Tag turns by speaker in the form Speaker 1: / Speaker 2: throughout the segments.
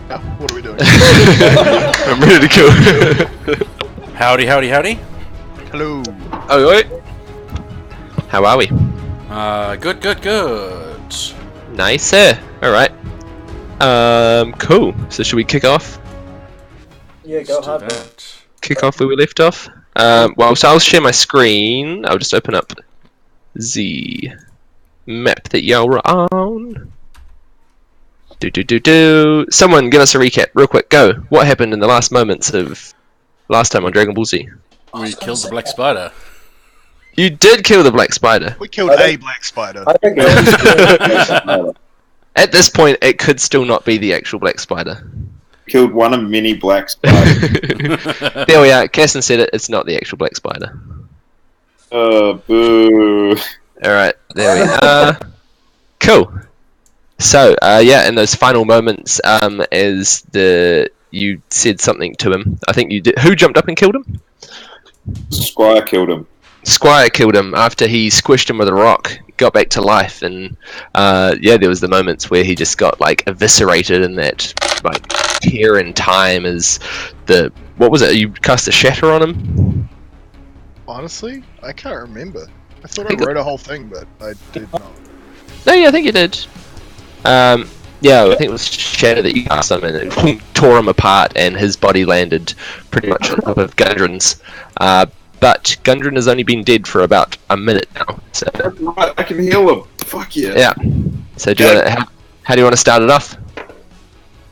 Speaker 1: Now, what are we doing?
Speaker 2: I'm ready to kill.
Speaker 3: Howdy, howdy, howdy.
Speaker 1: Hello.
Speaker 2: Oh, wait. How are we?
Speaker 3: Good, good, good.
Speaker 2: Nice. Alright. Cool. So should we kick off?
Speaker 4: Yeah, go
Speaker 3: Let's do
Speaker 4: hard.
Speaker 3: that.
Speaker 2: Kick off where we left off? Well, so I'll share my screen. I'll just open up the map that you're on. Someone give us a recap, real quick. Go. What happened in the last moments of last time on Dragon Ball Z?
Speaker 3: We killed the black spider.
Speaker 2: You did kill the black spider.
Speaker 1: We killed a black spider.
Speaker 4: I think it was
Speaker 2: At this point, it could still not be the actual black spider.
Speaker 5: Killed one of many black spiders.
Speaker 2: There we are. Casson said it. It's not the actual black spider.
Speaker 5: Boo.
Speaker 2: Alright, there we are. Cool. So, yeah, in those final moments, as you said something to him. I think you did. Who jumped up and killed him?
Speaker 5: Squire killed him.
Speaker 2: Squire killed him after he squished him with a rock, got back to life, and yeah, there was the moments where he just got like eviscerated, and that like tear in time is the what was it? You cast a shatter on him?
Speaker 1: Honestly, I can't remember. I thought I wrote a whole thing, but I did not.
Speaker 2: No, yeah, I think you did. Yeah, I think it was shatter that you cast him, and it tore him apart, and his body landed pretty much on top of Gundren's. But Gundren has only been dead for about a minute now. So
Speaker 5: Right, I can heal him. Fuck yeah.
Speaker 2: yeah. So how do you want to start it off?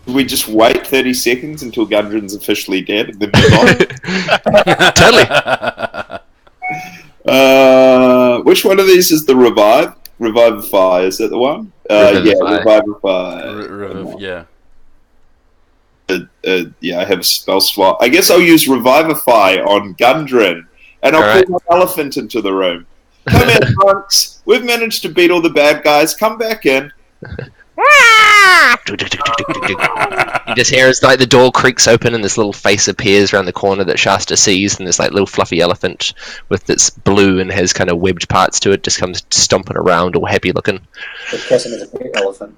Speaker 5: We just wait 30 seconds until Gundren's officially dead and then move on.
Speaker 2: Totally.
Speaker 5: Which one of these is the revive? Revivify, is that the one?
Speaker 2: Revivify.
Speaker 5: Revivify.
Speaker 3: Yeah.
Speaker 5: Yeah, I have a spell slot. I guess I'll use Revivify on Gundren, and I'll pull my elephant into the room. Come in, punks. We've managed to beat all the bad guys. Come back in.
Speaker 2: You just hear it's like the door creaks open and this little face appears around the corner that Shasta sees, and this like little fluffy elephant with its blue and has kind of webbed parts to it just comes stomping around, all happy looking.
Speaker 4: But Kessin is a big elephant.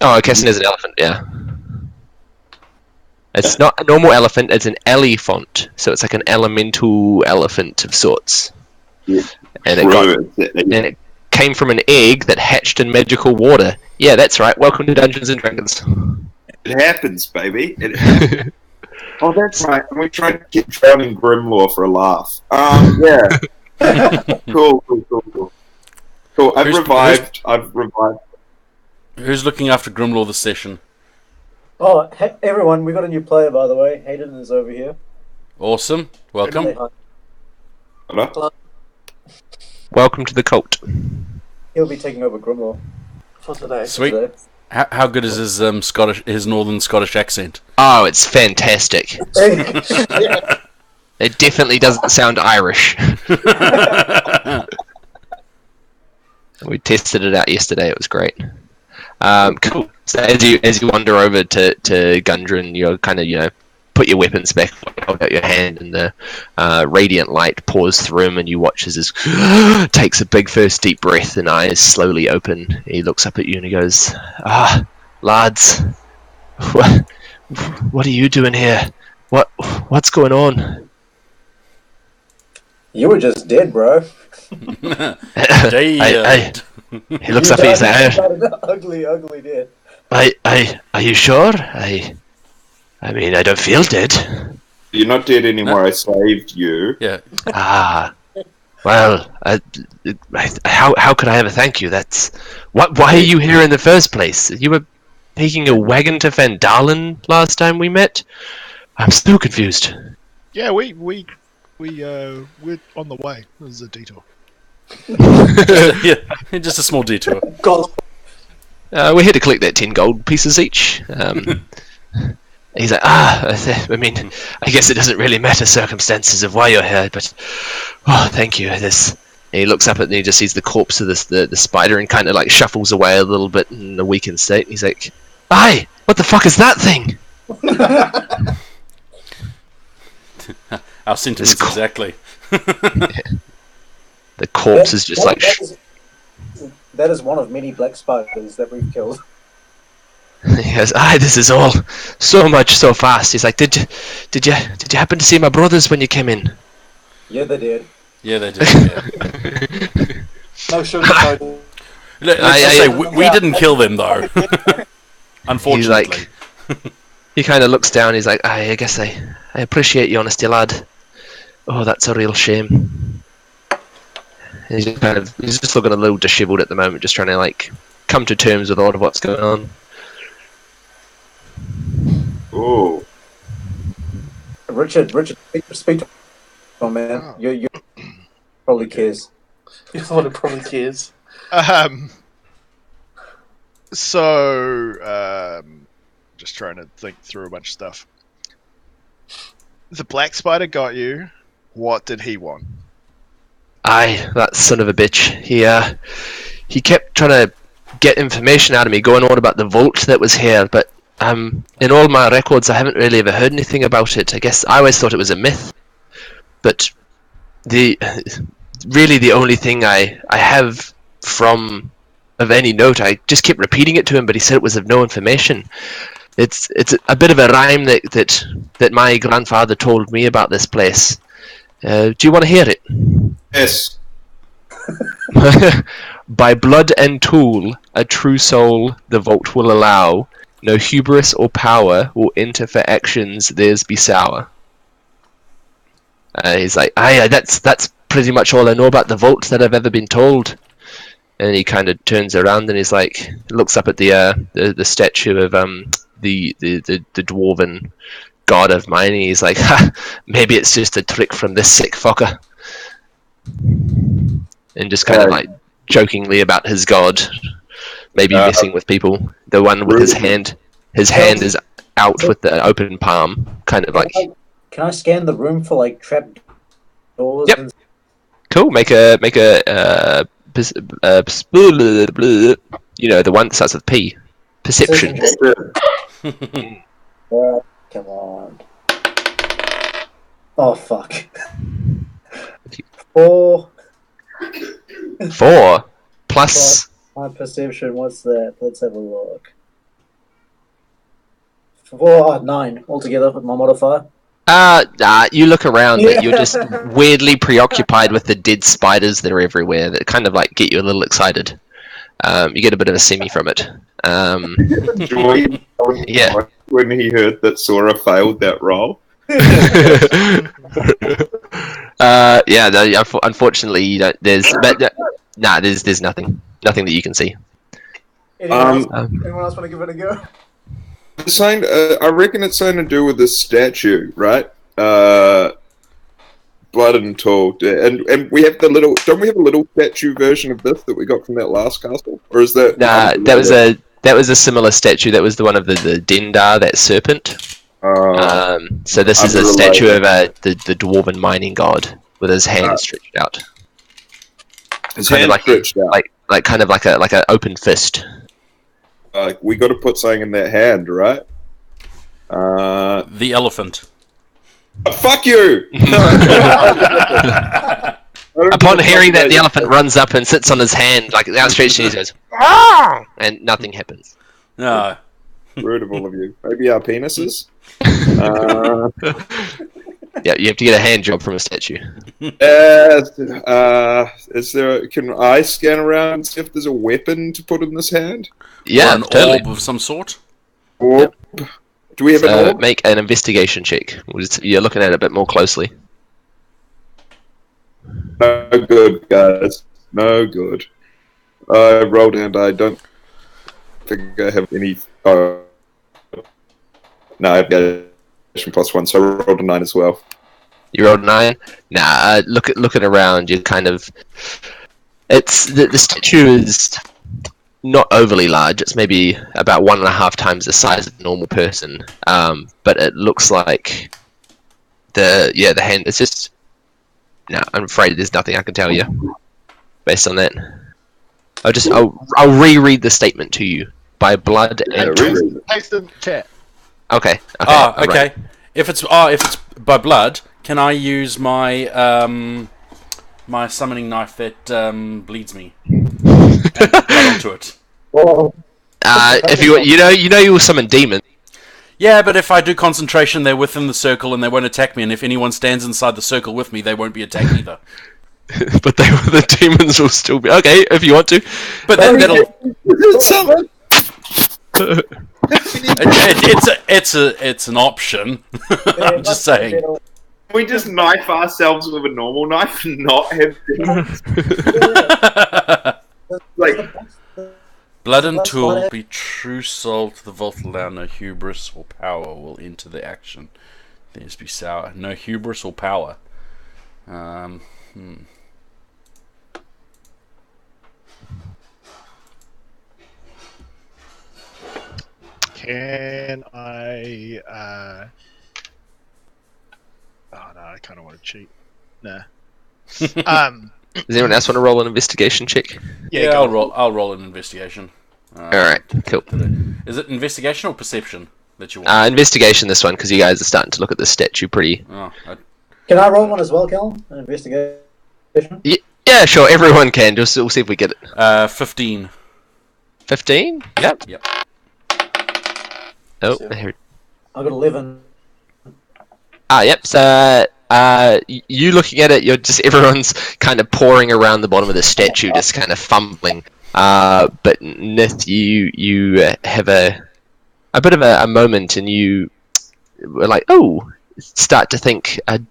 Speaker 2: Oh, Kessin is an elephant, yeah. It's not a normal elephant, it's an elephant, so it's like an elemental elephant of sorts.
Speaker 5: Yeah.
Speaker 2: And it came from an egg that hatched in magical water. Yeah, that's right. Welcome to Dungeons and Dragons.
Speaker 5: It happens, baby. It happens. Oh, that's right. And we tried to get drowning Grimlaw for a laugh. Yeah. Cool. I've revived.
Speaker 3: Who's looking after Grimlaw this session?
Speaker 4: Oh, hey, everyone, we got a new player, by the way. Hayden is over here.
Speaker 3: Awesome. Welcome.
Speaker 4: Say hi.
Speaker 5: Hello?
Speaker 2: Welcome to the cult.
Speaker 4: He'll be taking over Grimlaw for today.
Speaker 3: Sweet. How good is his northern Scottish accent?
Speaker 2: Oh, it's fantastic. It definitely doesn't sound Irish. We tested it out yesterday. It was great. Cool. So as you wander over to Gundren, you're kind of put your weapons back, hold out your hand, and the radiant light pours through him, and you watch as he takes a big first deep breath and eyes slowly open. He looks up at you and he goes, lads, what are you doing here? What's going on?
Speaker 4: You were just dead, bro.
Speaker 3: Dead.
Speaker 2: He looks up at you and says,
Speaker 4: ugly dead.
Speaker 2: Are you sure? I mean, I don't feel dead.
Speaker 5: You're not dead anymore. I saved you.
Speaker 3: Yeah.
Speaker 2: Well, how could I ever thank you? Why are you here in the first place? You were taking a wagon to Phandelvar last time we met? I'm still confused.
Speaker 1: Yeah, we're on the way. This is a detour.
Speaker 2: Yeah,
Speaker 3: just a small detour.
Speaker 4: God.
Speaker 2: We're here to collect that 10 gold pieces each. He's like, I mean, I guess it doesn't really matter circumstances of why you're here, but thank you. He looks up and he just sees the corpse of the spider and kind of like shuffles away a little bit in a weakened state. He's like, "Aye, what the fuck is that thing?"
Speaker 3: Our sentiments exactly.
Speaker 2: The corpse is just like...
Speaker 4: That is one of many black spiders that we've killed.
Speaker 2: He goes, this is all so much so fast. He's like, did you happen to see my brothers when you came in?
Speaker 4: Yeah, they did.
Speaker 3: Yeah, they did. Yeah.
Speaker 4: No sugarcoating.
Speaker 3: Let's just say we didn't kill them though. Unfortunately.
Speaker 2: He kind of looks down. He's like, I guess I appreciate your honesty, lad. Oh, that's a real shame. And he's just looking a little dishevelled at the moment, just trying to like come to terms with all of what's going on.
Speaker 5: Oh.
Speaker 4: Richard, speak to him, man.
Speaker 1: Oh.
Speaker 4: You probably cares.
Speaker 6: You're the one who probably cares.
Speaker 1: Just trying to think through a bunch of stuff. The black spider got you. What did he want?
Speaker 2: Aye, that son of a bitch. He kept trying to get information out of me, going on about the vault that was here, but in all my records I haven't really ever heard anything about it. I guess I always thought it was a myth. But really the only thing I have from of any note, I just kept repeating it to him, but he said it was of no information. It's a bit of a rhyme that my grandfather told me about this place. Do you want to hear it?
Speaker 5: Yes.
Speaker 2: By blood and tool, a true soul the vault will allow. No hubris or power will enter for actions theirs be sour. He's like, that's pretty much all I know about the vault that I've ever been told. And he kind of turns around and he's like, looks up at the statue of the dwarven god of mining. He's like, maybe it's just a trick from this sick fucker. And just kind of like jokingly about his god, maybe messing with people. The one with his hand is out with the open palm, kind of like.
Speaker 4: Can I scan the room for like trap doors?
Speaker 2: Yep.
Speaker 4: And...
Speaker 2: Cool. Make a the one that starts with P. Perception.
Speaker 4: Come on. Oh fuck. 4.
Speaker 2: 4 plus.
Speaker 4: My perception. What's that? Let's have a look. 4, 9 altogether with my modifier.
Speaker 2: You look around, but you're just weirdly preoccupied with the dead spiders that are everywhere that kind of like get you a little excited. You get a bit of a semi from it.
Speaker 5: Joy
Speaker 2: Yeah.
Speaker 5: when he heard that Sora failed that roll.
Speaker 2: Unfortunately, you don't, there's nothing that you can see.
Speaker 4: Anyone else want to give it a go?
Speaker 5: I reckon it's something to do with the statue, right? Blood and tool, and we have the little. Don't we have a little statue version of this that we got from that last castle, or is that?
Speaker 2: Nah, that was a similar statue. That was the one of the Dendar, that serpent. So this is a statue of the dwarven mining god with his hand stretched out.
Speaker 5: His hand stretched out,
Speaker 2: like kind of like an open fist.
Speaker 5: We got to put something in that hand, right?
Speaker 3: The elephant.
Speaker 5: Fuck you!
Speaker 2: Upon hearing that, the elephant runs up and sits on his hand, like outstretched, and he goes, "Ah!" and nothing happens.
Speaker 3: No.
Speaker 5: Rude of all of you. Maybe our penises?
Speaker 2: Yeah, you have to get a hand job from a statue.
Speaker 5: Is there? Can I scan around and see if there's a weapon to put in this hand?
Speaker 2: Yeah,
Speaker 3: or an
Speaker 2: totally.
Speaker 3: orb of some sort?
Speaker 5: Orb? Yep. Do we have an orb?
Speaker 2: Make an investigation check. You're looking at it a bit more closely.
Speaker 5: No good, guys. No good. I rolled and I don't think I have any... no, I've got +1, so I rolled a 9 as well.
Speaker 2: You rolled a 9? Nah, looking around, you kind of... It's... The statue is not overly large. It's maybe about 1.5 times the size of a normal person. But it looks like... The hand... It's just... No, I'm afraid there's nothing I can tell you based on that. I'll reread the statement to you. By blood and tool.
Speaker 1: Paste in chat.
Speaker 2: Okay.
Speaker 3: Okay.
Speaker 2: Right.
Speaker 3: If it's by blood, can I use my my summoning knife that bleeds me and blood onto it?
Speaker 4: Well,
Speaker 2: If you will summon demons.
Speaker 3: Yeah, but if I do concentration, they're within the circle and they won't attack me. And if anyone stands inside the circle with me, they won't be attacked either.
Speaker 2: But the demons will still be okay if you want to.
Speaker 3: But that'll. It's an option. I'm just saying.
Speaker 5: Can we just knife ourselves with a normal knife and not have demons? Like,
Speaker 3: Blood and tool be true soul to the vault allow no hubris or power will enter the action. These be sour. No hubris or power.
Speaker 1: Can I? Oh no, I kind of want to cheat. Nah.
Speaker 2: Does anyone else want to roll an investigation check?
Speaker 3: Yeah, I'll roll an investigation.
Speaker 2: Alright, cool.
Speaker 3: Is it investigation or perception that you want?
Speaker 2: Investigation this one, because you guys are starting to look at the statue pretty...
Speaker 4: Can I roll one as well, Callum? An investigation?
Speaker 2: Yeah, sure, everyone can. We'll see if we get it.
Speaker 3: 15.
Speaker 2: 15? Yep. Oh, here.
Speaker 4: I got 11.
Speaker 2: Yep, so... you looking at it, everyone's kind of pouring around the bottom of the statue, just kind of fumbling. But Nith, you have a bit of a moment, and you were like, start to think a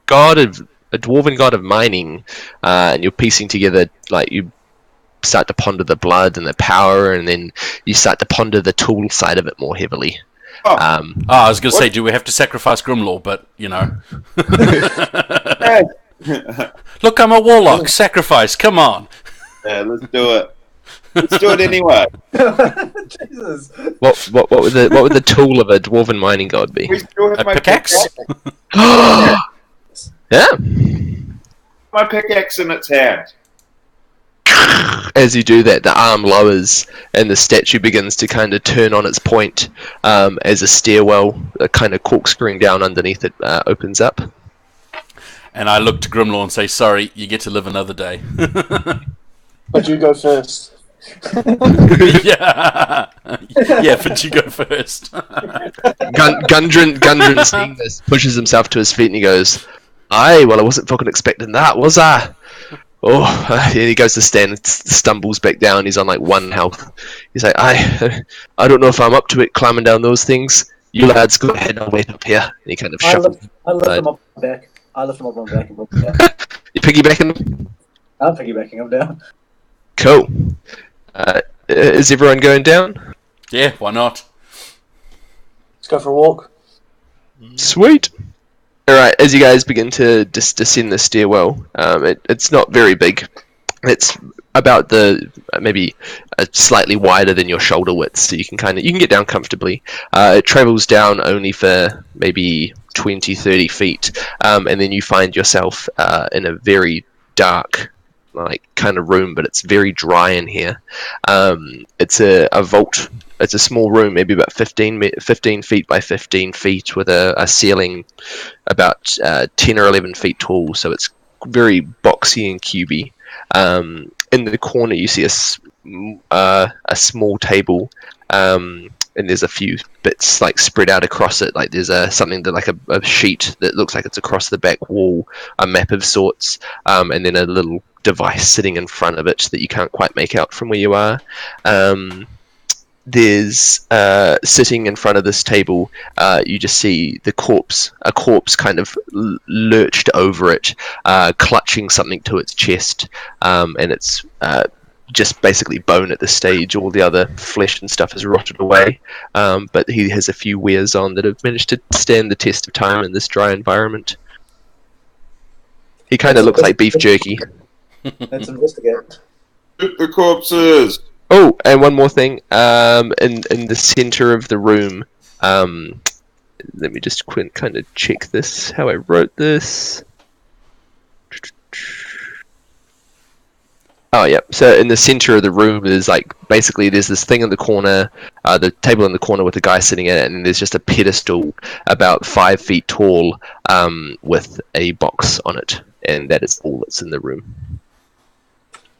Speaker 2: dwarven god of mining, and you're piecing together, like you start to ponder the blood and the power, and then you start to ponder the tool side of it more heavily.
Speaker 3: I was going to say, do we have to sacrifice Grimlaw? But, you know. Look, I'm a warlock. Sacrifice, come on.
Speaker 5: Yeah, let's do it. Let's do it anyway.
Speaker 4: Jesus.
Speaker 2: What would the tool of a dwarven mining god be?
Speaker 5: We still have
Speaker 3: A
Speaker 5: my
Speaker 3: pickaxe?
Speaker 2: Yeah.
Speaker 5: My pickaxe in its hand.
Speaker 2: As you do that, the arm lowers and the statue begins to kind of turn on its point as a stairwell, kind of corkscrewing down underneath it, opens up.
Speaker 3: And I look to Grimlaw and say, sorry, you get to live another day.
Speaker 6: But you go first.
Speaker 3: Yeah, but you go first.
Speaker 2: Gundren seeing this, pushes himself to his feet and he goes, I wasn't fucking expecting that, was I? And he goes to stand and stumbles back down. He's on like 1 health. He's like, I don't know if I'm up to it climbing down those things. You lads go ahead, I'll wait up here. And he kind of shuffles.
Speaker 4: I lift him up on my back. I lift him up on my back and put him down.
Speaker 2: You piggybacking him?
Speaker 4: I'm piggybacking him down.
Speaker 2: Cool. Is everyone going down?
Speaker 3: Yeah, why not?
Speaker 6: Let's go for a walk.
Speaker 2: Sweet. Alright, as you guys begin to descend the stairwell, it's not very big. It's about maybe slightly wider than your shoulder width, so you can get down comfortably. It travels down only for maybe 20-30 feet, and then you find yourself in a very dark kind of room, but it's very dry in here. It's a vault. It's a small room, maybe about 15 feet by 15 feet, with a ceiling about 10 or 11 feet tall, so it's very boxy and cubey. In the corner you see a small table, and there's a few bits spread out across it. There's something that a sheet that looks like it's across the back wall, a map of sorts, and then a little device sitting in front of it that you can't quite make out from where you are. There's sitting in front of this table, you just see a corpse kind of lurched over it, clutching something to its chest, and it's just basically bone at this stage. All the other flesh and stuff has rotted away, but he has a few wares on that have managed to stand the test of time in this dry environment. He kind of looks like beef jerky.
Speaker 4: Let's investigate.
Speaker 5: Shoot the corpses!
Speaker 2: Oh, and one more thing. In the center of the room, let me just kind of check this, how I wrote this. Oh, yeah. So in the center of the room is basically there's this thing in the corner, the table in the corner with the guy sitting at it, and there's just a pedestal about 5 feet tall, with a box on it, and that is all that's in the room.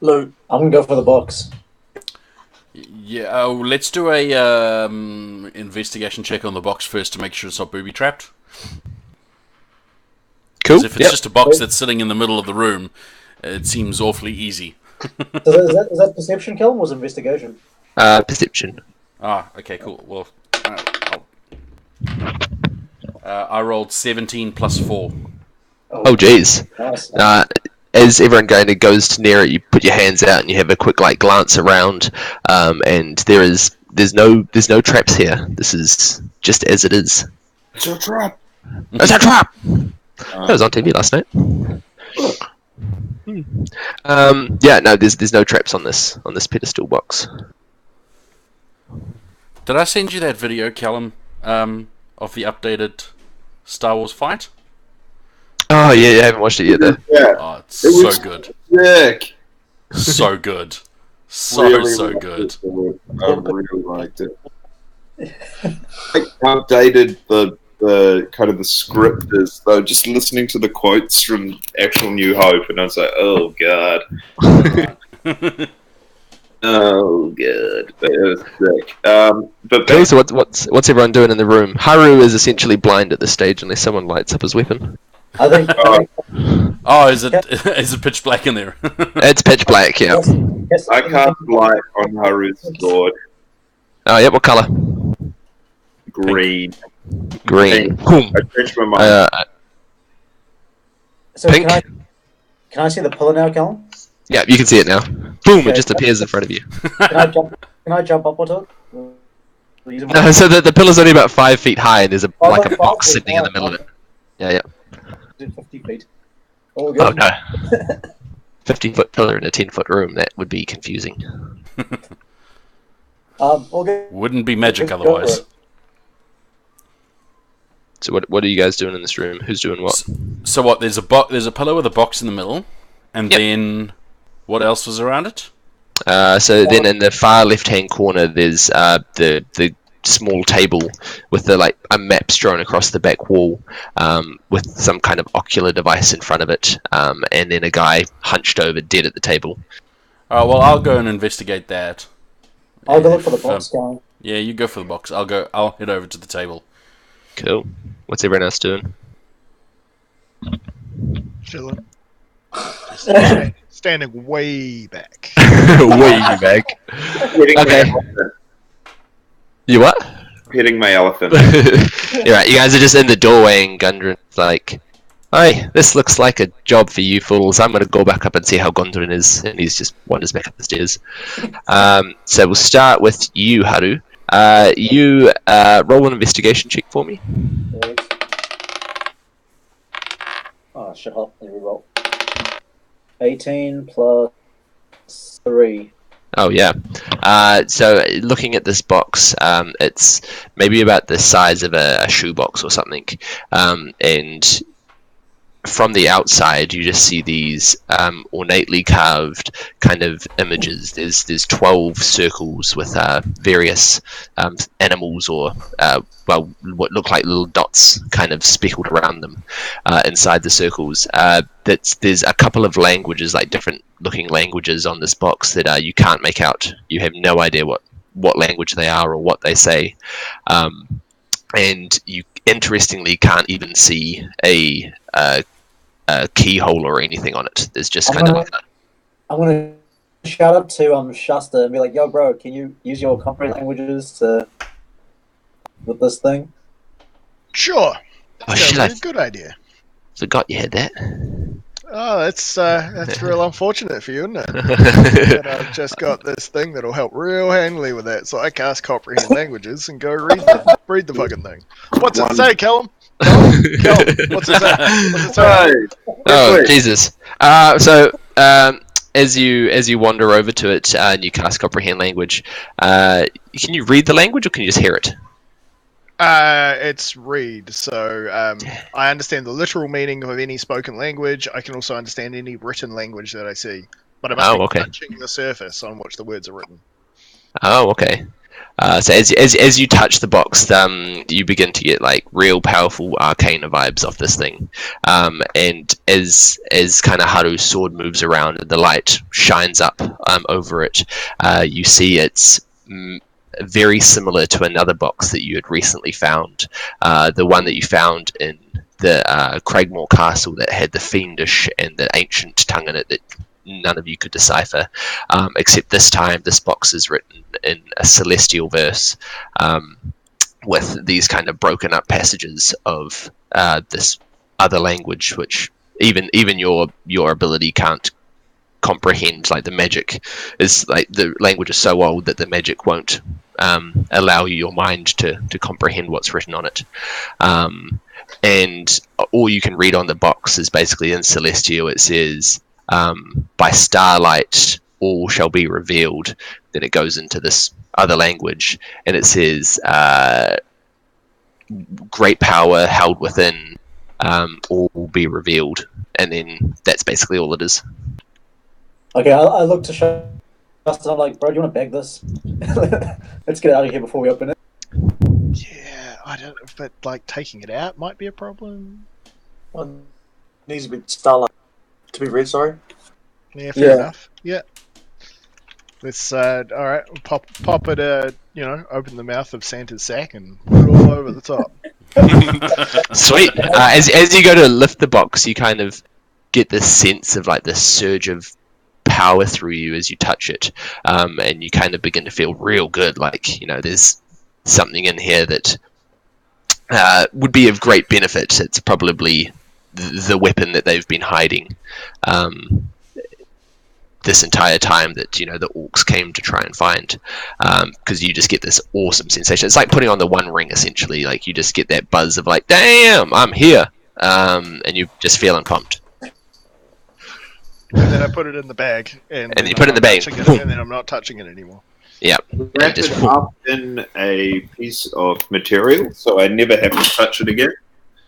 Speaker 6: Loot.
Speaker 4: I'm gonna go for the box.
Speaker 3: Yeah, let's do a investigation check on the box first to make sure it's not booby trapped.
Speaker 2: Cool.
Speaker 3: Because if it's just a box that's sitting in the middle of the room, it seems awfully easy.
Speaker 4: So is that perception, Callum, or was it investigation?
Speaker 2: Perception.
Speaker 3: Ah, okay, cool. Well, I rolled 17 plus 4.
Speaker 2: Oh, jeez.
Speaker 4: Nice.
Speaker 2: As everyone kind of goes to near it, you put your hands out and you have a quick glance around, and there's no traps here. This is just as it is.
Speaker 5: It's a trap.
Speaker 2: It's a trap. That was on TV last night. Yeah, no, there's no traps on this pedestal box.
Speaker 3: Did I send you that video, Callum, of the updated Star Wars fight?
Speaker 2: Oh yeah, I haven't watched it yet though.
Speaker 5: Yeah.
Speaker 3: Oh, it's
Speaker 5: It
Speaker 3: so
Speaker 5: was
Speaker 3: good.
Speaker 5: sick.
Speaker 3: So good. So
Speaker 5: Really
Speaker 3: good.
Speaker 5: I really liked it. Like how dated the kind of the script is though, just listening to the quotes from actual New Hope, and I was like, oh god. Oh god. But it was sick. But
Speaker 2: Cool. So what's everyone doing in the room? Haru is essentially blind at this stage unless someone lights up his weapon.
Speaker 4: I think.
Speaker 3: Oh, is it pitch black in there?
Speaker 2: It's pitch black. Yeah.
Speaker 4: Yes,
Speaker 5: I cast light on Haru's sword.
Speaker 2: Oh yeah. What color?
Speaker 5: Green.
Speaker 2: Green.
Speaker 5: I changed my mind.
Speaker 4: So
Speaker 2: Pink.
Speaker 4: Can I see the pillar now, Callum?
Speaker 2: Yeah, you can see it now. Boom!
Speaker 4: Okay.
Speaker 2: It just appears in front of you.
Speaker 4: Can I jump up onto it?
Speaker 2: No, so the pillar's only about 5 feet high, and there's a
Speaker 4: that's
Speaker 2: box
Speaker 4: fine.
Speaker 2: sitting in the middle of it. Yeah.
Speaker 4: 50 feet. All good.
Speaker 2: Oh no. 50-foot pillar in a 10-foot room. That would be confusing.
Speaker 4: All good.
Speaker 3: Wouldn't be magic
Speaker 4: Go for
Speaker 3: otherwise.
Speaker 4: it.
Speaker 2: So what are you guys doing in this room? Who's doing what?
Speaker 3: So what? There's a pillow with a box in the middle, and then what else was around it?
Speaker 2: So then in the far left-hand corner, there's the small table with a map strewn across the back wall, with some kind of ocular device in front of it, and then a guy hunched over dead at the table.
Speaker 3: Well, I'll go and investigate that.
Speaker 4: I'll go look for the box, guy.
Speaker 3: Yeah, you go for the box. I'll head over to the table.
Speaker 2: Cool. What's everyone else doing?
Speaker 1: Chilling. Standing way back.
Speaker 2: Way back.
Speaker 5: Hitting
Speaker 2: Okay.
Speaker 5: my elephant.
Speaker 2: You what?
Speaker 5: Hitting my elephant.
Speaker 2: You're right. You guys are just in the doorway, and Gundren's like, "Hi, this looks like a job for you fools. I'm going to go back up and see how Gundren is," and he's just wanders back up the stairs. So we'll start with you, Haru. You roll an investigation check for me.
Speaker 4: Oh, shut up. Let me roll. 18 plus 3.
Speaker 2: Oh yeah. So looking at this box, it's maybe about the size of a shoebox or something, and from the outside you just see these ornately carved kind of images. There's 12 circles with various animals or what look like little dots kind of speckled around them inside the circles. There's a couple of languages, like different looking languages on this box that you can't make out. You have no idea what language they are or what they say, and you interestingly can't even see a keyhole or anything on it. There's just kind of
Speaker 4: I'm gonna shout up to Shasta and be like, "Yo, bro, can you use your comprehend languages with this thing?"
Speaker 1: Sure.
Speaker 2: Oh shit,
Speaker 1: That's
Speaker 2: I
Speaker 1: a good idea.
Speaker 2: forgot you had that.
Speaker 1: Oh, that's real unfortunate for you, isn't it? But I've just got this thing that'll help real handily with that. So I cast comprehend languages and go read the fucking thing. What's it say, Callum? Callum, what's it say? What's it say?
Speaker 2: Oh Jesus! So as you wander over to it and you cast comprehend language, can you read the language or can you just hear it?
Speaker 1: It's read, so I understand the literal meaning of any spoken language. I can also understand any written language that I see, but I must be touching the surface on which the words are written.
Speaker 2: Oh, okay. So as you touch the box, you begin to get like real powerful arcana vibes off this thing. And as kind of Haru's sword moves around and the light shines up over it, you see it's very similar to another box that you had recently found. The one that you found in the Craigmore Castle that had the fiendish and the ancient tongue in it that none of you could decipher, except this time this box is written in a celestial verse, with these kind of broken up passages of this other language, which even your ability can't comprehend. Like the magic is like the language is so old that the magic won't allow your mind to comprehend what's written on it. And all you can read on the box is basically in celestial. It says, by starlight all shall be revealed. Then it goes into this other language and it says, great power held within, all will be revealed. And then that's basically all it is.
Speaker 4: Okay, I look to Shasta. I'm like, bro, do you want to bag this? Let's get out of here before we open it.
Speaker 1: Yeah, I don't. But like taking it out might be a problem.
Speaker 6: Well, it needs to be starlight to be read. Sorry.
Speaker 1: Yeah, fair enough. Yeah. Let's all right. Pop it. Open the mouth of Santa's sack and put it all over the top.
Speaker 2: Sweet. As you go to lift the box, you kind of get this sense of like this surge of power through you as you touch it, and you kind of begin to feel real good. Like there's something in here that would be of great benefit. It's probably the weapon that they've been hiding this entire time that the orcs came to try and find, because you just get this awesome sensation. It's like putting on the One Ring essentially. Like you just get that buzz of like, damn, I'm here, and you're just feeling pumped.
Speaker 1: And then I put it in the bag, and
Speaker 2: you put it in the bag,
Speaker 1: and then I'm not touching it anymore.
Speaker 2: Yeah.
Speaker 5: Wrap it up in a piece of material, so I never have to touch it again.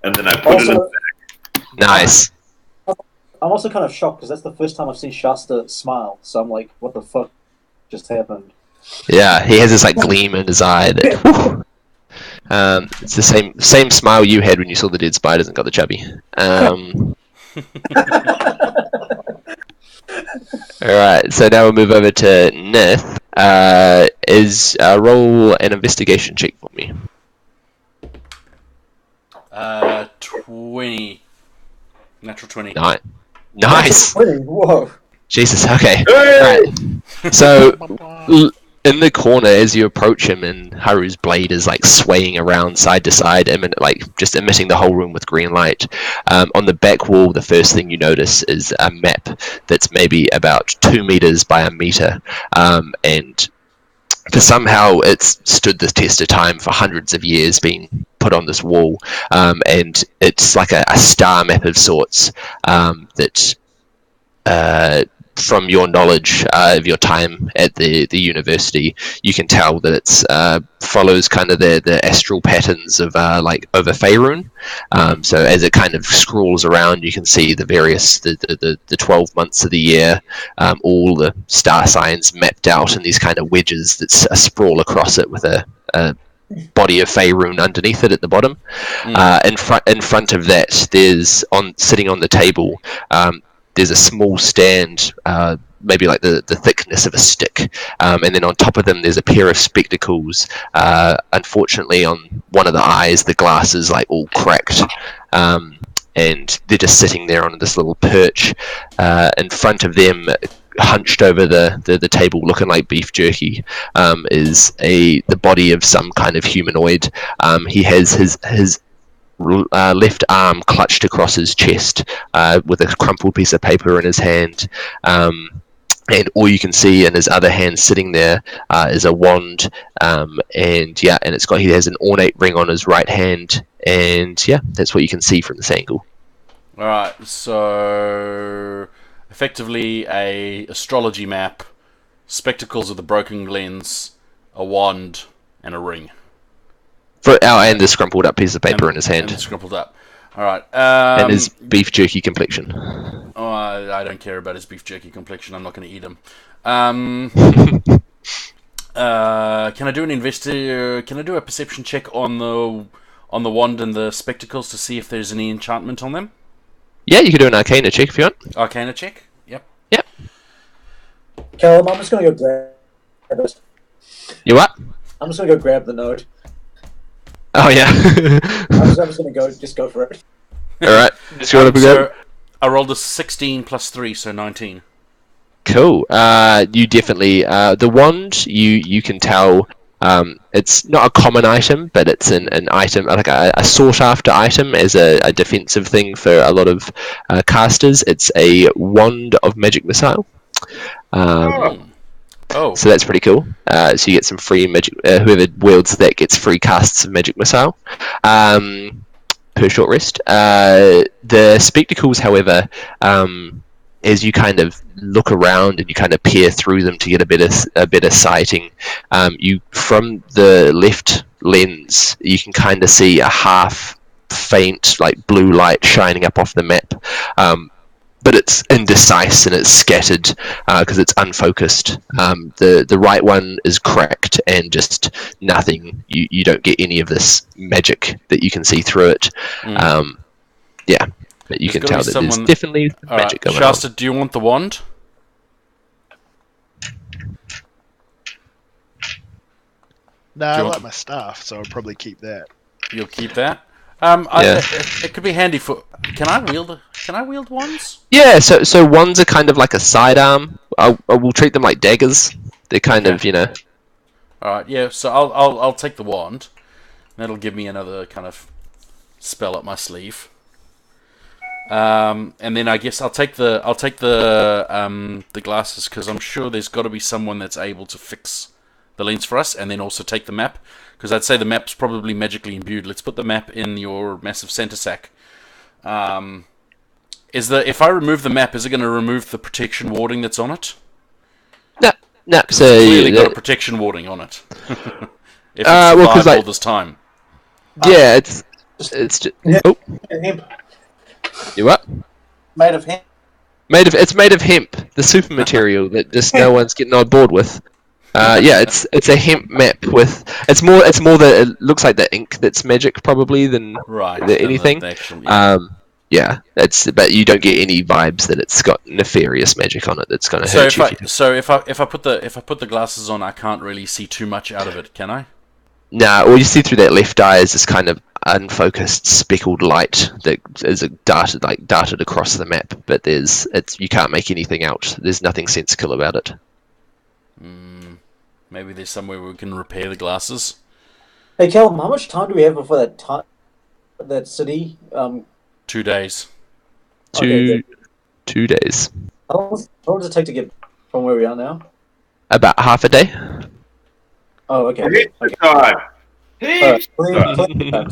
Speaker 5: And then I put it in the bag.
Speaker 2: Nice.
Speaker 4: I'm also kind of shocked because that's the first time I've seen Shasta smile. So I'm like, what the fuck just happened?
Speaker 2: Yeah, he has this like gleam in his eye that. It's the same smile you had when you saw the dead spiders and got the chubby. Alright, so now we'll move over to Nith. Roll an investigation check for me.
Speaker 3: 20. Natural 20.
Speaker 2: Nice.
Speaker 4: Whoa.
Speaker 2: Jesus, okay. Alright. So, in the corner, as you approach him, and Haru's blade is like swaying around side to side, like just emitting the whole room with green light. On the back wall, the first thing you notice is a map that's maybe about 2 meters by a meter, and for somehow it's stood the test of time for hundreds of years, being put on this wall, and it's like a star map of sorts that. From your knowledge of your time at the university, you can tell that it's follows kind of the astral patterns of like over Faerun. So as it kind of scrolls around, you can see the various the 12 months of the year, all the star signs mapped out in these kind of wedges that sprawl across it with a body of Faerun underneath it at the bottom. In front of that, there's sitting on the table. There's a small stand, maybe like the thickness of a stick, and then on top of them there's a pair of spectacles. Unfortunately, on one of the eyes, the glass is like all cracked, and they're just sitting there on this little perch. In front of them, hunched over the table, looking like beef jerky, is the body of some kind of humanoid. He has his left arm clutched across his chest, with a crumpled piece of paper in his hand, and all you can see in his other hand sitting there is a wand, and he has an ornate ring on his right hand, and that's what you can see from this angle.
Speaker 3: Alright, so effectively a astrology map, spectacles with a broken lens, a wand, and a ring.
Speaker 2: And the scrumpled up piece of paper in his hand.
Speaker 3: And scrumpled up. Alright.
Speaker 2: And his beef jerky complexion.
Speaker 3: Oh, I don't care about his beef jerky complexion. I'm not going to eat him. Can I do Can I do a perception check on the wand and the spectacles to see if there's any enchantment on them?
Speaker 2: Yeah, you can do an Arcana check if you want.
Speaker 3: Arcana check. Yep.
Speaker 2: Yep.
Speaker 4: Callum, I'm just gonna go grab it.
Speaker 2: You what?
Speaker 4: I'm just gonna go grab the note.
Speaker 2: Oh yeah.
Speaker 4: I'm just gonna go for it.
Speaker 2: All right. So you want to go?
Speaker 3: So I rolled a 16 plus 3, so 19.
Speaker 2: Cool. You definitely the wand. You can tell. It's not a common item, but it's an item, like a sought after item as a defensive thing for a lot of casters. It's a wand of magic missile.
Speaker 3: Oh.
Speaker 2: So that's pretty cool. So you get some free magic. Whoever wields that gets free casts of magic missile per short rest. The spectacles, however, as you kind of look around and you kind of peer through them to get a better sighting, you from the left lens you can kind of see a half faint like blue light shining up off the map. But it's indecisive and it's scattered because it's unfocused. The right one is cracked and just nothing. You don't get any of this magic that you can see through it. Yeah, but you can tell that there's definitely magic going on.
Speaker 3: Shasta, do you want the wand?
Speaker 1: No, I like my staff, so I'll probably keep that.
Speaker 3: You'll keep that. It could be handy for. Can I wield wands?
Speaker 2: Yeah, so wands are kind of like a sidearm. I will treat them like daggers. They're kind of,
Speaker 3: All right, yeah. So I'll take the wand. That'll give me another kind of spell up my sleeve. And then I guess I'll take the glasses because I'm sure there's got to be someone that's able to fix the lens for us, and then also take the map. Because I'd say the map's probably magically imbued. Let's put the map in your massive center sack. If I remove the map, is it going to remove the protection warding that's on it?
Speaker 2: No. So
Speaker 3: it's clearly got a protection warding on it. If it's survived all this time.
Speaker 2: Yeah, it's just, oh.
Speaker 6: Hemp.
Speaker 2: You what?
Speaker 6: Made of hemp.
Speaker 2: It's made of hemp, the super material that just no one's getting on board with. Yeah, it's a hemp map with. It's more that it looks like the ink that's magic probably than anything. Yeah, but you don't get any vibes that it's got nefarious magic on it that's going to hurt you.
Speaker 3: So if I put the glasses on, I can't really see too much out of it, can I?
Speaker 2: Nah, all you see through that left eye is this kind of unfocused speckled light that is darted across the map, but you can't make anything out. There's nothing sensical about it.
Speaker 3: Maybe there's somewhere we can repair the glasses.
Speaker 4: Hey, Callum, how much time do we have before that city?
Speaker 3: 2 days.
Speaker 2: Two days.
Speaker 4: How long does it take to get from where we are now?
Speaker 2: About half a day.
Speaker 4: Oh, okay.
Speaker 5: Heaps
Speaker 4: Plenty of.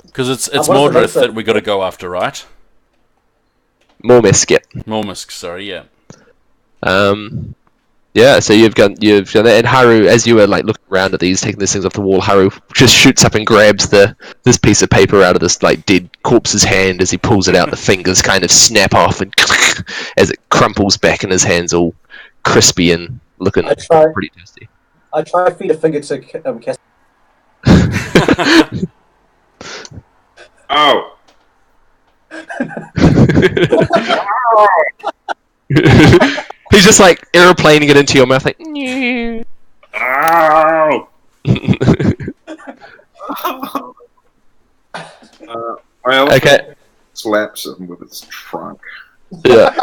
Speaker 3: Because it's
Speaker 4: what's
Speaker 3: Mordrith
Speaker 4: the
Speaker 3: that we got to go after, right?
Speaker 2: Mormisk, yep.
Speaker 3: Mormisk, sorry, yeah.
Speaker 2: Yeah, so you've done that, and Haru, as you were like looking around at these, taking these things off the wall, Haru just shoots up and grabs this piece of paper out of this like dead corpse's hand. As he pulls it out, the fingers kind of snap off, and as it crumples back in his hands, all crispy and looking pretty tasty.
Speaker 4: I try to feed a finger to Cass.
Speaker 5: Oh.
Speaker 2: He's just like aeroplaning it into your mouth, like.
Speaker 5: Ow!
Speaker 2: Okay.
Speaker 5: Slaps him with its trunk.
Speaker 2: Yeah.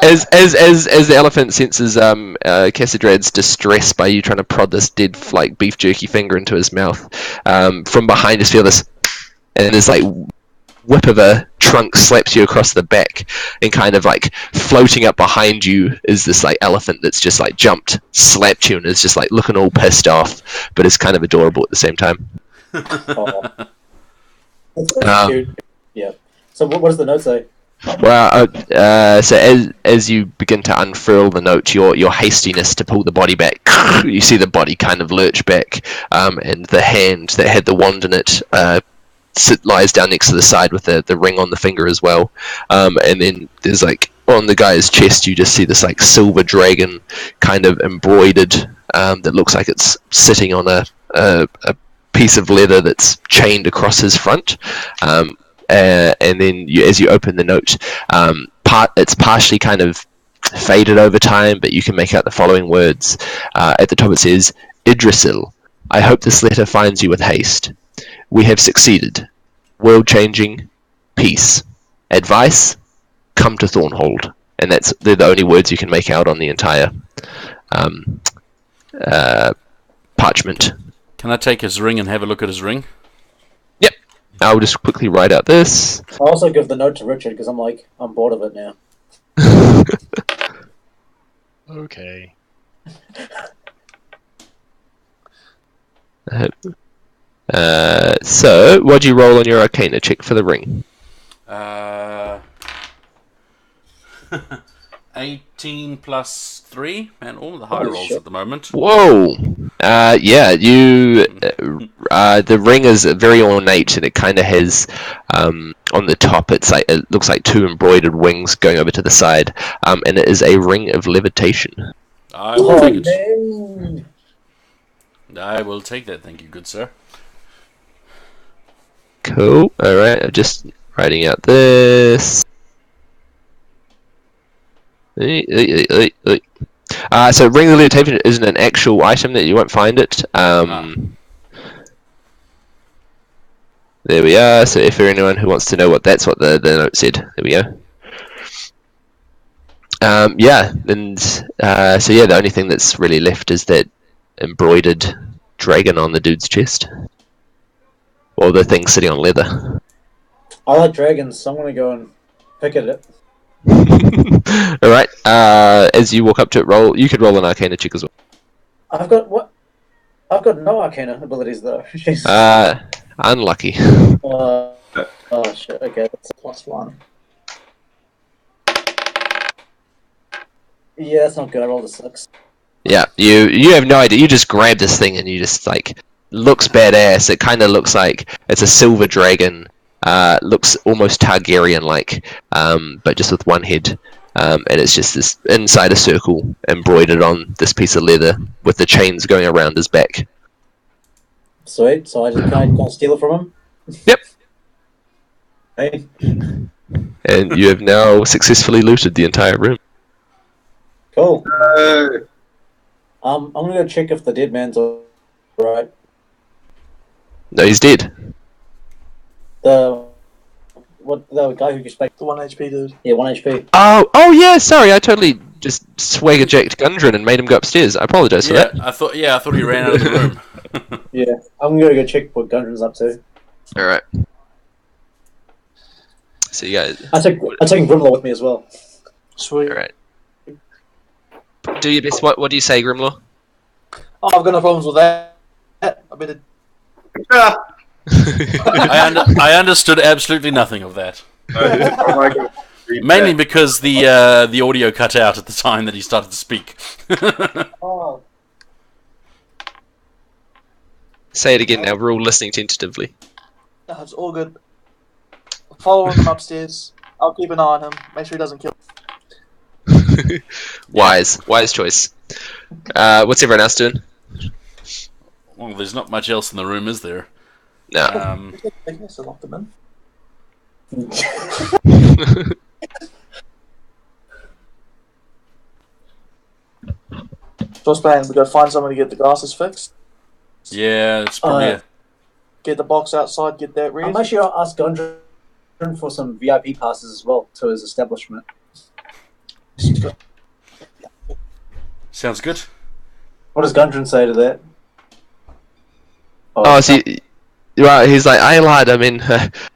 Speaker 2: As the elephant senses Cassidrad's distress by you trying to prod this dead like beef jerky finger into his mouth, from behind just feel this, and this like whip of a trunk slaps you across the back, and kind of like floating up behind you is this like elephant that's just like jumped, slapped you, and is just like looking all pissed off, but it's kind of adorable at the same time.
Speaker 4: That's cute. Yeah. So what does the note say?
Speaker 2: Well, so as you begin to unfurl the note, your hastiness to pull the body back, you see the body kind of lurch back, and the hand that had the wand in it lies down next to the side with the ring on the finger as well. And then there's like on the guy's chest, you just see this like silver dragon kind of embroidered that looks like it's sitting on a piece of leather that's chained across his front. And then as you open the note, it's partially kind of faded over time, but you can make out the following words. At the top it says, Idrisil, I hope this letter finds you with haste. We have succeeded. World-changing. Peace. Advice. Come to Thornhold. And they're the only words you can make out on the entire parchment.
Speaker 3: Can I take his ring and have a look at his ring?
Speaker 2: Yep. I'll just quickly write out this.
Speaker 4: I'll also give the note to Richard because I'm bored of it now.
Speaker 1: Okay.
Speaker 2: So, what do you roll on your Arcana check for the ring?
Speaker 3: 18 plus 3, and all the high
Speaker 4: Holy
Speaker 3: rolls
Speaker 4: shit.
Speaker 3: at the moment.
Speaker 2: Whoa! Yeah, the ring is very ornate, and it kind of has on the top. It looks like 2 embroidered wings going over to the side, and it is a ring of levitation.
Speaker 3: I will take it.
Speaker 4: man.
Speaker 3: I will take that, thank you, good sir.
Speaker 2: Cool. All right, I'm just writing out this. So ring of levitation isn't an actual item that you won't find it. There we are. So if there anyone who wants to know that's what the note said. There we go. Yeah, and so yeah, the only thing that's really left is that embroidered dragon on the dude's chest, or the thing sitting on leather.
Speaker 4: I like dragons, so I'm gonna go and pick at it.
Speaker 2: All right. As you walk up to it, you could roll an Arcana check as well.
Speaker 4: I've got no Arcana abilities though. Jeez.
Speaker 2: Unlucky.
Speaker 4: Oh shit. Okay, that's a +1. Yeah, that's not good. I rolled a 6.
Speaker 2: Yeah, you have no idea. You just grab this thing and you just looks badass. It kind of looks like it's a silver dragon. Looks almost Targaryen-like, but just with one head. And it's just this inside a circle embroidered on this piece of leather with the chains going around his back.
Speaker 4: Sweet. So I just can't steal it from him.
Speaker 2: Yep.
Speaker 4: Hey.
Speaker 2: And you have now successfully looted the entire room.
Speaker 4: Cool. I'm gonna go check if the dead man's alright.
Speaker 2: No, he's dead.
Speaker 4: The guy who you expect?
Speaker 6: The 1 HP dude.
Speaker 4: Yeah, 1 HP.
Speaker 2: Oh yeah. Sorry, I totally just swagger jacked Gundren and made him go upstairs. I apologize for that.
Speaker 3: I thought he ran out of the room.
Speaker 4: Yeah, I'm gonna go check what Gundren's up to.
Speaker 2: All right. So you guys.
Speaker 4: I'm taking Grimlaw with me as well.
Speaker 6: Sweet.
Speaker 2: All right. Do your best. What do you say, Grimlaw?
Speaker 6: Oh, I've got no problems with that. I better.
Speaker 3: I understood absolutely nothing of that. Mainly because the audio cut out at the time that he started to speak.
Speaker 6: Oh,
Speaker 2: Say it again now. We're all listening tentatively.
Speaker 6: that's all good. Follow him upstairs. I'll keep an eye on him. Make sure he doesn't kill.
Speaker 2: Wise choice. What's everyone else doing?
Speaker 3: Well, there's not much else in the room, is there?
Speaker 2: No.
Speaker 6: I guess I locked him in. So what's plan? We gotta find someone to get the glasses fixed.
Speaker 3: Yeah, it's probably.
Speaker 6: Get the box outside. Get that ready.
Speaker 4: I'm actually gonna ask Gundren for some VIP passes as well to his establishment.
Speaker 3: Sounds good.
Speaker 4: What does Gundren say to that?
Speaker 2: Oh, see, right? He's like, I lied. I mean,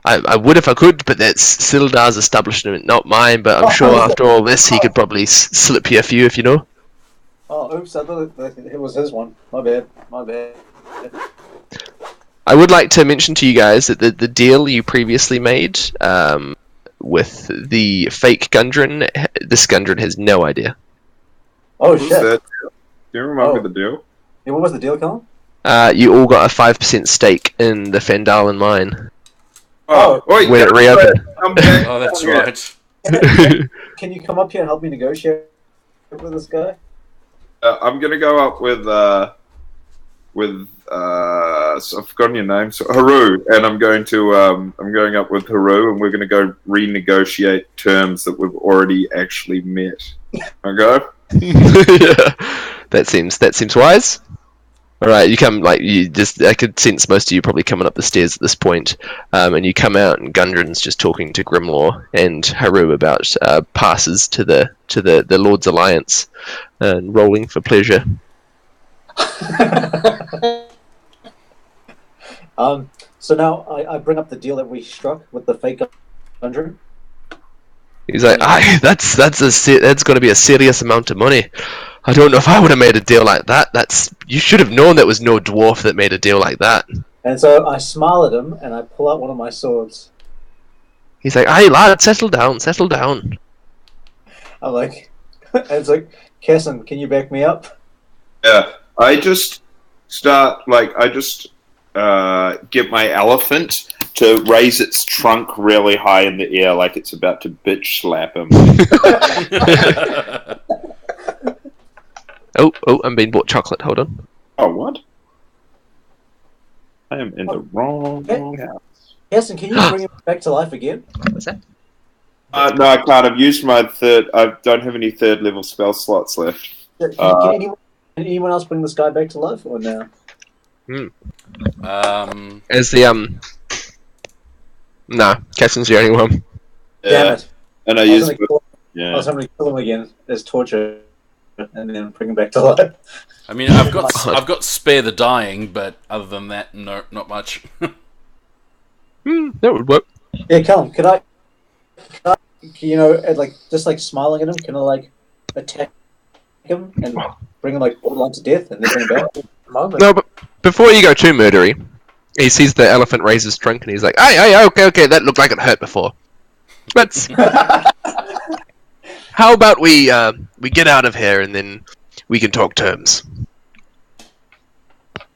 Speaker 2: I would if I could, but that's Sildar's establishment, not mine. But I'm sure after all this, he could probably slip you a few if you know.
Speaker 4: Oh, oops! I thought it was his one. My bad.
Speaker 2: I would like to mention to you guys that the deal you previously made with the fake Gundren, this Gundren has no idea.
Speaker 4: Oh
Speaker 5: Who's
Speaker 4: shit!
Speaker 5: that? Do you remember the deal?
Speaker 4: Yeah, what was the deal, Colin?
Speaker 2: You all got a 5% stake in the Phandelvar mine
Speaker 5: Oh, wait,
Speaker 2: when it reopened.
Speaker 5: I'm back.
Speaker 3: Oh, that's
Speaker 5: Yeah.
Speaker 3: right.
Speaker 4: Can you come up here and help me negotiate with this guy?
Speaker 5: I'm gonna go up with so I've forgotten your name, so Haru, and I'm going up with Haru, and we're gonna go renegotiate terms that we've already actually met. Okay.
Speaker 2: Yeah. That seems wise. All right, you come I could sense most of you probably coming up the stairs at this point, and you come out, and Gundren's just talking to Grimlaw and Haru about passes to the Lord's Alliance, and rolling for pleasure.
Speaker 4: So now I bring up the deal that we struck with the fake Gundren.
Speaker 2: He's like, that's going to be a serious amount of money. I don't know if I would have made a deal like that. You should have known there was no dwarf that made a deal like that.
Speaker 4: And so I smile at him and I pull out one of my swords.
Speaker 2: He's like, "Hey lad, settle down.
Speaker 4: I'm like, and it's like, Kesson, can you back me up?
Speaker 5: Yeah, I just get my elephant to raise its trunk really high in the air, like it's about to bitch slap him.
Speaker 2: Oh, I'm being bought chocolate. Hold on.
Speaker 5: Oh, what? I am in the wrong house.
Speaker 4: Kesson, can you bring him back to life again?
Speaker 2: What's that?
Speaker 5: No, I can't. I've used my third. I don't have any third level spell slots left.
Speaker 4: Can anyone else bring this guy back to life or no?
Speaker 2: As the nah, Kesson's the only one.
Speaker 4: Damn it!
Speaker 5: And I
Speaker 4: I
Speaker 5: used.
Speaker 4: was going to kill him again as torture, and then bring him back to life.
Speaker 3: I mean, I've got spare the dying, but other than that, no, not much.
Speaker 2: That would work.
Speaker 4: Yeah, Callum, could I, just smiling at him, can I attack him and bring him borderline to death, and then bring him back?
Speaker 2: No, but before you go too murdery, he sees the elephant raise his trunk, and he's like, "Hey, okay, that looked like it hurt before. But how about we get out of here, and then we can talk terms."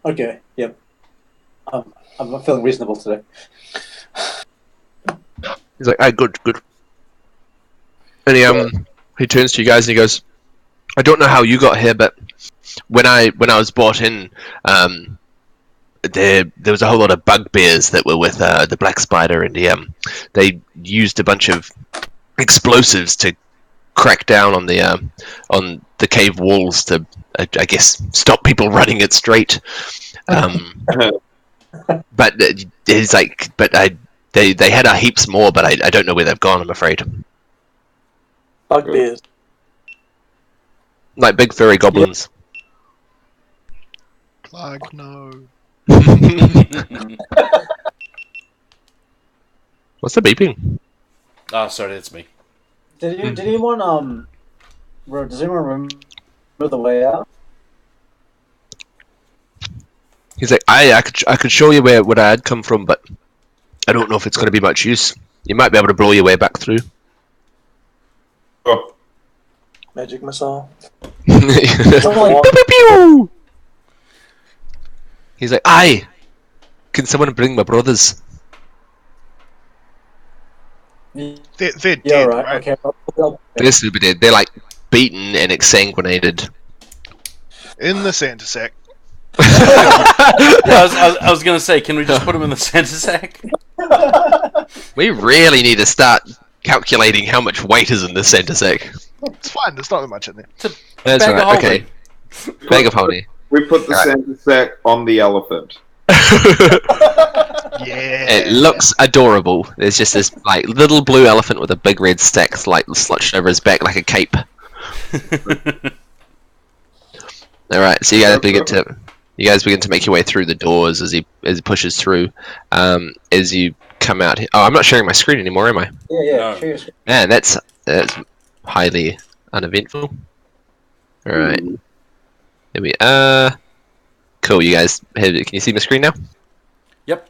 Speaker 4: Okay, yep. I'm not feeling reasonable today.
Speaker 2: He's like, "Hey, good." And he turns to you guys and he goes, "I don't know how you got here, but when I was brought in, there was a whole lot of bugbears that were with the Black Spider, and they used a bunch of explosives to crack down on the cave walls to, I guess, stop people running it straight. But he's like, they had heaps more, but I don't know where they've gone, I'm afraid.
Speaker 6: Bugbears.
Speaker 2: Like big furry goblins."
Speaker 1: Plug, no.
Speaker 2: What's the beeping?
Speaker 3: Oh, sorry, that's me.
Speaker 4: Did anyone does anyone remember the way out?
Speaker 2: He's like, I could show you where I had come from, but I don't know if it's going to be much use. You might be able to blow your way back through.
Speaker 5: Oh,
Speaker 6: Magic missile.
Speaker 2: Pew! He's like, "Aye, can someone bring my brothers?"
Speaker 1: They're dead,
Speaker 4: Yeah, right. Okay.
Speaker 2: They're super dead. They're beaten and exsanguinated.
Speaker 1: In the Santa sack.
Speaker 3: I was going to say, can we just put them in the Santa sack?
Speaker 2: We really need to start calculating how much weight is in the center sack.
Speaker 1: It's fine, there's not that much in there.
Speaker 2: That's
Speaker 3: bag of
Speaker 2: right, okay. Bag of holding.
Speaker 5: we put the Santa sack on the elephant.
Speaker 1: Yeah.
Speaker 2: It looks adorable. There's just this little blue elephant with a big red stack slouched over his back like a cape. Alright, so you guys begin to make your way through the doors as he pushes through. As you come out here. Oh, I'm not sharing my screen anymore, am I?
Speaker 4: Yeah.
Speaker 3: No.
Speaker 4: Share your screen.
Speaker 2: Man, that's highly uneventful. Alright. Here we are. Cool, you guys. Can you see my screen now?
Speaker 3: Yep.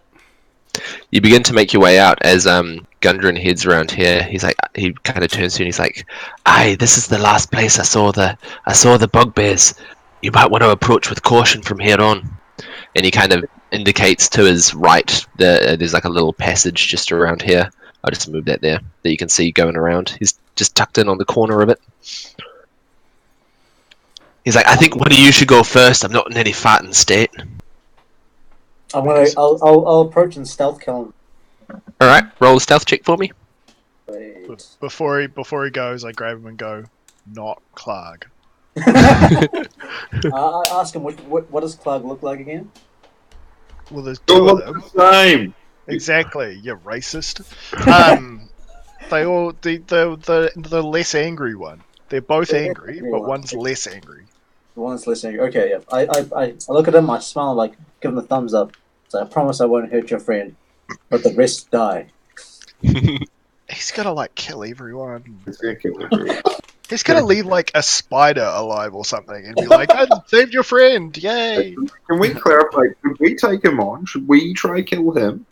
Speaker 2: You begin to make your way out as Gundren heads around here. He kind of turns to you and he's like, "Aye, this is the last place I saw the bugbears. You might want to approach with caution from here on." And he kind of indicates to his right. There's a little passage just around here. I'll just move that there that you can see going around. He's just tucked in on the corner of it. He's like, I think one of you should go first. I'm not in any farting state.
Speaker 4: I'll approach and stealth kill him.
Speaker 2: All right, roll a stealth check for me.
Speaker 4: Wait.
Speaker 1: Before he goes, I grab him and go, not Clark.
Speaker 4: I ask him what does Clark look like again?
Speaker 1: Well, there's
Speaker 5: They all
Speaker 1: two of
Speaker 5: look
Speaker 1: them.
Speaker 5: the same.
Speaker 1: Exactly, you racist. The less angry one. They're both
Speaker 4: They're
Speaker 1: angry,
Speaker 4: angry
Speaker 1: but
Speaker 4: ones.
Speaker 1: one's less angry.
Speaker 4: The one that's listening. Okay, yeah. I look at him, I smile, like, give him a thumbs up. So I promise I won't hurt your friend, but the rest die.
Speaker 1: He's gonna like kill everyone.
Speaker 5: It's gonna kill everyone.
Speaker 1: He's gonna leave like a spider alive or something and be like, I saved your friend, yay!
Speaker 5: Can we clarify? Should we take him on? Should we try kill him?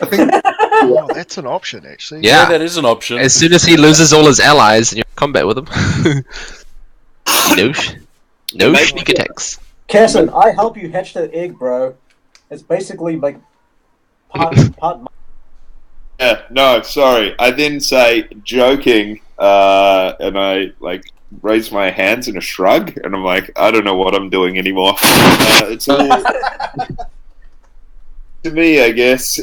Speaker 5: I think
Speaker 1: Oh, that's an option actually.
Speaker 3: Yeah,
Speaker 2: Yeah.
Speaker 3: that is an option.
Speaker 2: As soon as he loses all his allies, and you're in combat with him. No sneak attacks.
Speaker 4: Casson, I help you hatch the egg, bro. It's basically like part.
Speaker 5: Yeah, no, sorry. I then say, joking, and I, like, raise my hands in a shrug, and I'm like, I don't know what I'm doing anymore. It's all... to me, I guess.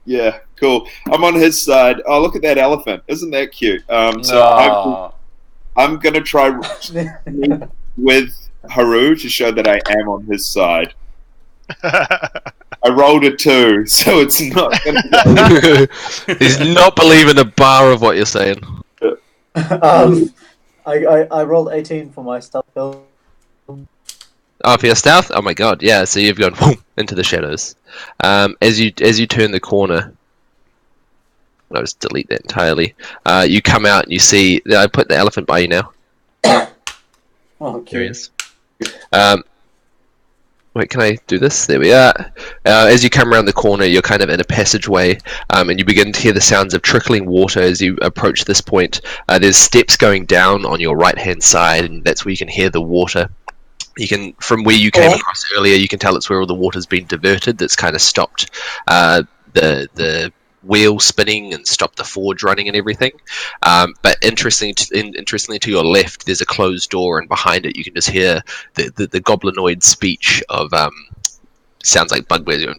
Speaker 5: Yeah, cool. I'm on his side. Oh, look at that elephant. Isn't that cute? So I'm going to try with Haru to show that I am on his side. I rolled a 2, so it's not going to go.
Speaker 2: He's not believing a bar of what you're saying.
Speaker 4: I rolled 18 for my stealth kill.
Speaker 2: Oh, for your stealth? Oh my god, yeah, so you've gone whoom, into the shadows. As you turn the corner, I'll just delete that entirely. You come out and you see, I put the elephant by you now.
Speaker 4: Oh,
Speaker 2: There he
Speaker 4: okay.
Speaker 2: is. Wait, can I do this? There we are. As you come around the corner, you're kind of in a passageway, and you begin to hear the sounds of trickling water as you approach this point. There's steps going down on your right-hand side, and that's where you can hear the water. You can, from where you came across earlier, you can tell it's where all the water's been diverted. That's kind of stopped the wheel spinning and stopped the forge running and everything. But interestingly to your left, there's a closed door, and behind it you can just hear the goblinoid speech of sounds like bugbears going,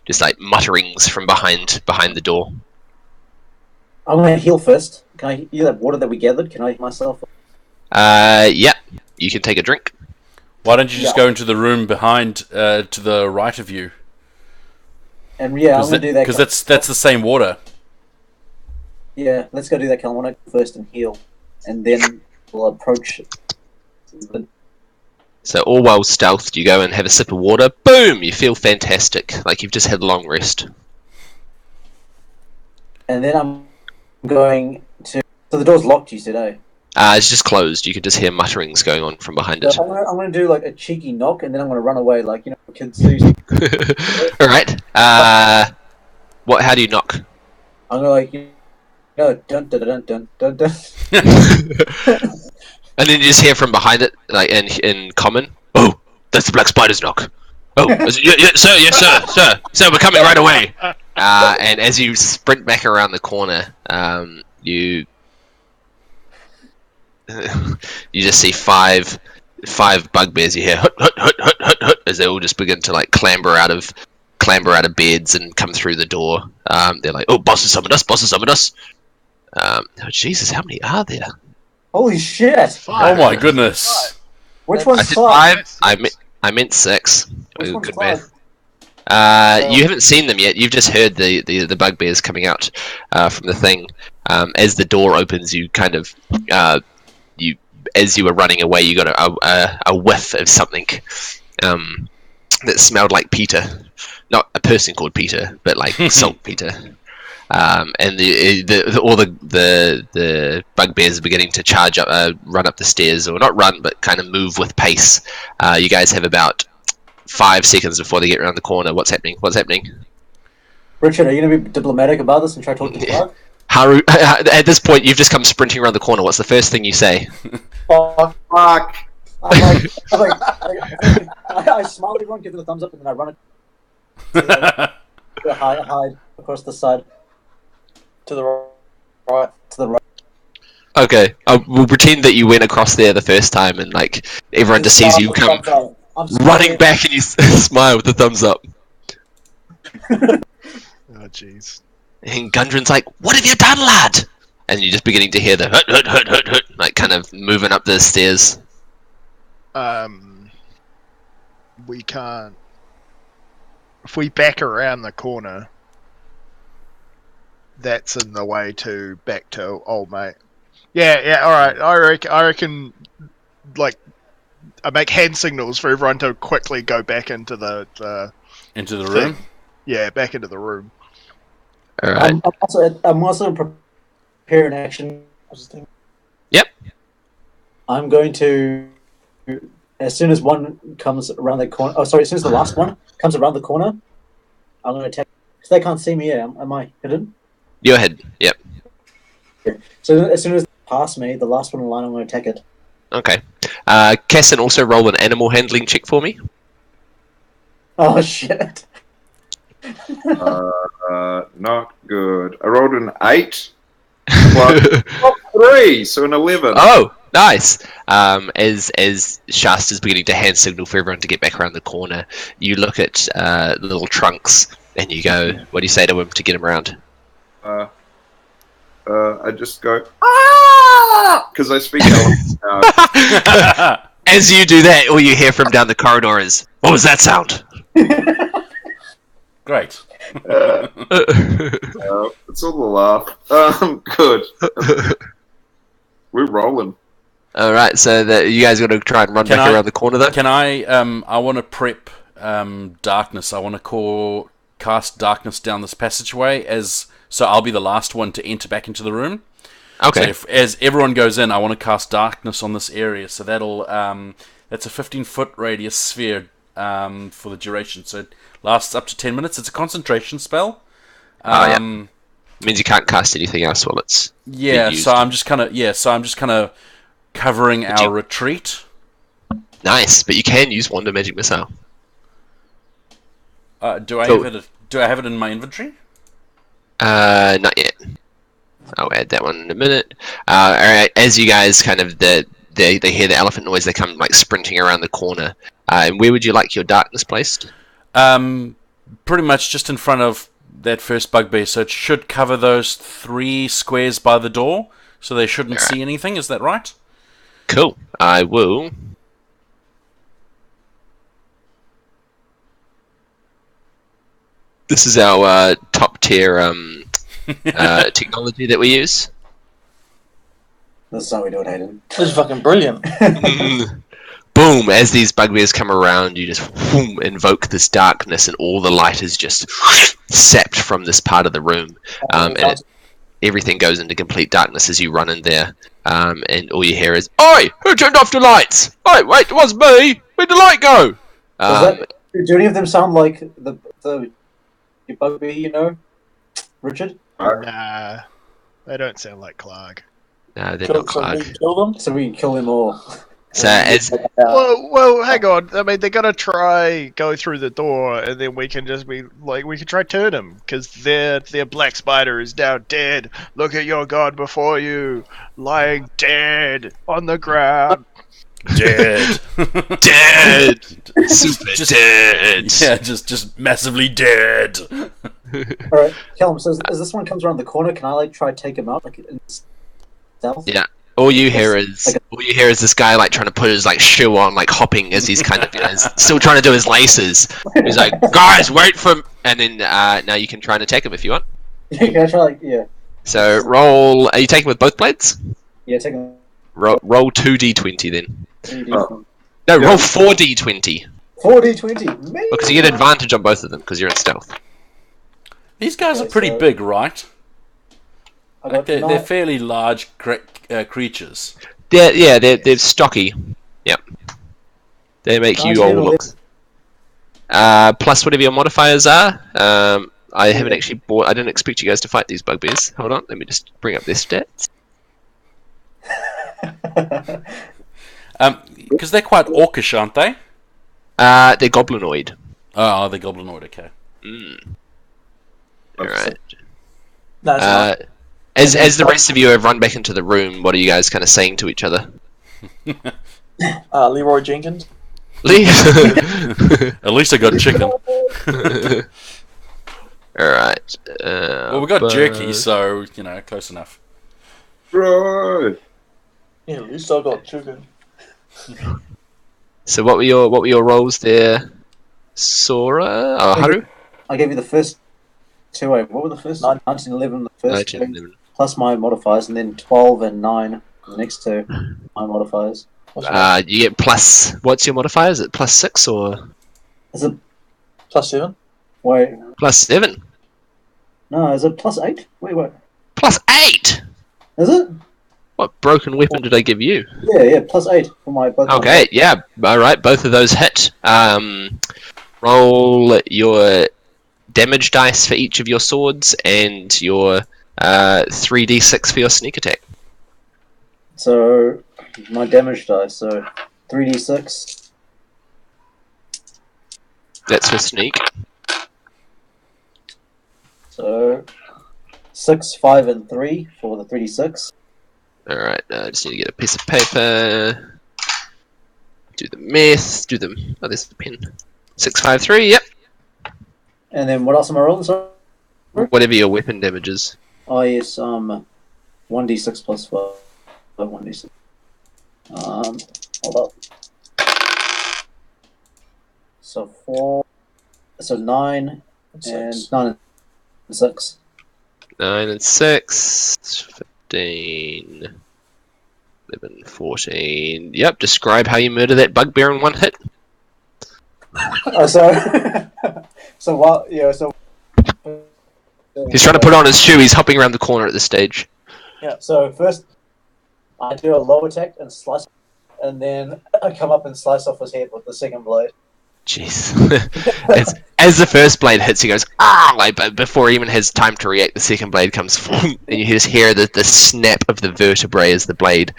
Speaker 2: just like mutterings from behind the door.
Speaker 4: I'm gonna heal first. Can I heal that water that we gathered? Can I heal myself?
Speaker 2: Yep, you can take a drink.
Speaker 3: Why don't you just
Speaker 4: Yeah.
Speaker 3: go into the room behind, to the right of you?
Speaker 4: And yeah, I'm gonna do that.
Speaker 3: Because that's the same water.
Speaker 4: Yeah, let's go do that, Cal. I want to go first and heal, and then we'll approach.
Speaker 2: So all while stealthed, you go and have a sip of water. Boom! You feel fantastic, like you've just had a long rest.
Speaker 4: And then I'm going to. So the door's locked. You said, eh?
Speaker 2: It's just closed. You can just hear mutterings going on from behind it.
Speaker 4: So I'm gonna do like a cheeky knock, and then I'm gonna run away, like kids do.
Speaker 2: All right. What? How do you knock?
Speaker 4: I'm gonna like, dun dun dun dun dun dun dun.
Speaker 2: And then you just hear from behind it, like in common. Oh, that's the black spider's knock. Oh, sir, we're coming right away. And as you sprint back around the corner, you just see five bugbears. You hear hut hut hut hut hut hut as they all just begin to like clamber out of beds and come through the door. They're like, oh, boss has summoned us. Oh Jesus, how many are there?
Speaker 4: Holy shit!
Speaker 3: Oh my goodness!
Speaker 4: Which
Speaker 2: I
Speaker 4: one's
Speaker 2: said
Speaker 4: Clark?
Speaker 2: 5. I meant 6.
Speaker 4: Which one's
Speaker 2: Good
Speaker 4: Clark?
Speaker 2: math. You haven't seen them yet. You've just heard the bugbears coming out from the thing. As the door opens, you kind of as you were running away, you got a whiff of something that smelled like Peter, not a person called Peter, but like salt Peter. And all the bugbears are beginning to charge up, run up the stairs, or not run, but kind of move with pace. You guys have about 5 seconds before they get around the corner. What's happening?
Speaker 4: Richard, are you gonna be diplomatic about this and try to talk to Clark?
Speaker 2: Haru, at this point, you've just come sprinting around the corner. What's the first thing you say?
Speaker 4: Fuck.
Speaker 5: Fuck.
Speaker 4: I smile at everyone, give it a thumbs up, and then I run it. Hide across the side. To the right.
Speaker 2: Okay, we'll pretend that you went across there the first time, and like everyone just sees you come running back, and you smile with a thumbs up.
Speaker 1: Oh jeez.
Speaker 2: And Gundren's like, "What have you done, lad?" And you're just beginning to hear the hut, hut, hut, hut, hut, like kind of moving up the stairs.
Speaker 1: We can't. If we back around the corner, that's in the way to back to old mate. Yeah, all right. I reckon, like, I make hand signals for everyone to quickly go back into the
Speaker 3: Into the
Speaker 1: thing.
Speaker 3: room.
Speaker 1: Yeah, back into the room.
Speaker 2: All right.
Speaker 4: I'm also preparing action.
Speaker 2: Yep.
Speaker 4: I'm going to, as soon as one comes around the corner. Oh, sorry. As soon as the last one comes around the corner, I'm going to attack. Because they can't see me. Yeah, am I hidden?
Speaker 2: You're ahead. Yep.
Speaker 4: So as soon as they pass me, the last one in line, I'm going to attack it.
Speaker 2: Okay. Casson, also roll an animal handling check for me.
Speaker 4: Oh shit!
Speaker 5: Not good. I rolled an 8. Plus 3, so an 11.
Speaker 2: Oh, nice. As Shasta's beginning to hand signal for everyone to get back around the corner, you look at little Trunks and you go, "What do you say to him to get him around?"
Speaker 5: I just go, ah! Because I speak elephant now.
Speaker 2: As you do that, all you hear from down the corridor is, "What was that sound?"
Speaker 3: Great.
Speaker 5: It's all the laugh. Good. We're rolling.
Speaker 2: All right, so you guys got to try and run back around the corner, though.
Speaker 3: Can I? I want to prep darkness. I want to cast darkness down this passageway so I'll be the last one to enter back into the room.
Speaker 2: Okay.
Speaker 3: So as everyone goes in, I want to cast darkness on this area. So that's a 15-foot radius sphere for the duration. So it lasts up to 10 minutes. It's a concentration spell.
Speaker 2: Yeah. It means you can't cast anything else while it's being used.
Speaker 3: So I'm just kind of covering our retreat.
Speaker 2: Nice, but you can use Wonder Magic Missile.
Speaker 3: Do I have it in my inventory?
Speaker 2: Not yet. I'll add that one in a minute. Alright, as you guys kind of they hear the elephant noise, they come like sprinting around the corner. And where would you like your darkness placed?
Speaker 3: Pretty much just in front of that first bugbear, so it should cover those 3 squares by the door, so they shouldn't see anything. Is that right?
Speaker 2: Cool. I will. This is our top tier technology that we use.
Speaker 4: That's how we do it, Hayden.
Speaker 6: This is fucking brilliant.
Speaker 2: Boom! As these bugbears come around, you just invoke this darkness, and all the light is just sapped from this part of the room. And everything goes into complete darkness as you run in there. And all you hear is, "Oi! Who turned off the lights? Oi, wait, it was me! Where'd the light go?"
Speaker 4: Do any of them sound like the your bugbear, you know, Richard?
Speaker 1: Nah, they don't sound like Clark.
Speaker 2: No, they're not Clark.
Speaker 6: Kill them.
Speaker 4: So we can kill them all.
Speaker 2: So as
Speaker 1: Well, hang on. I mean, they're gonna try go through the door, and then we can just be like, we can try turn them because their black spider is now dead. Look at your god before you, lying dead on the ground.
Speaker 3: Dead.
Speaker 2: dead, super dead.
Speaker 3: Yeah, just massively dead.
Speaker 4: Alright, Callum, so as this one comes around the corner, can I like try to take him out like in stealth?
Speaker 2: Yeah. All you hear is this guy like trying to put his like shoe on, like hopping as he's kind of still trying to do his laces. He's like, "Guys, wait for him!" And then now you can try and attack him if you want.
Speaker 4: Can I try yeah.
Speaker 2: So roll. Are you taking with both blades?
Speaker 4: Yeah, take him.
Speaker 2: Roll 2d20 then.
Speaker 5: Oh.
Speaker 2: No, roll 4d20
Speaker 4: 4d20.
Speaker 2: because you get advantage on both of them because you're in stealth.
Speaker 3: These guys are pretty big, right? Like they're fairly large creatures.
Speaker 2: They're stocky. Yep. They make you all look. Plus whatever your modifiers are. I haven't actually bought. I didn't expect you guys to fight these bugbears. Hold on, let me just bring up their stats.
Speaker 3: Because they're quite orcish, aren't they?
Speaker 2: They're goblinoid.
Speaker 3: Oh, they're goblinoid. Okay.
Speaker 2: All right.
Speaker 6: That's
Speaker 2: As the rest of you have run back into the room, what are you guys kind of saying to each other?
Speaker 6: Leroy Jenkins.
Speaker 2: Lee?
Speaker 3: At least I got chicken.
Speaker 2: Alright.
Speaker 3: Well, we got jerky, so, close enough.
Speaker 5: Bro.
Speaker 6: Yeah, at least I got chicken.
Speaker 2: So what were your roles there, Sora? Oh, Haru?
Speaker 4: I gave you the first two. What were the first? 1911, the first
Speaker 2: 1911.
Speaker 4: two, plus my modifiers, and then 12 and 9, the next two, my modifiers.
Speaker 2: You get plus. What's your modifier? Is it plus 6 or
Speaker 4: Is it
Speaker 6: +7?
Speaker 4: wait?
Speaker 2: plus 7?
Speaker 4: No, is it plus 8? Wait.
Speaker 2: Plus 8.
Speaker 4: Is it?
Speaker 2: What broken weapon did I give you?
Speaker 4: Yeah, plus 8 for my both.
Speaker 2: Okay, yeah, alright, both of those hit. Roll your damage dice for each of your swords and your 3d6 for your sneak attack.
Speaker 4: So my damage dice. So 3d6.
Speaker 2: That's for sneak.
Speaker 4: So 6, 5, and 3 for the 3d6.
Speaker 2: Alright, I just need to get a piece of paper. Do the math. Oh, there's the pen. 6, 5, 3, yep.
Speaker 4: And then what else am I rolling? Sorry.
Speaker 2: Whatever your weapon damage is.
Speaker 4: Oh yes, 1d6 plus 5. 1d6. Hold up. So 4. So 9 and 9 and 6.
Speaker 2: 9 and 6. 15. 11, 14. Yep, describe how you murder that bugbear in one hit.
Speaker 4: So what? Yeah. So
Speaker 2: He's trying to put on his shoe, he's hopping around the corner at this stage.
Speaker 4: Yeah. So first, I do a low attack and slice, and then I come up and slice off his head with the second blade.
Speaker 2: Jeez. as the first blade hits, he goes, ah! Like, before he even has time to react, the second blade comes, and you just hear the snap of the vertebrae as the blade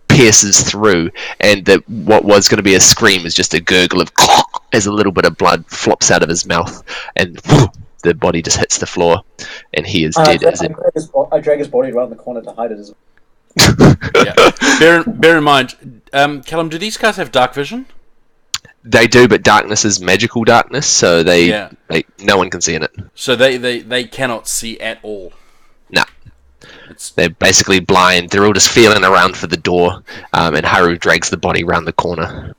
Speaker 2: pierces through, and what was going to be a scream is just a gurgle of as a little bit of blood flops out of his mouth, and the body just hits the floor, and he is dead.
Speaker 4: I drag his body around the corner to hide it as
Speaker 3: Yeah. Bear in mind, Callum, do these guys have dark vision?
Speaker 2: They do, but darkness is magical darkness, so no one can see in it.
Speaker 3: So they cannot see at all.
Speaker 2: No. They're basically blind. They're all just feeling around for the door, and Haru drags the body around the corner.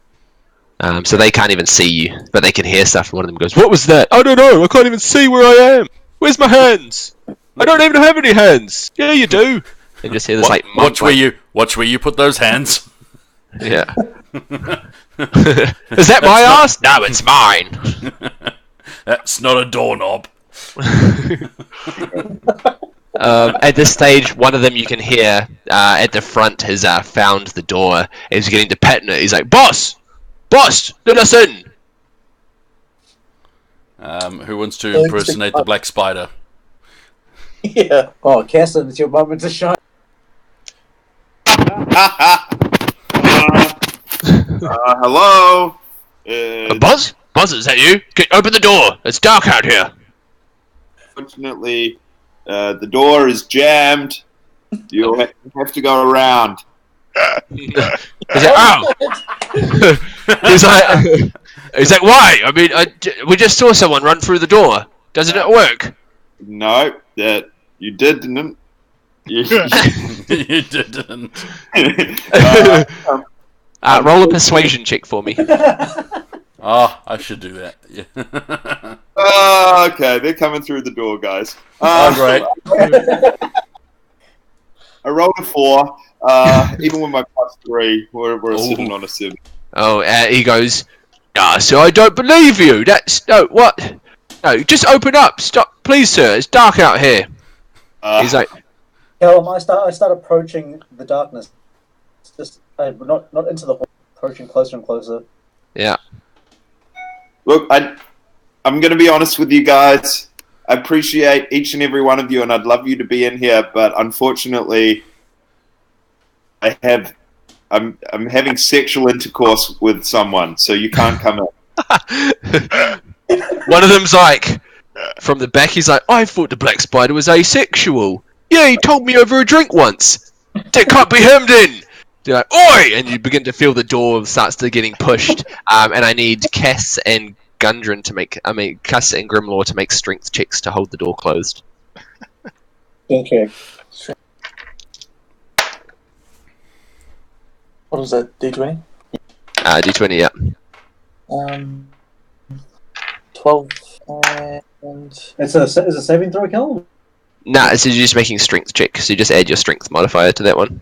Speaker 2: So they can't even see you, but they can hear stuff, and one of them goes, "What was that? I don't know, I can't even see where I am. Where's my hands? I don't even have any hands." "Yeah, you do." And just hear this
Speaker 3: watch where you put those hands.
Speaker 2: Yeah. Is that my ass? No, it's mine.
Speaker 3: That's not a doorknob.
Speaker 2: At this stage, one of them you can hear at the front has found the door. He's getting to petting it. He's like, Boss, let us in."
Speaker 3: Who wants to impersonate the Black Spider?
Speaker 6: Yeah.
Speaker 4: Oh, Casson, it's your moment to shine.
Speaker 5: Hello?
Speaker 2: Buzz, is that you? Open the door. It's dark out here.
Speaker 5: Fortunately, the door is jammed. You'll have to go around.
Speaker 2: He's like, "Oh." he's like, "Why? I mean, we just saw someone run through the door. Doesn't it work?"
Speaker 5: No, that you didn't. You
Speaker 3: didn't.
Speaker 2: Roll a persuasion check for me.
Speaker 3: I should do that. Yeah.
Speaker 5: Okay, they're coming through the door, guys.
Speaker 3: Great.
Speaker 5: I rolled a 4. Even with my +3, we're sitting on a 7.
Speaker 2: Oh, he goes, so I don't believe you. What? No, just open up. Stop, please, sir. It's dark out here. He's like,
Speaker 4: Callum, I start approaching the darkness. It's just not into the hall, approaching closer and closer.
Speaker 2: Yeah.
Speaker 5: Look, I'm going to be honest with you guys. I appreciate each and every one of you, and I'd love you to be in here, but unfortunately, I'm having sexual intercourse with someone, so you can't come in.
Speaker 2: One of them's like, from the back, he's like, "I thought the Black Spider was asexual." Yeah, he told me over a drink once. That can't be him then. You're like, oi! And you begin to feel the door starts to getting pushed. And I need Cass and Gundren to make, Cass and Grimlaw to make strength checks to hold the door closed.
Speaker 4: Okay.
Speaker 6: What was that? D20?
Speaker 2: D20, yeah.
Speaker 6: 12 and...
Speaker 4: Is a saving throw, Cal?
Speaker 2: Nah, so you're just making strength check, so you just add your strength modifier to that one.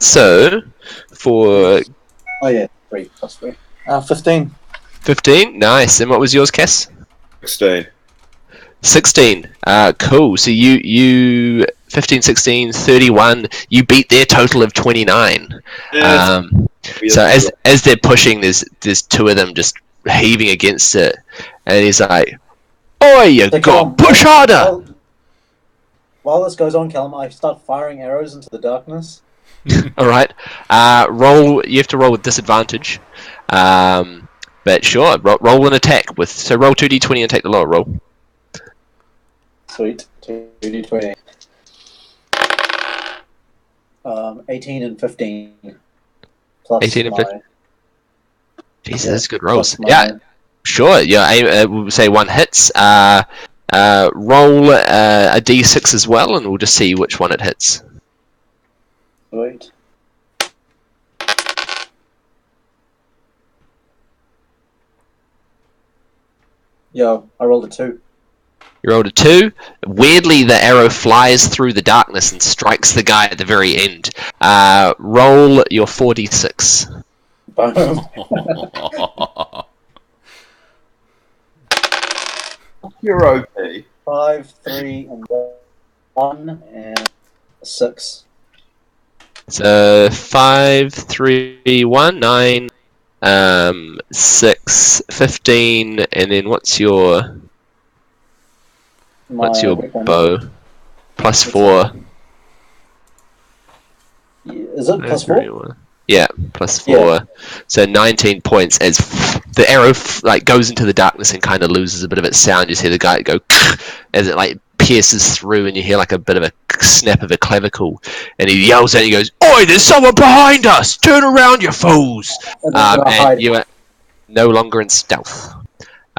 Speaker 2: So, for...
Speaker 4: Oh yeah, 3 plus 3.
Speaker 6: 15.
Speaker 2: 15, nice. And what was yours, Cass?
Speaker 5: 16.
Speaker 2: 16. Cool. So you 15, 16, 31. You beat their total of 29.
Speaker 5: Yeah,
Speaker 2: So as they're pushing, there's two of them just heaving against it, and he's like, "Oi, you got push harder!"
Speaker 4: While this goes on, Callum, I start firing arrows into the darkness.
Speaker 2: All right. Roll. You have to roll with disadvantage. But sure, roll an attack with. So roll 2d20 and take the lower roll.
Speaker 4: Sweet. 2d20. 18 and 15. Plus
Speaker 2: 18 and 15. Jesus, that's good rolls.
Speaker 4: plus
Speaker 2: Yeah, sure. Yeah, we'll say one hits. Roll a d6 as well, and we'll just see which one it hits.
Speaker 4: Sweet. Yo, I rolled a 2.
Speaker 2: You rolled a 2. Weirdly, the arrow flies through the darkness and strikes the guy at the very end. Roll your 4d6.
Speaker 4: Boom.
Speaker 5: You're okay.
Speaker 4: 5, 3, and 1, and 6.
Speaker 2: So 5, 3, 1, 9, 6, 15, and then what's your bow? Plus 4.
Speaker 4: Is it plus 4?
Speaker 2: Yeah, plus 4.
Speaker 4: Yeah.
Speaker 2: So 19 points as the arrow goes into the darkness and kind of loses a bit of its sound. You see the guy go as it pierces through, and you hear a bit of a snap of a clavicle, and he yells out. He goes, "Oi! There's someone behind us! Turn around, you fools!" And you are no longer in stealth.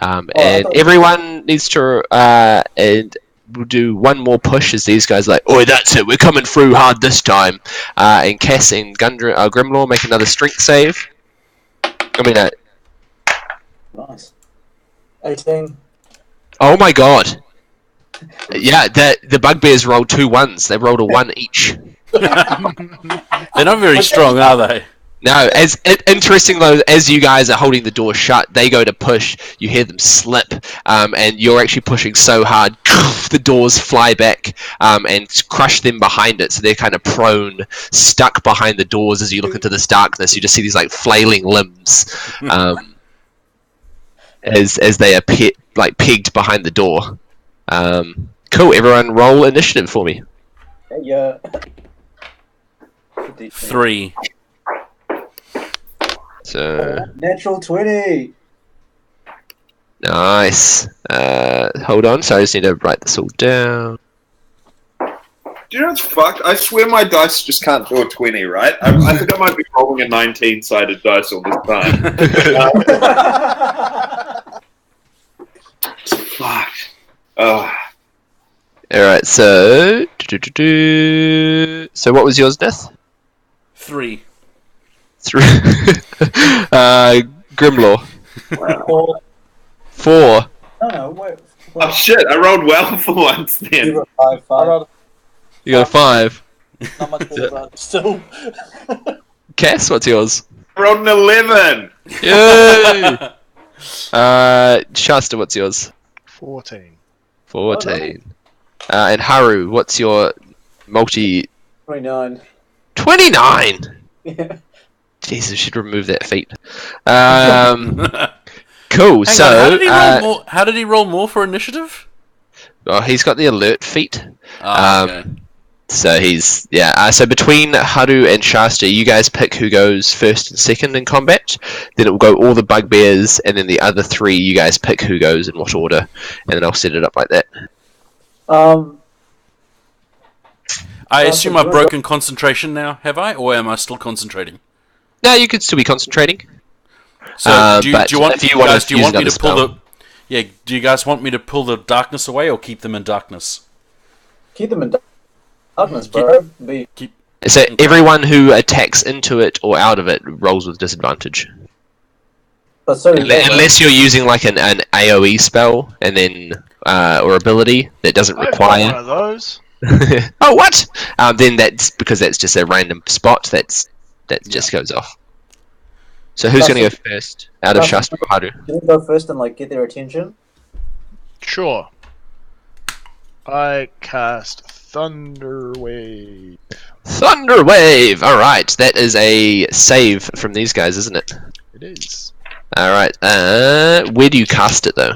Speaker 2: And everyone needs to and we'll do one more push as these guys are like, "Oi, that's it! We're coming through hard this time." And Cass and Grimlaw make another strength save.
Speaker 4: Nice.
Speaker 6: 18.
Speaker 2: Oh my god! Yeah, the bugbears rolled 2 1s. They rolled a 1 each.
Speaker 3: They're not very strong, are they?
Speaker 2: No, interesting though, as you guys are holding the door shut, they go to push, you hear them slip, and you're actually pushing so hard, the doors fly back, and crush them behind it, so they're kind of prone, stuck behind the doors as you look into this darkness. You just see these flailing limbs, as they are pegged behind the door. Cool, everyone roll initiative for me.
Speaker 4: Yeah.
Speaker 3: 3.
Speaker 2: So
Speaker 4: Natural 20.
Speaker 2: nice. Hold on, so I just need to write this all down.
Speaker 5: Do you know what's fucked? I swear my dice just can't do a 20, right? I think I might be rolling a 19-sided dice all this time. Fuck. Oh.
Speaker 2: Alright, so... So what was yours, Death?
Speaker 3: 3.
Speaker 2: 3. Grimlaw.
Speaker 5: Wow.
Speaker 2: 4.
Speaker 4: No, wait.
Speaker 5: Oh shit, I rolled well for once then.
Speaker 4: You got 5.
Speaker 2: You got a 5.
Speaker 6: Not much better, but still.
Speaker 2: Cass, what's yours?
Speaker 5: I rolled an 11!
Speaker 2: Yay! Shasta, what's yours?
Speaker 1: 14.
Speaker 2: 14. And Haru, what's your multi...
Speaker 4: 29.
Speaker 2: 29!
Speaker 4: Yeah.
Speaker 2: Jesus, I should remove that feat. Cool,
Speaker 3: Hang
Speaker 2: so...
Speaker 3: on, how did he roll more for initiative?
Speaker 2: Oh, he's got the alert feat.
Speaker 3: Okay.
Speaker 2: So he's... Yeah, so between Haru and Shasta, you guys pick who goes first and second in combat. Then it will go all the bugbears, and then the other 3, you guys pick who goes in what order. And then I'll set it up like that.
Speaker 3: I
Speaker 4: Well,
Speaker 3: assume
Speaker 4: so
Speaker 3: I've
Speaker 4: do I
Speaker 3: broken concentration now, have I? Or am I still concentrating?
Speaker 2: No, you could still be concentrating.
Speaker 3: So
Speaker 2: But
Speaker 3: do you want
Speaker 2: if you want
Speaker 3: guys?
Speaker 2: to
Speaker 3: Do you
Speaker 2: use
Speaker 3: want me
Speaker 2: another
Speaker 3: to pull
Speaker 2: spell-
Speaker 3: the? Yeah. Do you guys want me to pull the darkness away or keep them in darkness?
Speaker 4: Keep them in darkness, bro. Be
Speaker 2: So
Speaker 3: Okay.
Speaker 2: everyone who attacks into it or out of it rolls with disadvantage.
Speaker 4: but so do they, right?
Speaker 2: Unless you're using like an AoE spell and then or ability that doesn't
Speaker 1: I've got one
Speaker 2: require.
Speaker 1: of those.
Speaker 2: Oh, what? Then that's because that's just a random spot that just goes off. So who's going to go first out of
Speaker 4: Russell,
Speaker 2: Shastra or Haru?
Speaker 4: Can you go first and like get their attention?
Speaker 1: Sure. I cast Thunder Wave.
Speaker 2: Thunder Wave. All right, that is a save from these guys, isn't it?
Speaker 1: It is.
Speaker 2: All right. Where do you cast it though?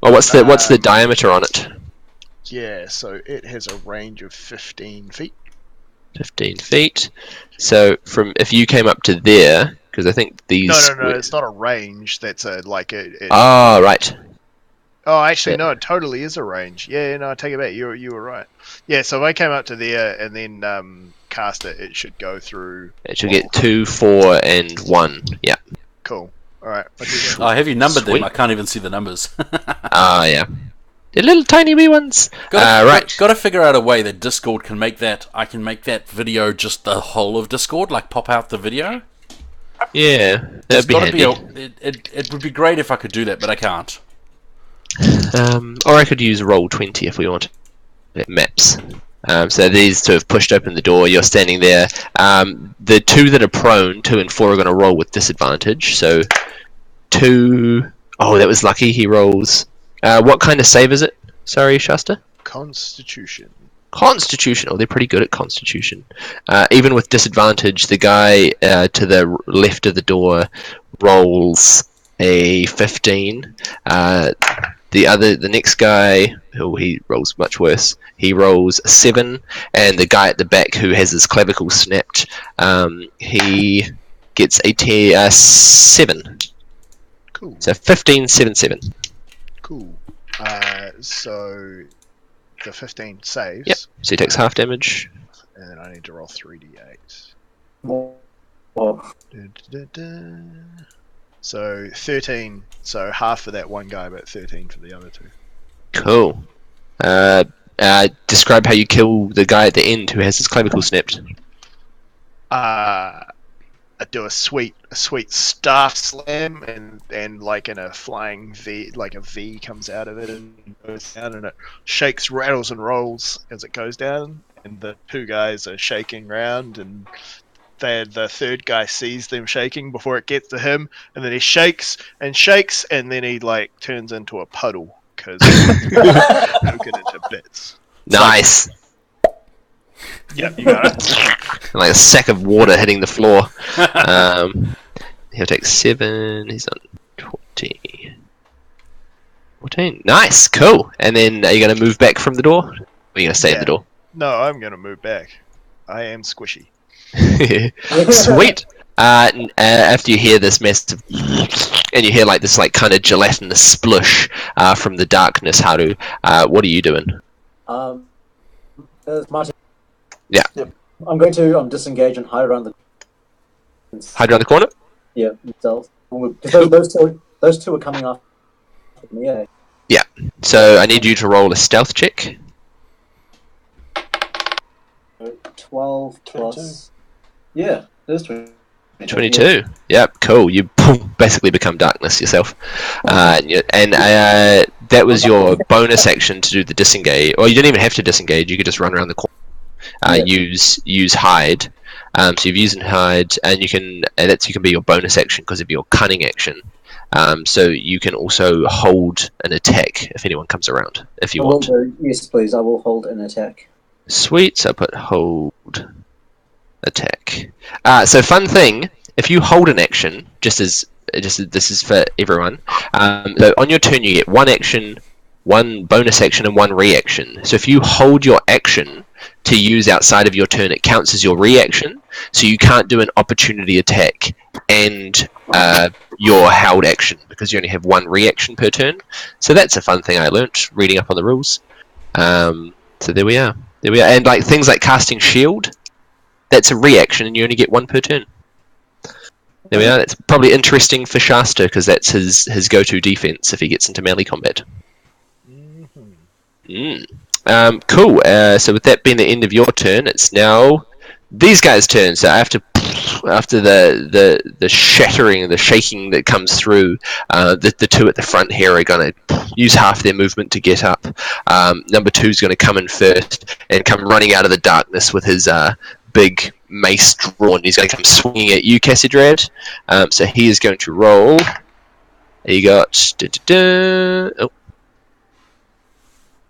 Speaker 2: Well, what's the diameter on it?
Speaker 1: Yeah, so it has a range of 15 feet.
Speaker 2: 15 feet. So from if you came up to there, because I think these.
Speaker 1: No, it's not a range. That's a like a.
Speaker 2: Oh, right.
Speaker 1: Oh, actually,
Speaker 2: Yeah.
Speaker 1: no, it totally is a range. Yeah, no, I take it back. You were right. Yeah, so if I came up to there and then cast it, it should go through.
Speaker 2: It should get 2, 4, and 1. Yeah.
Speaker 1: Cool. All right. What do you got?
Speaker 3: Oh, have you numbered
Speaker 2: Sweet.
Speaker 3: them? I can't even see the numbers.
Speaker 2: Yeah. The little tiny wee ones. Right.
Speaker 3: Got to figure out a way that Discord can make that. I can make that video just the whole of Discord, like pop out the video.
Speaker 2: Yeah.
Speaker 3: There's
Speaker 2: That'd be
Speaker 3: got to
Speaker 2: handy.
Speaker 3: be it would be great if I could do that, but I can't.
Speaker 2: Or I could use Roll20 if we want. Maps. So these two have pushed open the door. You're standing there. The two that are prone, 2 and 4, are going to roll with disadvantage. So 2. Oh, that was lucky. He rolls. What kind of save is it? Sorry, Shasta.
Speaker 1: Constitution.
Speaker 2: Constitution. Oh, they're pretty good at Constitution. Even with disadvantage, the guy to the left of the door rolls a 15. The next guy, he rolls much worse. He rolls a 7, and the guy at the back who has his clavicle snapped, he gets a 7.
Speaker 1: Cool.
Speaker 2: So 15, 7, 7.
Speaker 1: Cool. So the 15 saves.
Speaker 2: Yep. So he takes half damage.
Speaker 1: And then I need to roll 3d8.
Speaker 4: Well,
Speaker 1: Da-da-da-da. So 13. So half for that one guy, but 13 for the other two.
Speaker 2: Cool. Describe how you kill the guy at the end who has his clavicle snapped.
Speaker 1: I do a sweet staff slam and like in a flying V, like a V comes out of it and goes down and it shakes, rattles and rolls as it goes down, and the two guys are shaking round and the third guy sees them shaking before it gets to him, and then he shakes and then he like turns into a puddle because broken into bits.
Speaker 2: Nice.
Speaker 1: Yep, you got it.
Speaker 2: Like a sack of water hitting the floor. He'll take 7. He's on 20. 14. Nice. Cool. And then are you going to move back from the door? Or are you going to stay at the door?
Speaker 1: No, I'm gonna move back. I am squishy.
Speaker 2: Sweet. After you hear this massive, and you hear like this like kind of gelatinous splush from the darkness, Haru, what are you doing?
Speaker 4: Martin.
Speaker 2: Yeah.
Speaker 4: Yep. I'm going to disengage and hide around the.
Speaker 2: Hide around the corner?
Speaker 4: Yeah, themselves. Because those two are coming after me. Yeah.
Speaker 2: Yeah. So I need you to roll a stealth check.
Speaker 4: 12 plus. Yeah, there's 22.
Speaker 2: 22. Yep, cool. You basically become darkness yourself. That was your bonus action to do the disengage. Or you didn't even have to disengage, you could just run around the corner. Use hide. So you've used hide, and you can be your bonus action because of your cunning action. So you can also hold an attack if anyone comes around, if you want.
Speaker 4: Yes, please. I will hold an attack.
Speaker 2: Sweet. So I put hold attack. So fun thing, if you hold an action, this is for everyone. So on your turn you get one action, one bonus action, and one reaction. So if you hold your action to use outside of your turn, it counts as your reaction. So you can't do an opportunity attack and your held action because you only have one reaction per turn. So that's a fun thing I learnt reading up on the rules. So So there we are. There we are. And like things like casting shield, that's a reaction, and you only get one per turn. There we are. That's probably interesting for Shasta because that's his go-to defense if he gets into melee combat. Cool. So with that being the end of your turn, it's now these guys' turn. So after the shattering, the shaking that comes through, the two at the front here are going to use half their movement to get up. Number 2 is going to come in first and come running out of the darkness with his big mace drawn. He's going to come swinging at you, Cassidrad. So he is going to roll. He got. Oh.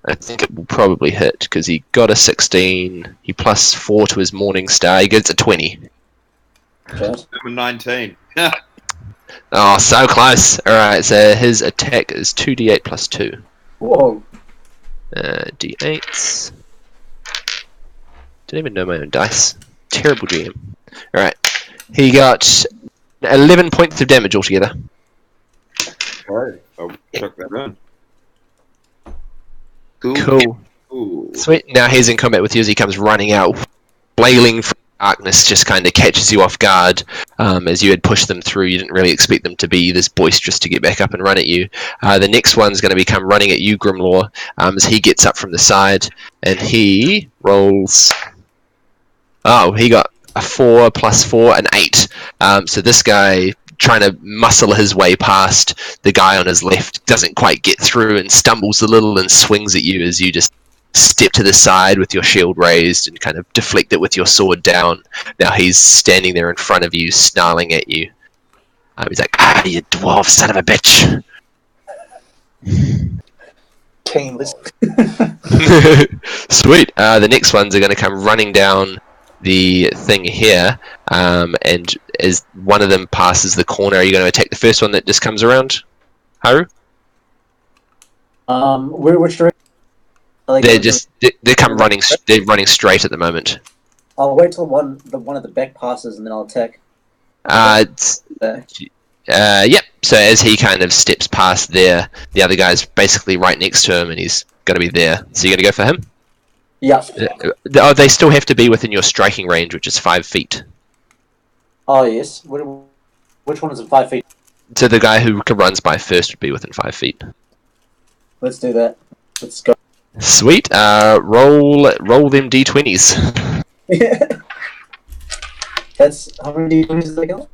Speaker 2: I think it will probably hit because he got a 16. He plus 4 to his Morning Star. He gets a 20.
Speaker 5: Number 19.
Speaker 2: Oh, so close. Alright, so his attack is 2d8 plus 2.
Speaker 4: Whoa.
Speaker 2: D8s. Didn't even know my own dice. Terrible GM. Alright. He got 11 points of damage altogether.
Speaker 5: Alright, I'll chuck that in.
Speaker 2: Cool.
Speaker 5: Ooh.
Speaker 2: Sweet. Now he's in combat with you as he comes running out, flailing from darkness, just kind of catches you off guard. As you had pushed them through, you didn't really expect them to be this boisterous to get back up and run at you. The next one's going to become running at you, Grimlaw, as he gets up from the side, and he rolls... Oh, he got a 4 plus 4, an 8. So this guy, trying to muscle his way past the guy on his left, doesn't quite get through and stumbles a little and swings at you as you just step to the side with your shield raised and kind of deflect it with your sword down. Now he's standing there in front of you, snarling at you. He's like, you dwarf son of a bitch!
Speaker 6: Keen, listen.
Speaker 2: Sweet. The next ones are going to come running down the thing here, and as one of them passes the corner, are you going to attack the first one that just comes around, Haru?
Speaker 4: Which direction?
Speaker 2: They're running straight at the moment.
Speaker 4: I'll wait till the one at the back passes, and then I'll attack.
Speaker 2: Yep. So as he kind of steps past there, the other guy's basically right next to him, and he's going to be there. So you're going to go for him?
Speaker 4: Yeah.
Speaker 2: Oh, they still have to be within your striking range, which is 5 feet.
Speaker 4: Oh yes. Which one is it? 5 feet.
Speaker 2: So the guy who runs by first would be within 5 feet.
Speaker 4: Let's do that. Let's go.
Speaker 2: Sweet. Roll them d20s.
Speaker 4: That's how many d20s is that going?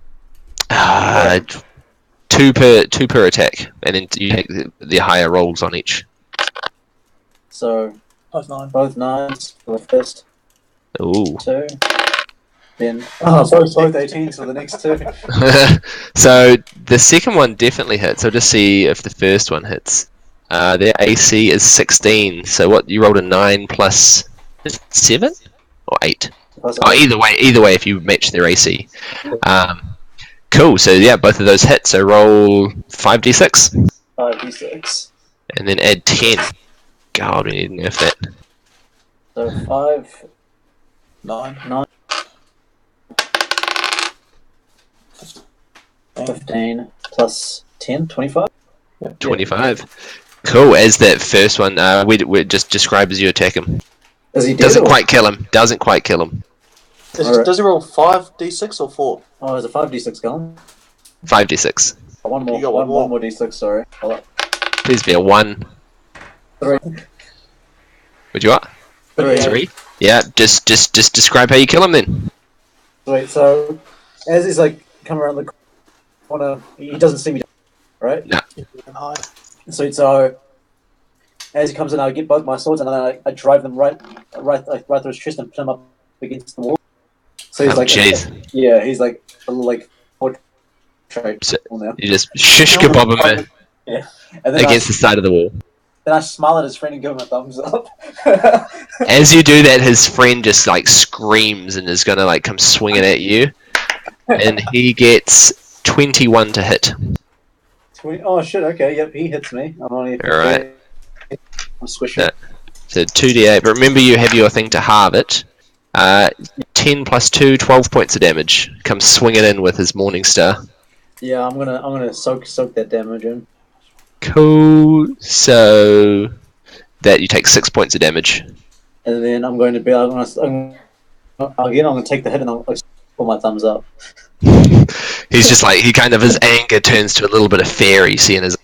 Speaker 2: 2 per attack, and then you take the higher rolls on each.
Speaker 4: So
Speaker 6: Both 9.
Speaker 4: both 9s for the first
Speaker 2: Ooh.
Speaker 4: 2. Then both 18s for the next 2.
Speaker 2: So the second one definitely hits. I'll just see if the first one hits. Their AC is 16. So what, you rolled a 9 plus 7 or 8? Oh, either way, if you match their AC. Cool. So yeah, both of those hit. So roll 5d6.
Speaker 4: 5d6.
Speaker 2: And then add 10. God, we need to nerf that.
Speaker 4: So 5,
Speaker 6: 9.
Speaker 4: 15 plus 10, 25.
Speaker 2: 25. Cool. As that first one, we just describe as you attack him.
Speaker 4: Is he dead?
Speaker 2: Doesn't quite kill him. Does
Speaker 6: Does he roll 5d6 or 4?
Speaker 4: Oh, there's a 5d6 going.
Speaker 2: 5d6.
Speaker 4: One more.
Speaker 6: You got
Speaker 4: One
Speaker 6: one more.
Speaker 4: more d6. Sorry. Hold up.
Speaker 2: Please be a 1.
Speaker 4: 3.
Speaker 2: Would you what? 3? Yeah. Just describe how you kill him then.
Speaker 4: Wait. So as he's like coming around the corner, he doesn't see me, right?
Speaker 2: No.
Speaker 6: You can hide.
Speaker 4: So as he comes in, I get both my swords and then I drive them right through his chest and put him up against the wall. So he's
Speaker 2: Jeez.
Speaker 4: Yeah, he's like a little like portrait
Speaker 2: So
Speaker 4: now.
Speaker 2: you just shish kebab him
Speaker 4: Yeah, and then
Speaker 2: against the side of the wall.
Speaker 4: Then I smile at his friend and give him a thumbs up.
Speaker 2: As you do that, his friend just like screams and is gonna like come swinging at you, and he gets 21 to hit.
Speaker 4: Oh shit! Okay, yep, he hits me. I'm only.
Speaker 2: Alright.
Speaker 4: I'm squishing.
Speaker 2: No. So 2d8, but remember you have your thing to halve it. 10 plus 2, 12 points of damage. Comes swinging in with his Morning Star.
Speaker 4: Yeah, I'm gonna soak that damage in.
Speaker 2: Cool. So that you take 6 points of damage.
Speaker 4: and then I'm going to be. I'm going to take the hit, and I'll pull my thumbs up.
Speaker 2: He's just like his anger turns to a little bit of fear you see in his.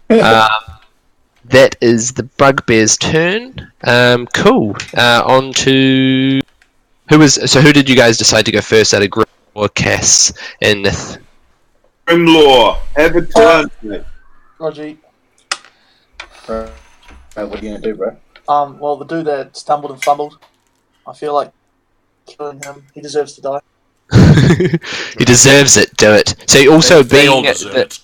Speaker 2: That is the bugbear's turn. Cool. On to who did you guys decide to go first out of Grim or Cass and Nith?
Speaker 5: Grimlaw, have a turn, mate.
Speaker 6: Roger.
Speaker 4: Right, what are you gonna do, bro?
Speaker 6: Well, the dude that stumbled and fumbled, I feel like killing him. He deserves to die.
Speaker 2: He deserves it. Do it. So also
Speaker 3: They all
Speaker 2: being
Speaker 3: deserve it.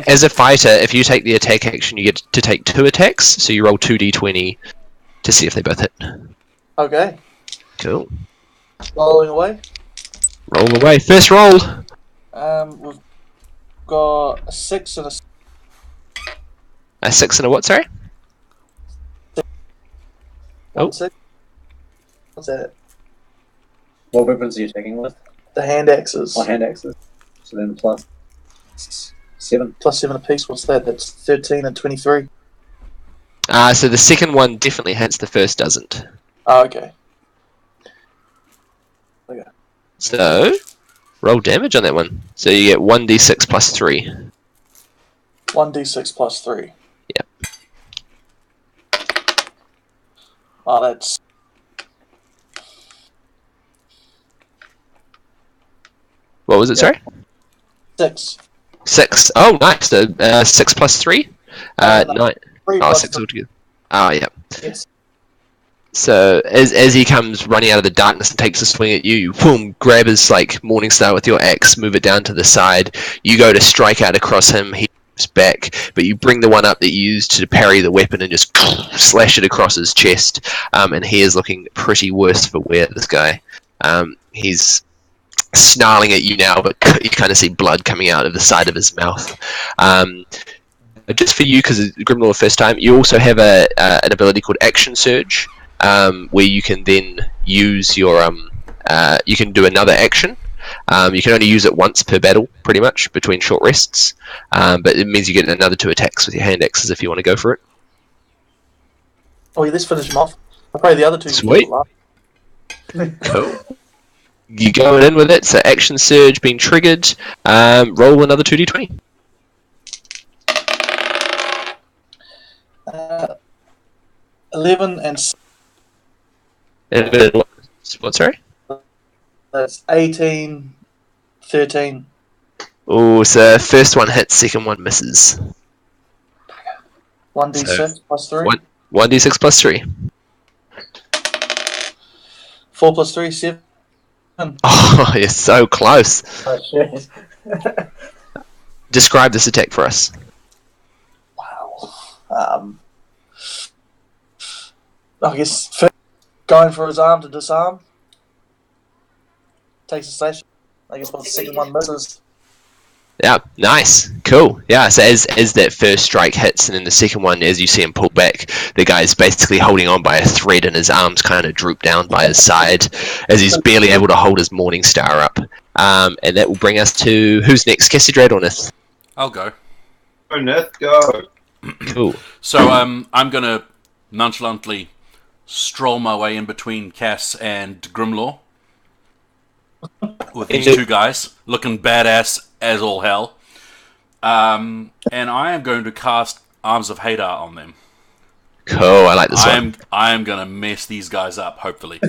Speaker 2: as a fighter, if you take the attack action, you get to take 2 attacks. So you roll 2d20 to see if they both hit.
Speaker 6: Okay.
Speaker 2: Cool.
Speaker 6: Rolling away.
Speaker 2: Roll away. First roll.
Speaker 6: We've got a 6 and
Speaker 2: A 6 and a what? Sorry. Oh.
Speaker 6: 6. What's that?
Speaker 4: What weapons are you taking with?
Speaker 6: The hand axes.
Speaker 4: My hand axes. So then plus 7.
Speaker 6: Plus 7 apiece. What's that? That's 13 and 23.
Speaker 2: So the second one definitely hits. The first doesn't.
Speaker 6: Oh, okay.
Speaker 2: So roll damage on that one. So you get 1d6 plus 3.
Speaker 6: 1d6 plus 3.
Speaker 2: Yep.
Speaker 6: Oh, that's...
Speaker 2: What was it? Sorry.
Speaker 6: 6.
Speaker 2: 6. Oh, nice. So 6 plus 3. 9.
Speaker 6: 3
Speaker 2: Oh,
Speaker 6: plus
Speaker 2: 6
Speaker 6: 3.
Speaker 2: altogether. Oh, yeah.
Speaker 6: Yes.
Speaker 2: So as he comes running out of the darkness and takes a swing at you, you boom, grab his like morning star with your axe, move it down to the side. You go to strike out across him. He moves back, but you bring the one up that you used to parry the weapon and just slash it across his chest. And he is looking pretty worse for wear. This guy. He's snarling at you now, but you kind of see blood coming out of the side of his mouth. Just for you, because it's Grimlaw first time, you also have an ability called Action Surge. Where you can then use your you can do another action. You can only use it once per battle, pretty much between short rests. But it means you get another 2 attacks with your hand axes if you want to go for it.
Speaker 6: Oh, yeah, let's finish him off. I'll play the other 2.
Speaker 2: Sweet. Cool. You going in with it. So Action Surge being triggered. Roll another 2d20.
Speaker 6: 11 and
Speaker 2: What? Sorry.
Speaker 6: that's 18, 13.
Speaker 2: Oh, so first one hits, second one misses.
Speaker 6: 1d6 plus 3.
Speaker 2: 1d6 plus 3.
Speaker 6: 4 plus 3, 7.
Speaker 2: Oh, you're so close.
Speaker 4: Oh shit!
Speaker 2: Describe this attack for us.
Speaker 6: Wow. I guess first going for his arm to disarm. Takes a slash. I guess the second one misses.
Speaker 2: Yeah, nice, cool. Yeah, so as that first strike hits, and then the second one, as you see him pull back, the guy's basically holding on by a thread, and his arms kind of droop down by his side, as he's barely able to hold his morning star up. And that will bring us to who's next, Cassidrad or Nith?
Speaker 3: I'll go.
Speaker 5: Go, Neth, go.
Speaker 2: Cool.
Speaker 3: So I'm gonna nonchalantly stroll my way in between Cass and Grimlaw with these 2 guys looking badass as all hell. And I am going to cast Arms of Hadar on them.
Speaker 2: Cool, I like this one.
Speaker 3: I am going to mess these guys up, hopefully.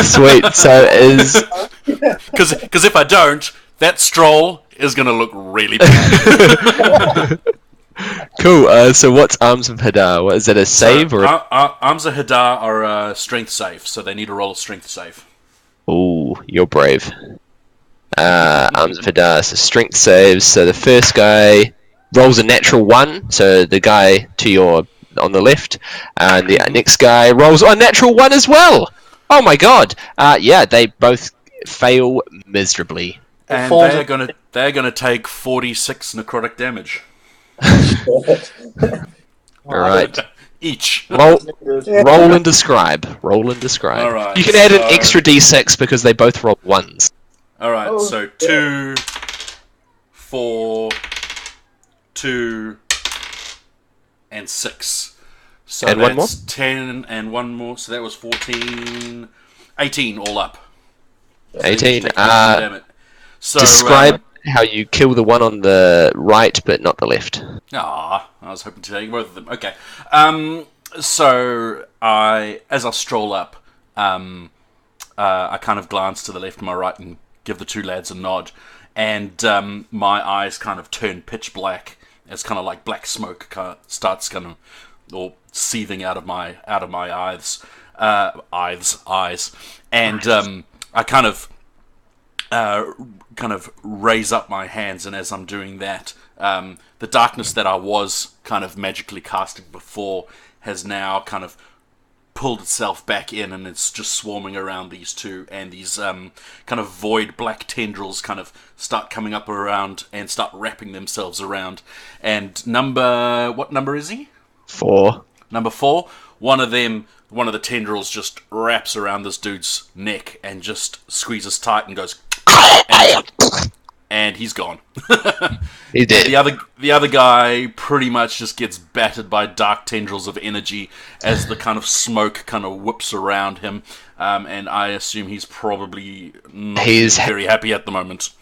Speaker 2: Sweet. So is
Speaker 3: Because if I don't, that stroll is going to look really bad.
Speaker 2: cool. So what's Arms of Hadar? What is that, a save or?
Speaker 3: Arms of Hadar are a strength save, so they need to roll a strength save.
Speaker 2: Ooh, you're brave. Arms of Hadar, so strength saves. So the first guy rolls a natural 1, so the guy to your on the left, and the next guy rolls a natural 1 as well. Oh my god! Yeah, they both fail miserably.
Speaker 3: And they're gonna take 46 necrotic damage
Speaker 2: All right.
Speaker 3: each.
Speaker 2: Roll and describe. Roll and describe.
Speaker 3: All right,
Speaker 2: you can add an
Speaker 3: so-
Speaker 2: extra d6 because they both roll 1s.
Speaker 3: All right, so 2, 4, 2, and 6. So
Speaker 2: And
Speaker 3: that's
Speaker 2: one more?
Speaker 3: 10 and one more. So that was 14, 18 all up. So
Speaker 2: 18.
Speaker 3: you take 18 damage. So,
Speaker 2: Describe how you kill the one on the right, but not the left.
Speaker 3: I was hoping to take both of them. Okay. So as I stroll up, I kind of glance to the left and my right and give the two lads a nod, and my eyes kind of turn pitch black as kind of like black smoke starts kind of or seething out of my eyes, and I kind of raise up my hands, and as I'm doing that, the darkness that I was kind of magically casting before has now kind of pulled itself back in, and it's just swarming around these two, and these kind of void black tendrils kind of start coming up around and start wrapping themselves around. And what number is he?
Speaker 2: 4.
Speaker 3: Number 4. One of the tendrils just wraps around this dude's neck and just squeezes tight and goes, and he's gone.
Speaker 2: He's dead.
Speaker 3: The other guy pretty much just gets battered by dark tendrils of energy as the kind of smoke kind of whips around him, and I assume he's probably not very happy at the moment.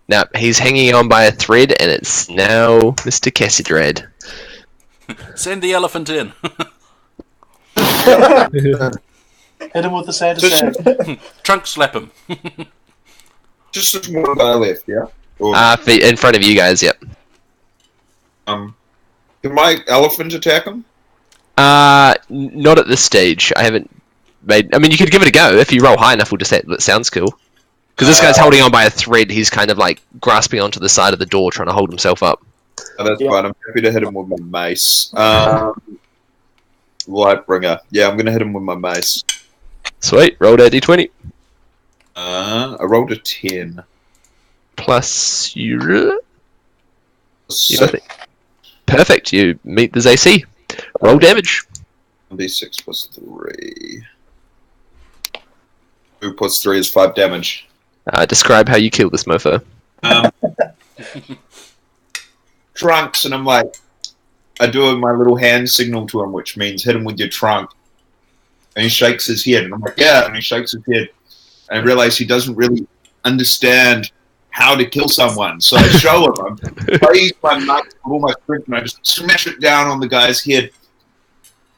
Speaker 2: Now, he's hanging on by a thread, and it's now Mr. Cassidred.
Speaker 3: Send the elephant in.
Speaker 6: Hit him with the Santa sand.
Speaker 3: Trunk slap him.
Speaker 5: Just one guy left, yeah? Or,
Speaker 2: In front of you guys, yep.
Speaker 5: can my elephant attack him?
Speaker 2: Not at this stage. I haven't made... I mean, you could give it a go. If you roll high enough, we'll just say that sounds cool. Because this guy's holding on by a thread. He's kind of like grasping onto the side of the door, trying to hold himself up.
Speaker 5: Oh, that's fine. I'm happy to hit him with my mace. Lightbringer. Yeah, I'm going to hit him with my mace.
Speaker 2: Sweet. Rolled a d20.
Speaker 5: I rolled a 10.
Speaker 2: Plus your...
Speaker 5: Six.
Speaker 2: Perfect. You meet this AC. Roll damage.
Speaker 5: D6 plus 3. 2 plus 3 is 5 damage.
Speaker 2: Describe how you kill this mofo.
Speaker 5: Trunks, and I'm like, I do my little hand signal to him, which means hit him with your trunk. And he shakes his head, and I'm like, yeah, and he shakes his head. And I realize he doesn't really understand how to kill someone. So I show him. I raise my knife with all my strength, and I just smash it down on the guy's head.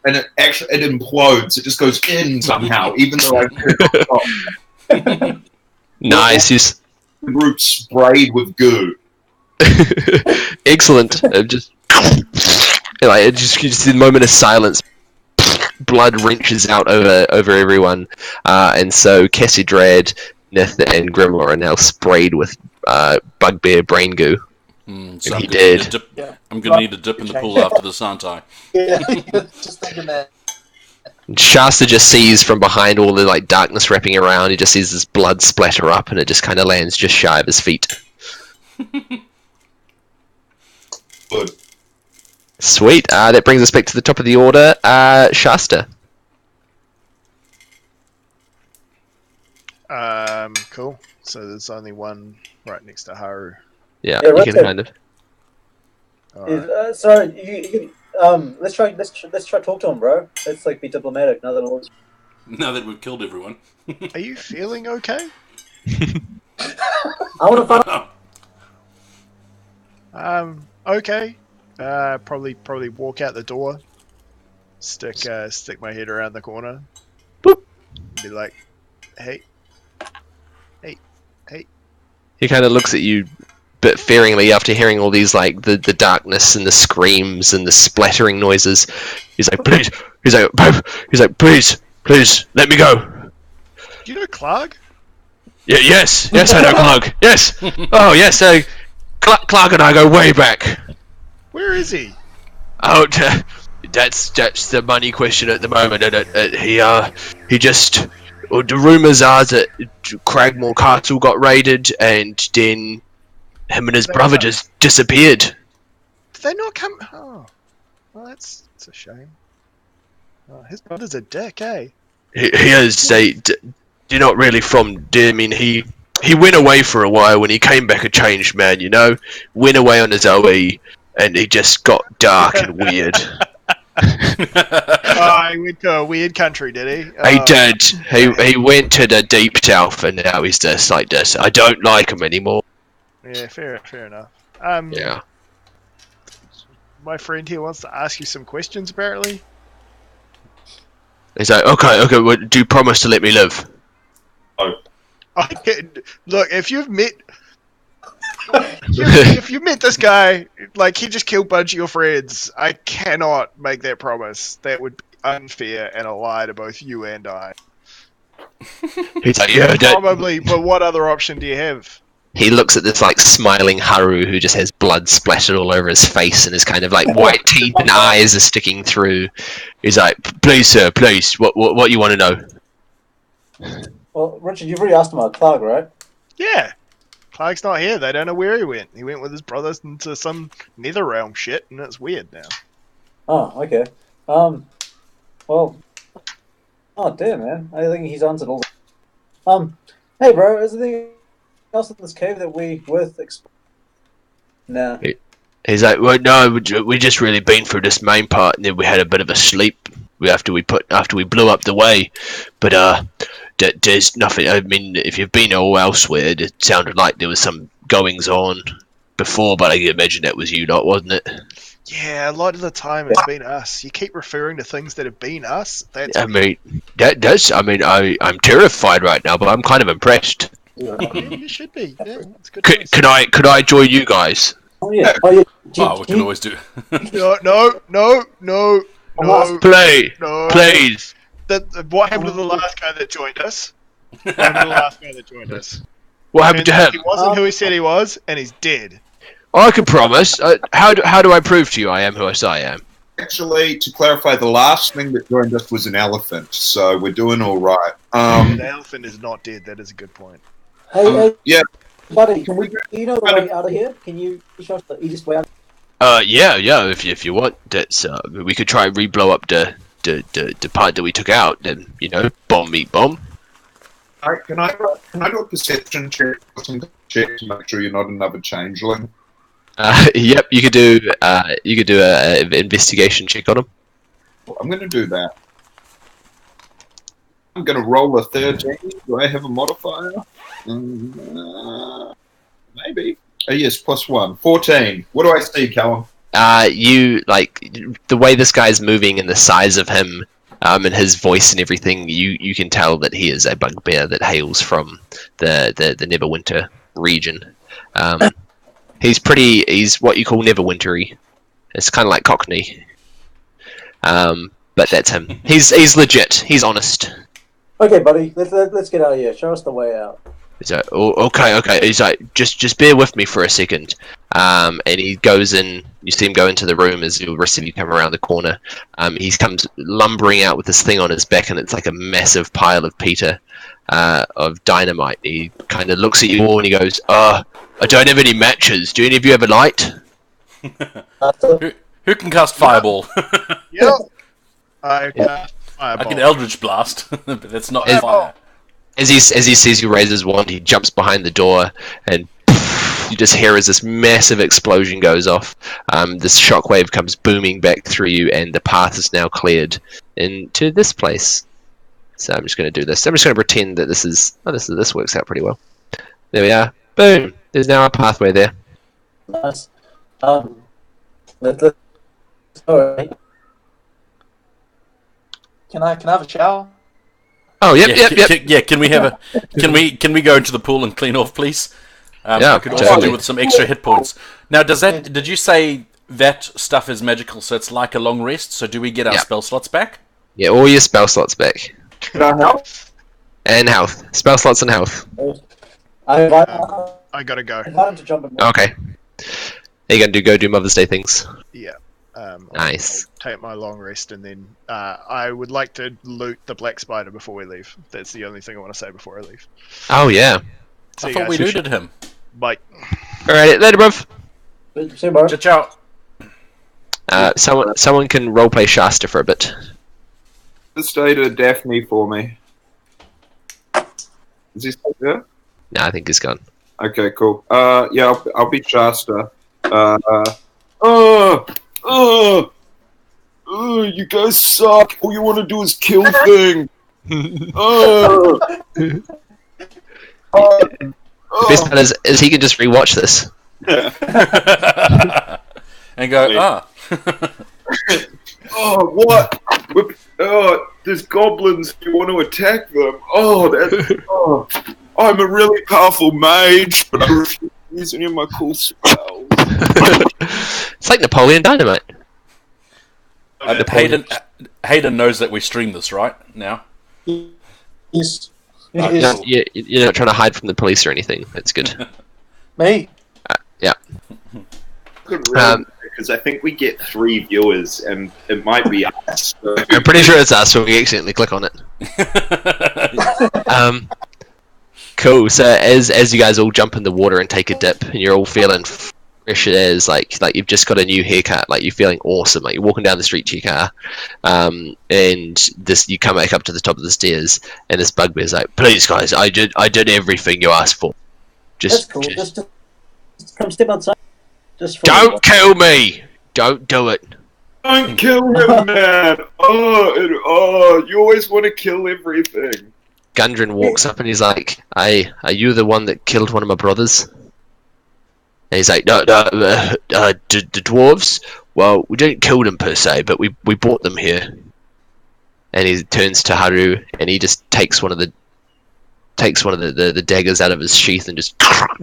Speaker 5: And it implodes. It just goes in somehow, even though I put it on top.
Speaker 2: Nice.
Speaker 5: The root sprayed with goo.
Speaker 2: Excellent. Just the moment of silence, blood wrenches out over everyone, and so Cassidred, Nith, and Grimlaw are now sprayed with bugbear brain goo.
Speaker 3: So
Speaker 2: he did.
Speaker 3: I'm going to need a dip in the pool after this, aren't I?
Speaker 6: Yeah, just thinking that.
Speaker 2: Shasta just sees from behind all the like darkness wrapping around. He just sees this blood splatter up, and it just kind of lands just shy of his feet.
Speaker 5: Good.
Speaker 2: Sweet. That brings us back to the top of the order. Shasta.
Speaker 1: Cool. So there's only one right next to Haru.
Speaker 2: Yeah,
Speaker 4: Yeah,
Speaker 2: you
Speaker 4: right
Speaker 2: can
Speaker 4: there.
Speaker 2: kind of.
Speaker 1: Alright.
Speaker 4: So let's try talk to him, bro. Let's like be diplomatic. Now that
Speaker 3: we've killed everyone.
Speaker 1: Are you feeling okay?
Speaker 4: I want to find.
Speaker 1: Okay. Probably walk out the door. Stick my head around the corner.
Speaker 2: Boop.
Speaker 1: Be like, hey.
Speaker 2: He kind of looks at you, bit fearingly after hearing all these like the darkness and the screams and the splattering noises. He's like, please. He's like, please, let me go.
Speaker 1: Do you know Clark?
Speaker 2: Yeah, yes, I know Clark. Yes. Oh, yes. Clark and I go way back.
Speaker 1: Where is he?
Speaker 2: Oh, that's the money question at the moment, and he just. Well, the rumours are that Cragmore Castle got raided, and then him and his brother just disappeared.
Speaker 1: Did they not come? Oh, well, that's a shame. Oh, his brother's a dick, eh?
Speaker 2: He is. They're not really from. I mean, he went away for a while. When he came back, a changed man. You know, went away on his OE, and he just got dark and weird.
Speaker 1: Oh, he went to a weird country, did he?
Speaker 2: He did. He went to the deep south, and now he's just like this. I don't like him anymore.
Speaker 1: Yeah, fair enough.
Speaker 2: Yeah.
Speaker 1: My friend here wants to ask you some questions, apparently.
Speaker 2: He's like, okay. Well, do you promise to let me live?
Speaker 1: Look, if you've met if you met this guy, like he just killed a bunch of your friends, I cannot make that promise. That would be unfair and a lie to both you and I.
Speaker 2: He's like, yeah,
Speaker 1: Probably, but what other option do you have?
Speaker 2: He looks at this like smiling Haru who just has blood splattered all over his face and his kind of like white teeth and eyes are sticking through. He's like, please, sir, please, what you want to know?
Speaker 4: Well, Richard, you've already asked him about Clark, right?
Speaker 1: Yeah. Clark's not here. They don't know where he went. He went with his brothers into some nether realm shit, and it's weird now.
Speaker 4: Oh, okay. Well, oh damn, man. I think he's answered all. Hey, bro, is there anything else in this cave that we worth exploring? Nah.
Speaker 2: He's like, well, no, we just really been through this main part, and then we had a bit of a sleep after we blew up the way, but there's nothing. I mean, if you've been all elsewhere, it sounded like there was some goings on before, but I can imagine that was you, wasn't it?
Speaker 1: Yeah, a lot of the time it's been us. You keep referring to things that have been us. That's
Speaker 2: I mean, that does. I mean, I'm terrified right now, but I'm kind of impressed.
Speaker 1: yeah, you should be. Yeah, that's good.
Speaker 2: Could I join you guys?
Speaker 4: Oh yeah. Oh yeah.
Speaker 3: Oh, we can always do.
Speaker 1: No.
Speaker 2: Please.
Speaker 1: What happened to the last guy that joined us? What happened to the last guy that joined us?
Speaker 2: What happened to him?
Speaker 1: He wasn't who he said he was, and he's dead.
Speaker 2: I can promise. How do I prove to you I am who I say I am?
Speaker 5: Actually, to clarify, the last thing that joined us was an elephant, so we're doing all right.
Speaker 1: The elephant is not dead. That is a good point.
Speaker 4: Hey,
Speaker 5: yeah.
Speaker 4: buddy, do you know the way out of here? Can you show us the easiest way out?
Speaker 2: Yeah. If you want, that's we could try and re-blow up the part that we took out. Then bomb meet bomb.
Speaker 5: Can I do a perception check or some check to make sure you're not another changeling?
Speaker 2: Yep, you could do a investigation check on him.
Speaker 5: I'm going to do that. I'm going to roll a 13. Do I have a modifier? Maybe. Yes, +1. 14. What do I see, Callum?
Speaker 2: You like the way this guy's moving and the size of him, and his voice and everything. You can tell that he is a bugbear that hails from the Neverwinter region. He's what you call Neverwintery. It's kind of like Cockney. But that's him. He's legit. He's honest.
Speaker 4: Okay, buddy. Let's get out of here. Show us the way out.
Speaker 2: He's like, oh, okay. He's like, just bear with me for a second. And he goes in. You see him go into the room as the rest of you come around the corner. He comes lumbering out with this thing on his back, and it's like a massive pile of peter of dynamite. He kind of looks at you all and he goes, I don't have any matches. Do any of you have a light?
Speaker 3: Who can cast Fireball?
Speaker 1: Yep. I cast Fireball.
Speaker 3: I can Eldritch Blast, but that's not fire.
Speaker 2: As he sees you raise his wand, he jumps behind the door, and you just hear as this massive explosion goes off. This shockwave comes booming back through you, and the path is now cleared into this place. So I'm just going to do this. I'm just going to pretend that this works out pretty well. There we are. Boom. There's now a pathway there.
Speaker 4: Nice. Let's go. Right?
Speaker 6: Can I have a shower?
Speaker 2: Oh, yep.
Speaker 3: Yeah, can we have can we go into the pool and clean off, please?
Speaker 2: Yeah,
Speaker 3: I could also
Speaker 2: totally.
Speaker 3: do with some extra hit points. Now, did you say that stuff is magical, so it's like a long rest? So do we get our spell slots back?
Speaker 2: Yeah, all your spell slots back.
Speaker 5: Can I help?
Speaker 2: And health. Spell slots and health.
Speaker 4: I
Speaker 1: gotta go.
Speaker 4: invite him to jump in.
Speaker 2: Okay. Are you going to go do Mother's Day things?
Speaker 1: Yeah.
Speaker 2: Nice.
Speaker 1: I'll take my long rest, and then I would like to loot the black spider before we leave. That's the only thing I want to say before I leave.
Speaker 2: Oh, yeah.
Speaker 1: See
Speaker 3: I
Speaker 1: you
Speaker 3: thought we
Speaker 1: guys.
Speaker 3: looted him.
Speaker 1: Bye.
Speaker 2: Alright, later, bruv.
Speaker 4: See you, bro.
Speaker 3: Ciao.
Speaker 2: Someone can roleplay Shasta for a bit.
Speaker 5: Just stay to Daphne for me. Is he still there?
Speaker 2: No, I think he's gone.
Speaker 5: Okay, cool. Yeah, I'll be You You guys suck. All you want to do is kill things. Oh.
Speaker 2: The best part is he can just rewatch this.
Speaker 3: And go,
Speaker 5: Oh, what? There's goblins. You want to attack them? I'm a really powerful mage, but I refuse to use any of my cool spells.
Speaker 2: It's like Napoleon Dynamite.
Speaker 3: Hayden knows that we stream this, right? Now?
Speaker 6: Yes.
Speaker 2: You're not trying to hide from the police or anything. That's good.
Speaker 6: Me?
Speaker 2: Yeah.
Speaker 5: Because I think we get 3 viewers, and it might be us. So.
Speaker 2: I'm pretty sure it's us when we accidentally click on it. Cool. So as you guys all jump in the water and take a dip, and you're all feeling fresh as like you've just got a new haircut, like you're feeling awesome, like you're walking down the street to your car, and you come back up to the top of the stairs, and this bugbear's like, "Please, guys, I did everything you asked for.
Speaker 4: That's cool. Just come step outside. Just for
Speaker 2: don't kill me. Don't do it.
Speaker 5: Don't kill him, man. You always want to kill everything."
Speaker 2: Gundren walks up and he's like, "Are you the one that killed one of my brothers?" And he's like, "No, the dwarves. Well, we didn't kill them per se, but we brought them here." And he turns to Haru and he just takes one of the daggers out of his sheath and just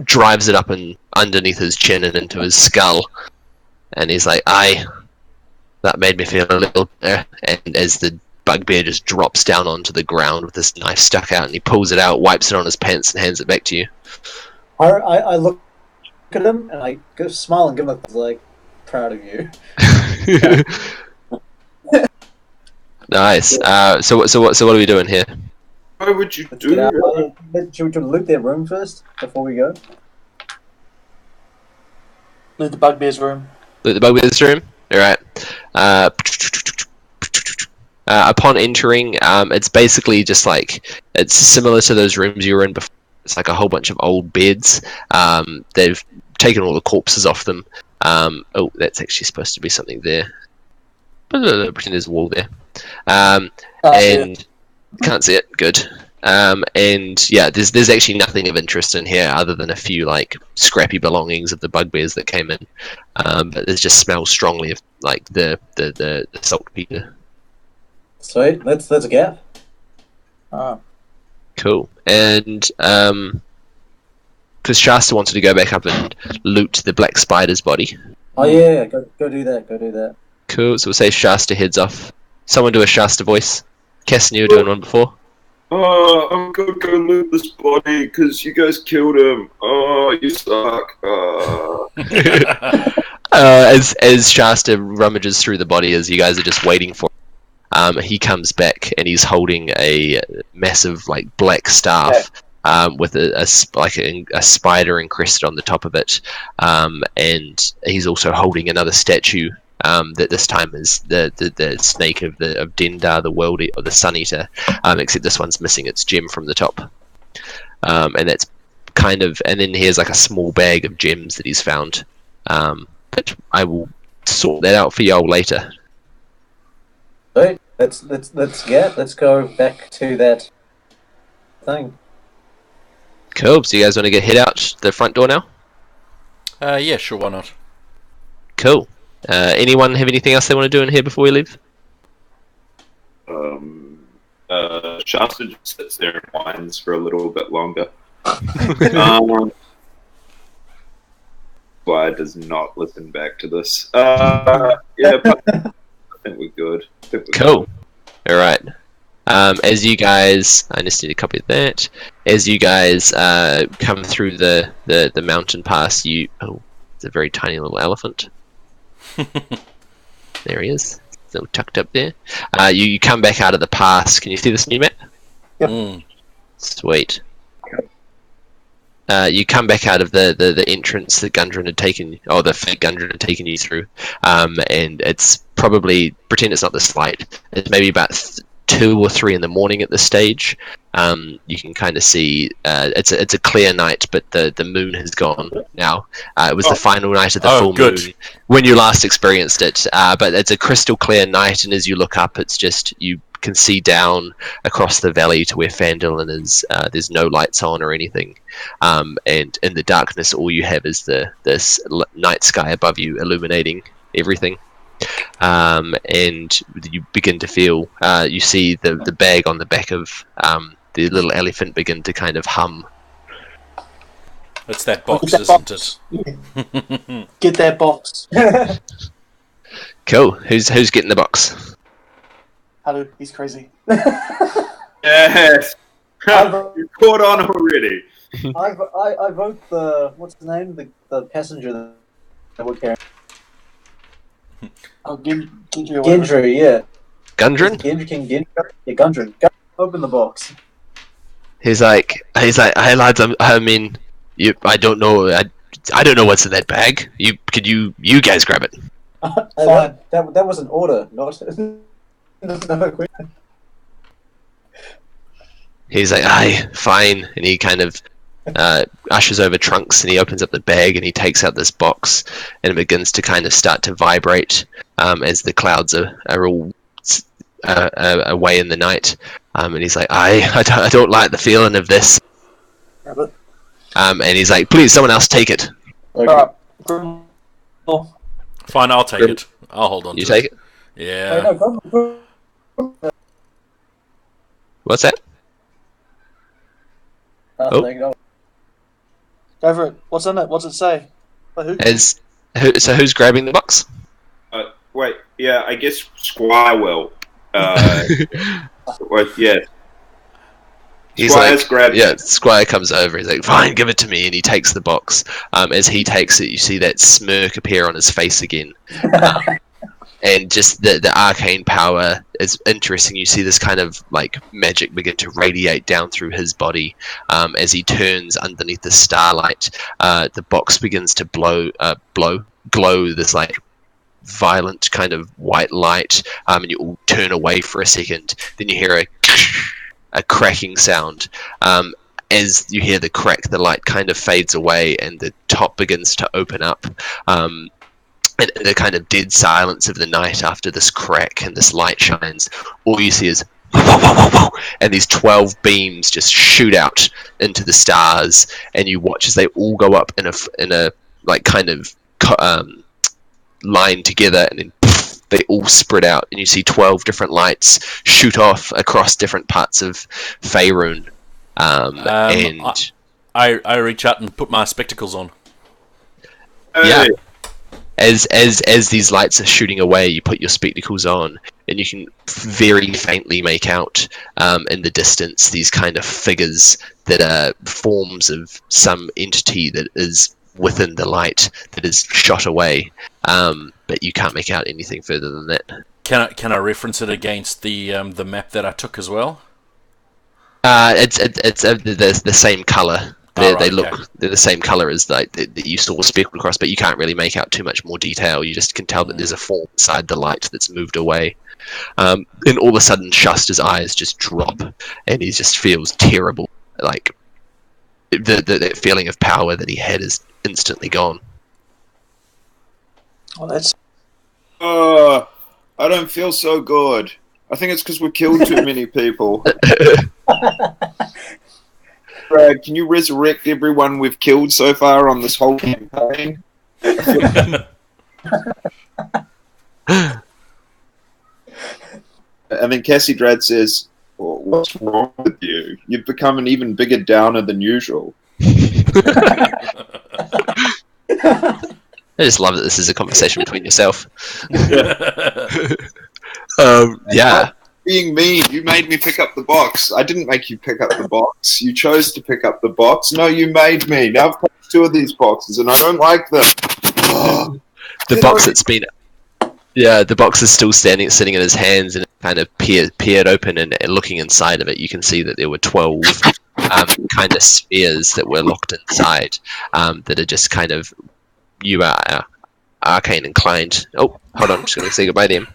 Speaker 2: drives it up and underneath his chin and into his skull. And he's like, that made me feel a little better." And as the bugbear just drops down onto the ground with this knife stuck out, and he pulls it out, wipes it on his pants, and hands it back to you.
Speaker 4: I look at him and I go smile and give him like, proud of you.
Speaker 2: Nice. So what are we doing here?
Speaker 5: Why would you do that?
Speaker 4: Should we loot their room first before we go?
Speaker 6: Loot the bugbear's room.
Speaker 2: Loot the bugbear's room. All right. Upon entering, it's basically just like, it's similar to those rooms you were in before. It's like a whole bunch of old beds. They've taken all the corpses off them. That's actually supposed to be something there. Pretend there's a wall there. And can't see it. Good. And yeah, there's actually nothing of interest in here other than a few like scrappy belongings of the bugbears that came in. But it just smells strongly of like the saltpeter.
Speaker 4: Sweet, let's get.
Speaker 2: Cool. And because Shasta wanted to go back up and loot the black spider's body.
Speaker 4: Oh yeah, go do that.
Speaker 2: Cool. So we'll say Shasta heads off. Someone do a Shasta voice. Cassian, you were doing one before.
Speaker 5: I'm gonna go loot this body because you guys killed him. You suck.
Speaker 2: As Shasta rummages through the body, as you guys are just waiting for him, he comes back and he's holding a massive like black staff with a spider encrusted on the top of it, and he's also holding another statue. That this time is the snake of Dendar, the world or the Sun Eater, except this one's missing its gem from the top, and that's kind of. And then here's like a small bag of gems that he's found, but I will sort that out for y'all later.
Speaker 4: Right, let's go back to that thing.
Speaker 2: Cool. So you guys want to head out the front door now?
Speaker 3: Yeah, sure, why not?
Speaker 2: Cool. Anyone have anything else they want to do in here before we leave?
Speaker 5: Shasta just sits there and whines for a little bit longer. Why does not listen back to this? Yeah, but I think we're good.
Speaker 2: Cool. All right. As you guys, I just need a copy of that. As you guys come through the mountain pass, it's a very tiny little elephant. There he is, still tucked up there. You come back out of the pass. Can you see this new map?
Speaker 6: Yep.
Speaker 2: Sweet. You come back out of the entrance that Gundren had taken, or the fake Gundren had taken you through, and it's probably, pretend it's not this light, it's maybe about 2 or 3 in the morning at this stage, You can kind of see it's a clear night, but the moon has gone now. It was the final night of the full
Speaker 3: good.
Speaker 2: moon when you last experienced it, but it's a crystal clear night, and as you look up, it's just you can see down across the valley to where Phandelvar is. There's no lights on or anything, and in the darkness, all you have is this night sky above you illuminating everything. And you begin to feel, you see the bag on the back of the little elephant begin to kind of hum.
Speaker 3: It's that box,
Speaker 6: Get that
Speaker 3: isn't it?
Speaker 6: Get that box.
Speaker 2: Cool. Who's getting the box?
Speaker 6: Hello, he's crazy.
Speaker 5: Yes.
Speaker 6: I
Speaker 5: You caught on already.
Speaker 4: vote the what's his name, the passenger that we're carrying.
Speaker 6: Oh, Gendry or whatever.
Speaker 4: Gendry, yeah.
Speaker 2: Gundren?
Speaker 4: Gendry. Yeah, Gundren. Open the box.
Speaker 2: He's like, hey lads, I mean, I don't know, I don't know what's in that bag. You guys grab it.
Speaker 6: Fine.
Speaker 4: That was an order, not no question.
Speaker 2: He's like, aye, fine, and he kind of ushers over Trunks, and he opens up the bag, and he takes out this box, and it begins to kind of start to vibrate as the clouds are all away in the night. And he's like, I don't like the feeling of this.
Speaker 6: Grab it.
Speaker 2: And he's like, please, someone else take it.
Speaker 4: Okay.
Speaker 6: Oh,
Speaker 3: Fine, I'll take it. I'll hold on
Speaker 2: You
Speaker 3: to
Speaker 2: take it?
Speaker 3: Yeah.
Speaker 4: No,
Speaker 2: What's that? Oh.
Speaker 4: no.
Speaker 6: go for it. What's in it? What's it say? Who?
Speaker 2: So who's grabbing the box?
Speaker 5: Wait, yeah, I guess Squire will. Yeah.
Speaker 2: He's
Speaker 5: Squire's
Speaker 2: like,
Speaker 5: grabbed
Speaker 2: yeah, Squire comes over. He's like, fine, give it to me. And he takes the box. As he takes it, you see that smirk appear on his face again. And just the arcane power is interesting. You see this kind of like magic begin to radiate down through his body as he turns underneath the starlight. The box begins to glow this like violent kind of white light, and you all turn away for a second. Then you hear a cracking sound. As you hear the crack, the light kind of fades away, and the top begins to open up. And in the kind of dead silence of the night after this crack and this light shines, all you see is and these 12 beams just shoot out into the stars, and you watch as they all go up in a like kind of line together, and then they all spread out, and you see 12 different lights shoot off across different parts of Faerun. And
Speaker 3: I reach out and put my spectacles on.
Speaker 2: yeah. As these lights are shooting away, you put your spectacles on, and you can very faintly make out in the distance these kind of figures that are forms of some entity that is within the light that is shot away, but you can't make out anything further than that.
Speaker 3: Can I reference it against the map that I took as well?
Speaker 2: It's the same color. They look
Speaker 3: okay.
Speaker 2: they're the same color as like that you saw speckled across, but you can't really make out too much more detail. You just can tell that there's a form inside the light that's moved away. And all of a sudden, Shuster's eyes just drop, and he just feels terrible. Like that feeling of power that he had is instantly gone.
Speaker 6: Well, that's
Speaker 5: I don't feel so good. I think it's because we killed too many people. Brad, can you resurrect everyone we've killed so far on this whole campaign? And then Cassie Drad says, well, what's wrong with you? You've become an even bigger downer than usual.
Speaker 2: I just love that this is a conversation between yourself. Yeah.
Speaker 5: Being mean, you made me pick up the box. I didn't make you pick up the box. You chose to pick up the box. No, you made me. Now I've got 2 of these boxes, and I don't like them.
Speaker 2: The box that's been... Yeah, the box is still sitting in his hands, and it kind of peered open, and looking inside of it, you can see that there were 12 kind of spheres that were locked inside, that are just kind of... You are arcane inclined. Oh, hold on, I'm just going to say goodbye to him.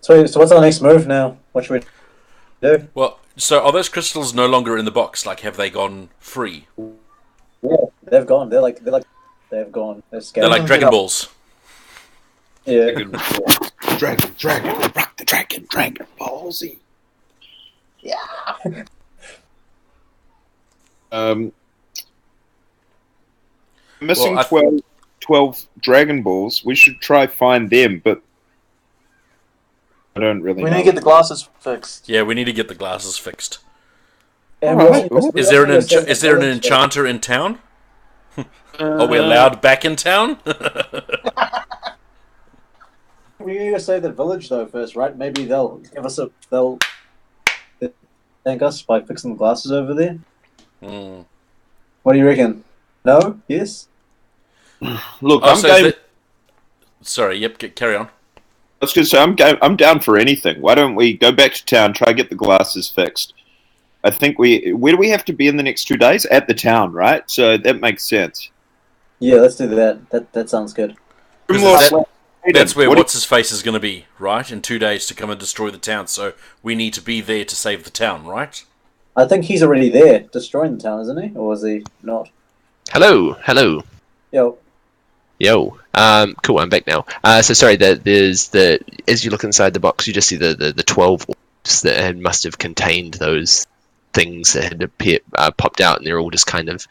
Speaker 4: So what's our next move now? What should we do?
Speaker 3: Well, so are those crystals no longer in the box? Like, have they gone free?
Speaker 4: Yeah, they've gone. They've gone. They've
Speaker 3: They're
Speaker 4: scattered.
Speaker 3: like Dragon Balls.
Speaker 4: Yeah.
Speaker 5: Dragon, rock the dragon, ballsy. Missing
Speaker 3: Well,
Speaker 5: 12 Dragon Balls. We should try find them, but I don't really
Speaker 6: We
Speaker 5: know.
Speaker 6: need to get the glasses fixed.
Speaker 3: Yeah, we need to get the glasses fixed.
Speaker 4: And
Speaker 5: Alright.
Speaker 3: Is there an enchanter in town? Are we allowed back in town?
Speaker 4: We need to save the village though first, right? Maybe they'll thank us by fixing the glasses over there.
Speaker 3: Hmm.
Speaker 4: What do you reckon? No? Yes?
Speaker 5: Look,
Speaker 3: Oh,
Speaker 5: I'm
Speaker 3: so
Speaker 5: game.
Speaker 3: Sorry, yep, carry on.
Speaker 5: I was going to say I'm down for anything. Why don't we go back to town, try to get the glasses fixed? I think where do we have to be in the next 2 days? At the town, right? So that makes sense.
Speaker 4: Yeah, let's do that. That sounds good.
Speaker 3: That's where
Speaker 5: What do
Speaker 3: What's-His-Face is going to be, right? In 2 days to come and destroy the town, so we need to be there to save the town, right?
Speaker 4: I think he's already there, destroying the town, isn't he? Or is he not?
Speaker 2: Hello.
Speaker 4: Yo,
Speaker 2: Cool. I'm back now. So sorry. There's as you look inside the box, you just see the 12 orbs that must have contained those things that had popped out, and they're all just kind of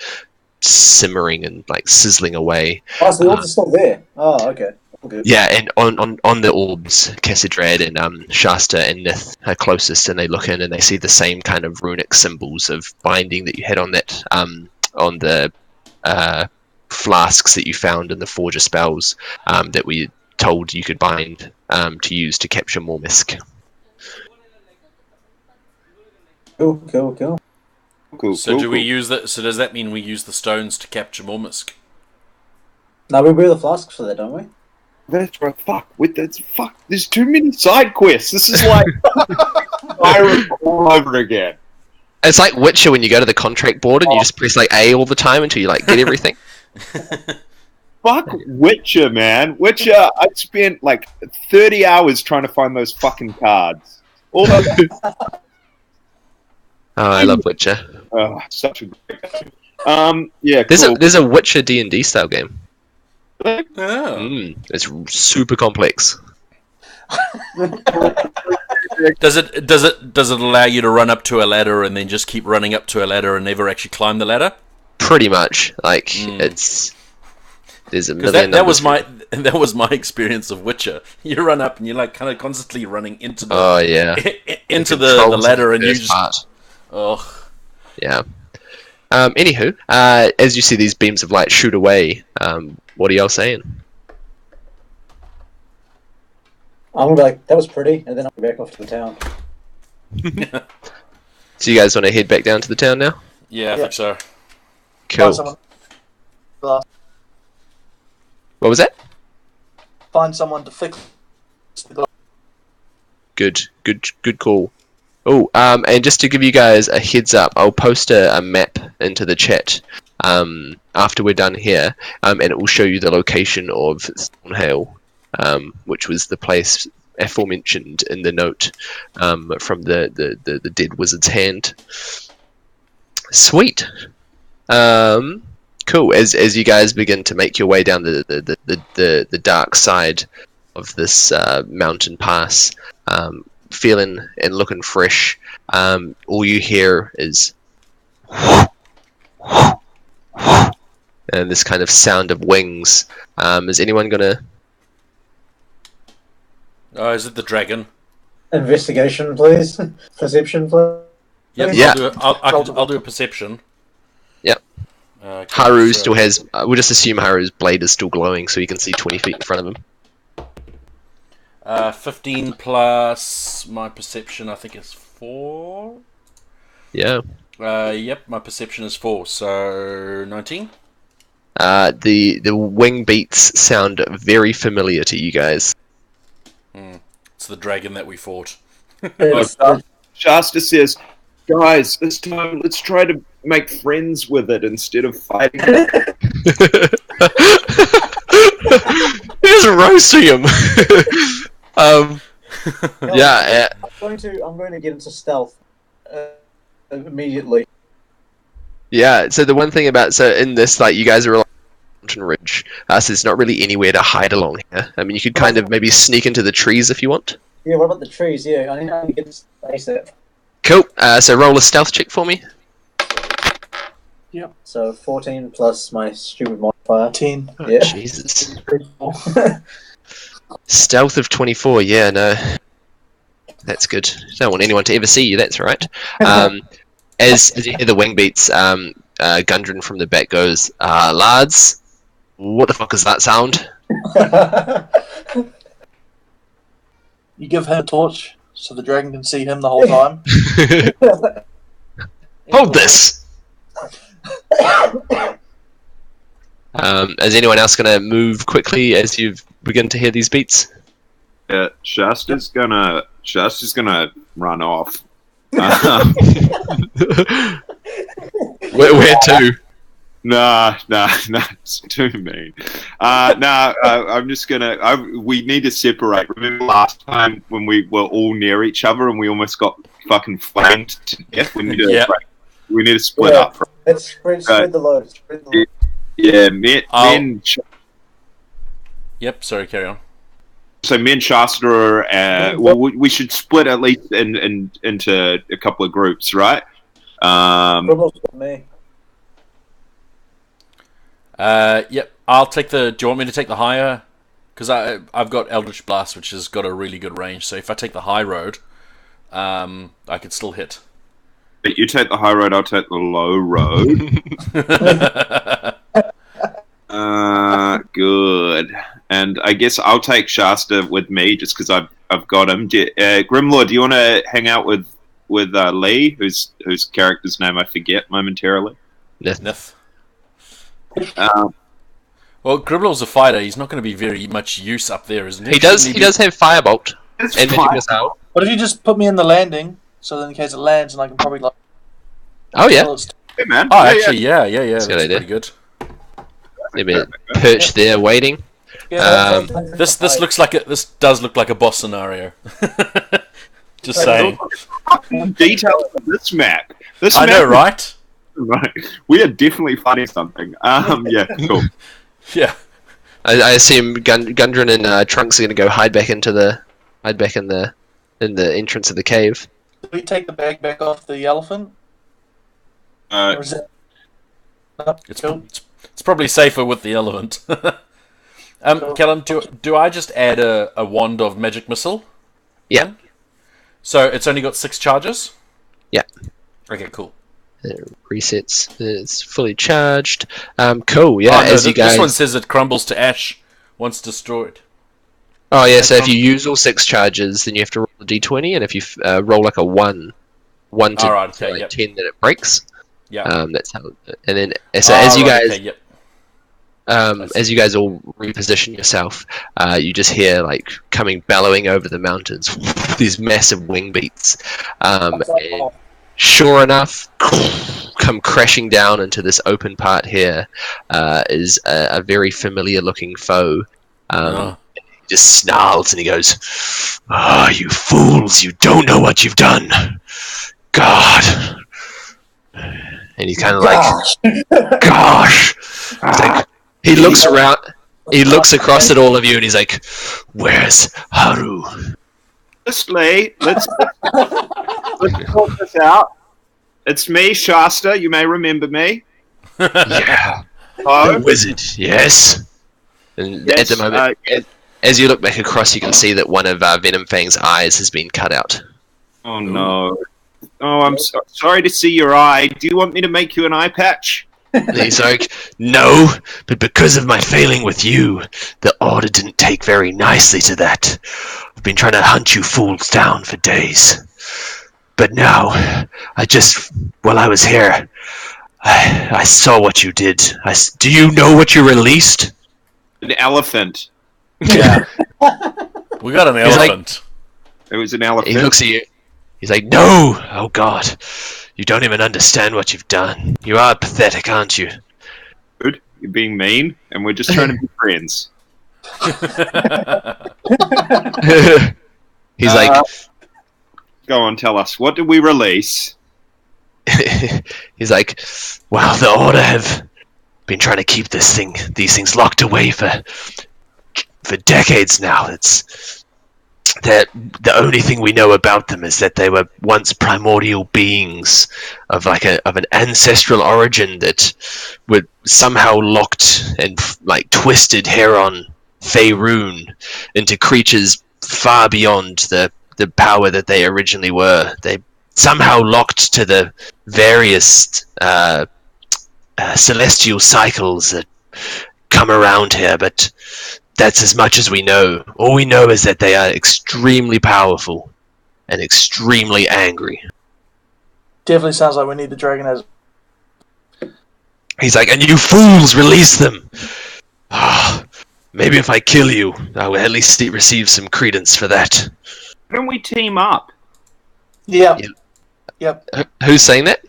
Speaker 2: simmering and like sizzling away.
Speaker 4: oh, so the orbs are still there. Oh, okay. All good.
Speaker 2: Yeah, and on the orbs, Cassidrad and Shasta and Nith are closest, and they look in and they see the same kind of runic symbols of binding that you had on that on the flasks that you found in the Forger spells that we told you could bind to use to capture more misc.
Speaker 4: Cool.
Speaker 3: So do we use that? So does that mean we use the stones to capture more misc?
Speaker 4: Now we wear the flasks for that, don't we?
Speaker 5: That's right. Fuck. There's too many side quests. This is like Iron all over again.
Speaker 2: It's like Witcher when you go to the contract board and you just press like A all the time until you like get everything.
Speaker 5: Fuck Witcher, man. Witcher. I spent like 30 hours trying to find those fucking cards. All those.
Speaker 2: Oh, I love Witcher.
Speaker 5: Such a great game. Yeah.
Speaker 2: There's a Witcher D&D style game.
Speaker 3: Oh.
Speaker 2: It's super complex.
Speaker 3: Does it allow you to run up to a ladder and then just keep running up to a ladder and never actually climb the ladder?
Speaker 2: Pretty much. Like there's a million.
Speaker 3: That was my experience of Witcher. You run up and you're like kind of constantly running into the into the ladder and you just Yeah. Anywho, as you see these beams of light shoot away, what are y'all saying?
Speaker 4: I'm gonna be like, that was pretty, and then I'll go back off to the town.
Speaker 2: So you guys want to head back down to the town now?
Speaker 3: Yeah, I think so.
Speaker 2: Cool.
Speaker 6: Find
Speaker 2: What was that?
Speaker 6: someone to fix the glass.
Speaker 2: Good call. Oh, and just to give you guys a heads up, I'll post a map into the chat after we're done here, and it will show you the location of Thornhill, which was the place aforementioned in the note from the dead wizard's hand. Sweet. Cool. As you guys begin to make your way down the dark side of this mountain pass, feeling and looking fresh, all you hear is and this kind of sound of wings. Is anyone gonna?
Speaker 3: Oh, is it the dragon?
Speaker 4: Investigation, please. Perception, please.
Speaker 3: Yep.
Speaker 2: Yeah.
Speaker 3: I'll do a perception.
Speaker 2: Yep.
Speaker 3: Okay,
Speaker 2: Haru
Speaker 3: so-
Speaker 2: still has. We'll just assume Haru's blade is still glowing, so you can see 20 feet in front of him.
Speaker 3: 15 plus my perception, I think is 4.
Speaker 2: Yeah.
Speaker 3: Yep, my perception is 4, so 19.
Speaker 2: The wing beats sound very familiar to you guys.
Speaker 3: It's the dragon that we fought.
Speaker 5: Shasta says, "Guys, this time let's try to make friends with it instead of fighting."
Speaker 2: Just roasting him.
Speaker 4: No,
Speaker 2: Yeah,
Speaker 4: I'm going to get into stealth immediately.
Speaker 2: yeah. So the one thing about in this, like, you guys are along a mountain ridge, so there's not really anywhere to hide along here. I mean, you could kind of maybe sneak into the trees if you want.
Speaker 4: Yeah, what about the trees? Yeah, I need to get to ASAP.
Speaker 2: Cool. So roll a stealth check for me.
Speaker 6: Yep.
Speaker 4: So 14 plus my stupid modifier.
Speaker 6: 10.
Speaker 2: Oh,
Speaker 4: Yeah.
Speaker 2: Jesus. Stealth of 24. Yeah, no. That's good. Don't want anyone to ever see you. That's right. As you hear the wing beats, Gundren from the back goes, lads, what the fuck is that sound?
Speaker 6: You give him a torch so the dragon can see him the whole time.
Speaker 2: Hold this! Is anyone else going to move quickly as you begin to hear these beats?
Speaker 5: Yeah, Shasta's gonna run off.
Speaker 2: Where to?
Speaker 5: Nah, it's too mean. I'm just gonna. We need to separate. Remember last time when we were all near each other and we almost got fucking flamed to death? We need to,
Speaker 3: Yeah.
Speaker 5: we need to split
Speaker 4: Yeah.
Speaker 5: up.
Speaker 4: Let's spread the load. Spread the load.
Speaker 5: Yeah, me and
Speaker 3: Yep, sorry, carry on.
Speaker 5: so me and Shasta are. Well, we should split at least into a couple of groups, right?
Speaker 4: Gribbles with me.
Speaker 3: Yep, I'll take the... Do you want me to take the higher? Because I've got Eldritch Blast, which has got a really good range, so if I take the high road, I could still hit.
Speaker 5: But you take the high road, I'll take the low road. Good. And I guess I'll take Shasta with me just because I've got him. Grimlord, do you want to hang out with Lee, whose character's name I forget momentarily?
Speaker 3: Nith.
Speaker 5: Well,
Speaker 3: Gribble's a fighter. He's not going to be very much use up there, isn't he?
Speaker 2: He does have Firebolt and Magic Missile.
Speaker 6: What if you just put me in the landing, so then in case it lands, and I can probably like.
Speaker 2: Oh, yeah.
Speaker 6: kill it?
Speaker 5: Hey, man.
Speaker 3: Oh,
Speaker 5: Yeah,
Speaker 3: actually, yeah.
Speaker 2: That's a good
Speaker 3: That's
Speaker 2: idea.
Speaker 3: pretty good.
Speaker 2: Maybe perch there waiting.
Speaker 6: Yeah,
Speaker 3: This does look like a boss scenario. Just saying.
Speaker 5: Details of this map.
Speaker 3: I know, right?
Speaker 5: Right. We are definitely finding something. Yeah, cool.
Speaker 3: Yeah.
Speaker 2: I assume Gundren and Trunks are going to go hide back in the entrance of the cave.
Speaker 6: Did we take the bag back off the elephant? Or is it? No,
Speaker 3: It's probably safer with the elephant. Callum, do I just add a wand of magic missile?
Speaker 2: Yeah.
Speaker 3: So it's only got 6 charges?
Speaker 2: Yeah.
Speaker 3: Okay, cool.
Speaker 2: It resets. It's fully charged. Cool. Yeah.
Speaker 3: Oh, no,
Speaker 2: as you guys.
Speaker 3: This one says it crumbles to ash once destroyed.
Speaker 2: Oh yeah. So if you use all 6 charges, then you have to roll a d20, and if you roll like a 1 to
Speaker 3: Alright, okay,
Speaker 2: like
Speaker 3: yep.
Speaker 2: 10, then it breaks.
Speaker 3: Yeah.
Speaker 2: That's how. And then so as you guys.
Speaker 3: Okay, yep.
Speaker 2: As you guys all reposition yourself, you just hear like coming bellowing over the mountains these massive wing beats. And sure enough, come crashing down into this open part here is a very familiar looking foe. He just snarls and he goes, "Ah, you fools! You don't know what you've done, God!" And he's kind of like, "Gosh!" He's like, he looks around. He looks across at all of you, and he's like, "Where's Haru?"
Speaker 5: Firstly, let's talk this out. It's me, Shasta. You may remember me.
Speaker 2: Yeah,
Speaker 5: Oh,
Speaker 2: the wizard. Yes. And
Speaker 5: yes,
Speaker 2: at the moment, as you look back across, you can see that one of Venom Fang's eyes has been cut out.
Speaker 5: oh no. Oh, I'm sorry to see your eye. Do you want me to make you an eye patch?
Speaker 2: And he's like, "No, but because of my failing with you, the Order didn't take very nicely to that. I've been trying to hunt you fools down for days. But now, while I was here, I saw what you did. Do you know what you released?"
Speaker 5: An elephant.
Speaker 3: Yeah. We got an
Speaker 2: He's like-
Speaker 3: elephant.
Speaker 5: It was an elephant.
Speaker 2: He looks at you. He's like, "No! Oh God. You don't even understand what you've done. You are pathetic, aren't you?"
Speaker 5: Good. You're being mean, and we're just trying to be friends.
Speaker 2: He's like,
Speaker 5: Go on, tell us. What did we release?
Speaker 2: he's like, well, the Order have been trying to keep these things locked away for decades now. It's that the only thing we know about them is that they were once primordial beings of an ancestral origin that were somehow locked and twisted here on Faerun into creatures far beyond the power that they originally were. They somehow locked to the various celestial cycles that come around here, but that's as much as we know. All we know is that they are extremely powerful and extremely angry.
Speaker 6: Definitely sounds like we need the dragon as.
Speaker 2: He's like, and you fools, release them! Maybe if I kill you, I will at least receive some credence for that.
Speaker 5: Why don't we team up?
Speaker 6: Yep. Yep.
Speaker 2: Who's saying that?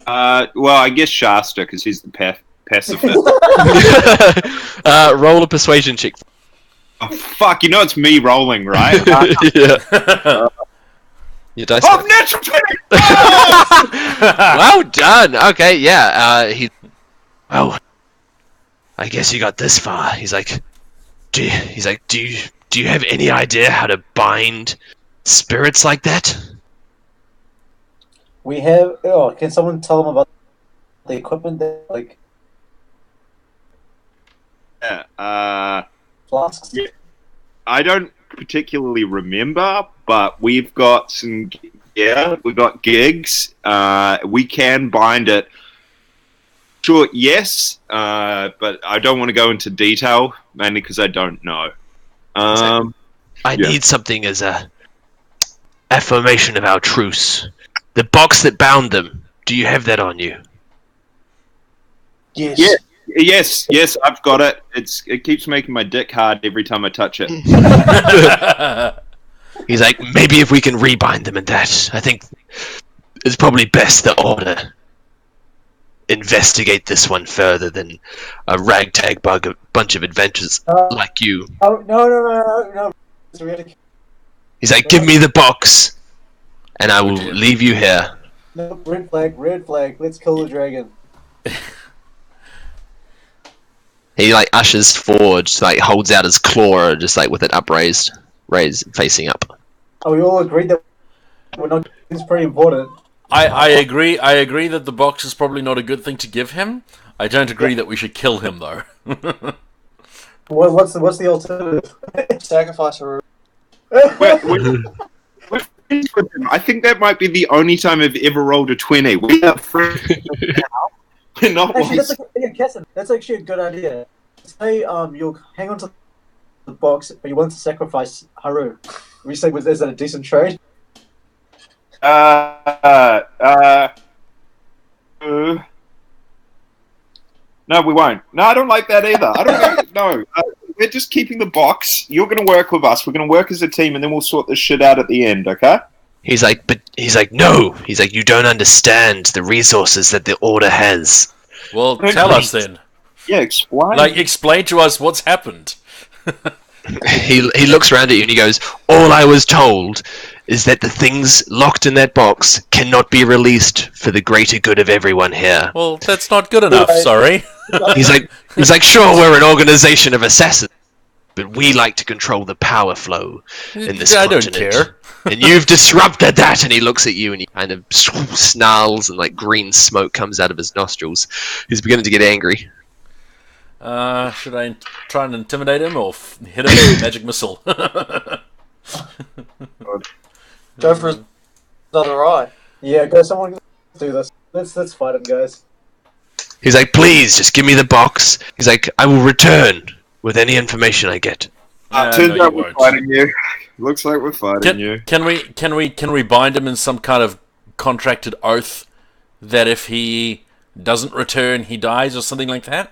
Speaker 5: Well, I guess Shasta, because he's the pacifist.
Speaker 2: Roll a persuasion check.
Speaker 5: Oh, fuck, you know it's me rolling, right?
Speaker 2: Yeah. Your dice.
Speaker 5: Oh, natural 20!
Speaker 2: Well done. Okay, yeah. Well, I guess you got this far. He's like, do you have any idea how to bind spirits like that?
Speaker 4: We have. Oh, can someone tell them about the equipment that, like, flasks?
Speaker 5: Yeah. I don't particularly remember, but we've got some. Yeah, we've got gigs. We can bind it. Sure, yes, but I don't want to go into detail, mainly because I don't know.
Speaker 2: I need something as a affirmation of our truce. The box that bound them. Do you have that on you?
Speaker 6: Yes.
Speaker 5: Yeah, yes, I've got it. It keeps making my dick hard every time I touch it.
Speaker 2: He's like, maybe if we can rebind them in that, I think it's probably best the Order investigate this one further than a ragtag bunch of adventurers like you.
Speaker 4: Oh, no. It's really...
Speaker 2: He's like, give me the box, and I will leave you here.
Speaker 4: No, red flag. Let's kill the dragon.
Speaker 2: He ushers forward, holds out his claw, just with it upraised, facing up.
Speaker 4: Oh, we all agreed that we're not. It's pretty important.
Speaker 3: I agree. I agree that the box is probably not a good thing to give him. I don't agree that we should kill him though.
Speaker 4: What's the alternative?
Speaker 6: Sacrifice a.
Speaker 5: We're friends with him. I think that might be the only time I've ever rolled a 20. We are friends now. We're not.
Speaker 4: Actually, that's actually a good idea. Say you'll hang on to the box, but you want to sacrifice Haru. We say, is that a decent trade?
Speaker 5: No, we won't. No, I don't like that either. I don't know. No, we're just keeping the box. You're going to work with us. We're going to work as a team, and then we'll sort this shit out at the end, okay?
Speaker 2: He's like, no. He's like, you don't understand the resources that the Order has.
Speaker 3: Well, tell us then.
Speaker 5: Yeah, explain.
Speaker 3: Explain to us what's happened.
Speaker 2: He looks around at you and he goes, all I was told is that the things locked in that box cannot be released for the greater good of everyone here.
Speaker 3: Well, that's not good enough, sorry.
Speaker 2: He's like, sure, we're an organization of assassins, but we like to control the power flow in this continent. I don't care. And you've disrupted that. And he looks at you and he kind of snarls and green smoke comes out of his nostrils. He's beginning to get angry.
Speaker 3: Should I try and intimidate him or hit him with a magic missile?
Speaker 6: Go for his other eye.
Speaker 4: Yeah, go. Someone do this. Let's fight him, guys.
Speaker 2: He's like, please, just give me the box. He's like, I will return with any information I get.
Speaker 5: Turns out we're fighting you. Looks like we're fighting you.
Speaker 3: Can we bind him in some kind of contracted oath that if he doesn't return, he dies or something like that?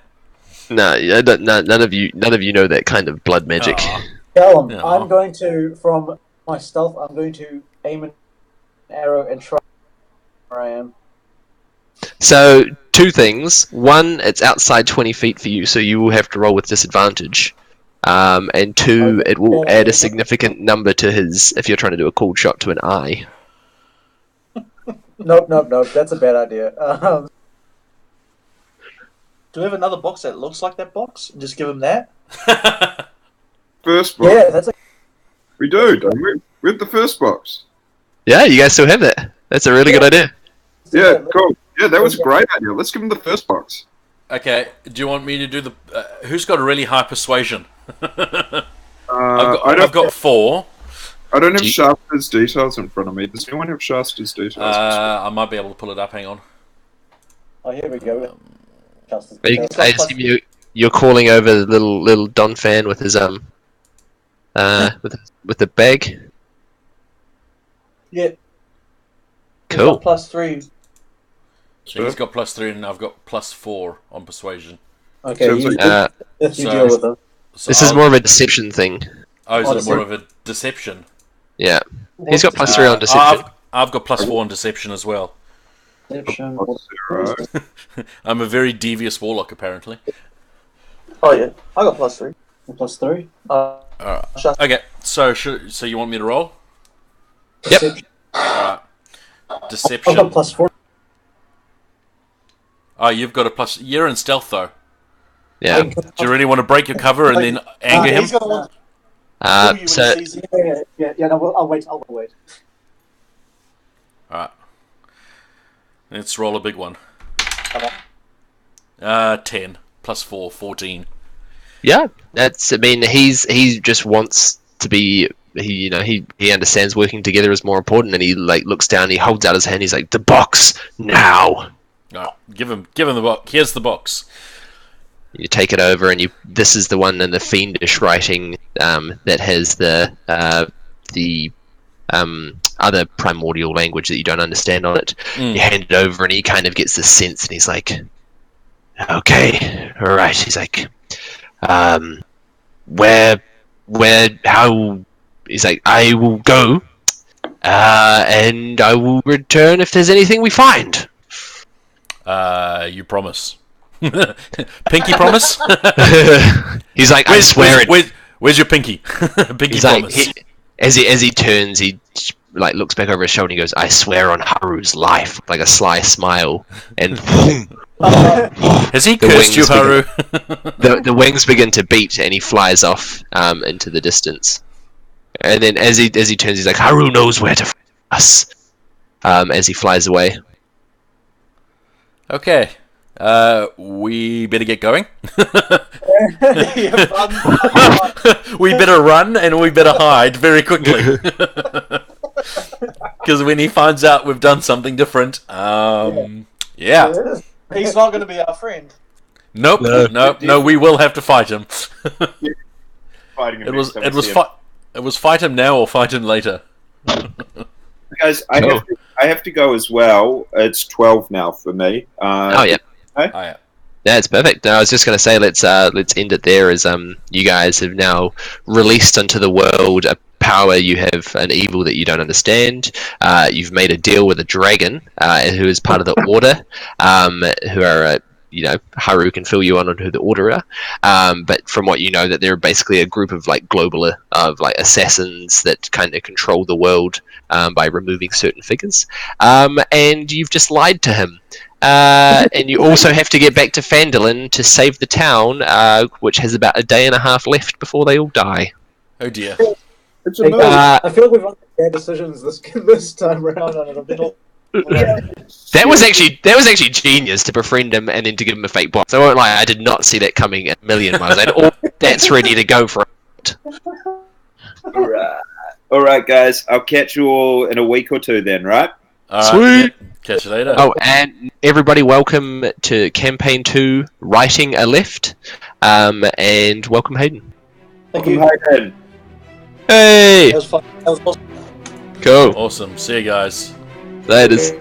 Speaker 2: No, none of you know that kind of blood magic.
Speaker 4: Tell him. I'm going to, from my stealth, I'm going to aim an arrow and try where I am.
Speaker 2: So, two things. One, it's outside 20 feet for you, so you will have to roll with disadvantage. and 2, it will add a significant number to his if you're trying to do a cold shot to an eye.
Speaker 6: Nope. That's a bad idea. Do we have another box that looks like that box? Just give him that.
Speaker 5: First box.
Speaker 6: Yeah, that's a.
Speaker 5: We do, don't we? We have the first box.
Speaker 2: Yeah, you guys still have that. That's a really good idea.
Speaker 5: Yeah, cool. Yeah, that was a great idea. Let's give him the first box.
Speaker 3: Okay, do you want me to do the... who's got a really high persuasion?
Speaker 5: I
Speaker 3: I've got 4.
Speaker 5: I don't have Shaster's details in front of me. Does anyone have Shaster's details?
Speaker 3: I might be able to pull it up, hang on.
Speaker 4: Oh, here we go.
Speaker 2: I assume you're calling over the little Don fan with his with the bag.
Speaker 6: Yeah.
Speaker 2: Cool.
Speaker 6: +3.
Speaker 3: So he's got +3 and I've got +4 on persuasion.
Speaker 4: Okay,
Speaker 5: Sounds
Speaker 4: you
Speaker 5: like-
Speaker 4: deal with them.
Speaker 3: So
Speaker 2: This is more of a deception thing.
Speaker 3: Oh, is it
Speaker 4: Honestly.
Speaker 3: more of a deception?
Speaker 2: Yeah, he's got +3 on deception.
Speaker 3: I've got +4 on deception as well.
Speaker 4: Deception.
Speaker 5: Right.
Speaker 3: I'm a very devious warlock, apparently.
Speaker 6: Oh yeah, I got +3.
Speaker 4: +3.
Speaker 6: Shut.
Speaker 3: Okay, so you want me to roll?
Speaker 2: Yep.
Speaker 3: Alright.
Speaker 4: I've
Speaker 3: Deception.
Speaker 4: got +4.
Speaker 3: Oh, you've got a plus. You're in stealth, though.
Speaker 2: Yeah.
Speaker 3: Do you really want to break your cover and then anger him?
Speaker 6: He's gonna want to kill you when
Speaker 2: So
Speaker 6: he sees you.
Speaker 4: Yeah. No, I'll wait.
Speaker 3: Alright. Let's roll a big one.
Speaker 6: Okay.
Speaker 3: 10 +4, 14.
Speaker 2: yeah, I mean, he just wants to be. He understands working together is more important, and he looks down, he holds out his hand, he's like, the box now.
Speaker 3: No, give him the box. Here's the box.
Speaker 2: You take it over, and this is the one in the fiendish writing that has the other primordial language that you don't understand on it. You hand it over, and he kind of gets the sense, and he's like, okay, all right. He's like, how? He's like, I will go, and I will return if there's anything we find.
Speaker 3: You promise. Pinky promise?
Speaker 2: He's like, I swear it.
Speaker 3: Where's your pinky? Pinky
Speaker 2: He's
Speaker 3: promise.
Speaker 2: like, as he turns, he looks back over his shoulder and he goes, I swear on Haru's life, like a sly smile, and
Speaker 3: Has he
Speaker 2: the
Speaker 3: cursed you,
Speaker 2: wings
Speaker 3: Haru?
Speaker 2: the wings begin to beat, and he flies off into the distance. And then as he turns, he's like, Haru knows where to find us. As he flies away.
Speaker 3: Okay. We better get going. We better run and we better hide very quickly. Because when he finds out we've done something different, yeah.
Speaker 6: He's not going to be our friend.
Speaker 3: Nope, no, we will have to fight him.
Speaker 5: Fighting him
Speaker 3: It was
Speaker 5: next time we see him.
Speaker 3: it was fight him now or fight him later.
Speaker 5: Guys, I have to go as well. It's 12 now for me.
Speaker 2: Oh yeah.
Speaker 3: Oh, yeah.
Speaker 2: Yeah, it's perfect. I was just going to say, let's end it there. As you guys have now released onto the world a power, you have an evil that you don't understand. You've made a deal with a dragon who is part of the order, who are Haru can fill you on who the order are. But from what you know, that they're basically a group of global assassins that kind of control the world by removing certain figures. And you've just lied to him. And you also have to get back to Phandelvar to save the town, which has about a day and a half left before they all die.
Speaker 3: Oh dear.
Speaker 5: It's a
Speaker 4: Hey,
Speaker 5: move.
Speaker 4: guys, I feel like we've made bad decisions this time around.
Speaker 6: No, I've been all...
Speaker 2: That was actually genius to befriend him and then to give him a fake boss. I won't lie, I did not see that coming a million miles. I had all that's ready to go for it.
Speaker 5: All right, guys. I'll catch you all in a week or two then, right?
Speaker 2: Sweet.
Speaker 3: Catch you later.
Speaker 2: Oh, and everybody, welcome to Campaign 2, Writing a Left, and welcome Hayden.
Speaker 6: Thank you.
Speaker 5: Hayden.
Speaker 2: Hey!
Speaker 6: That was fun. That was awesome.
Speaker 2: Cool.
Speaker 3: Awesome. See you guys.
Speaker 2: That is.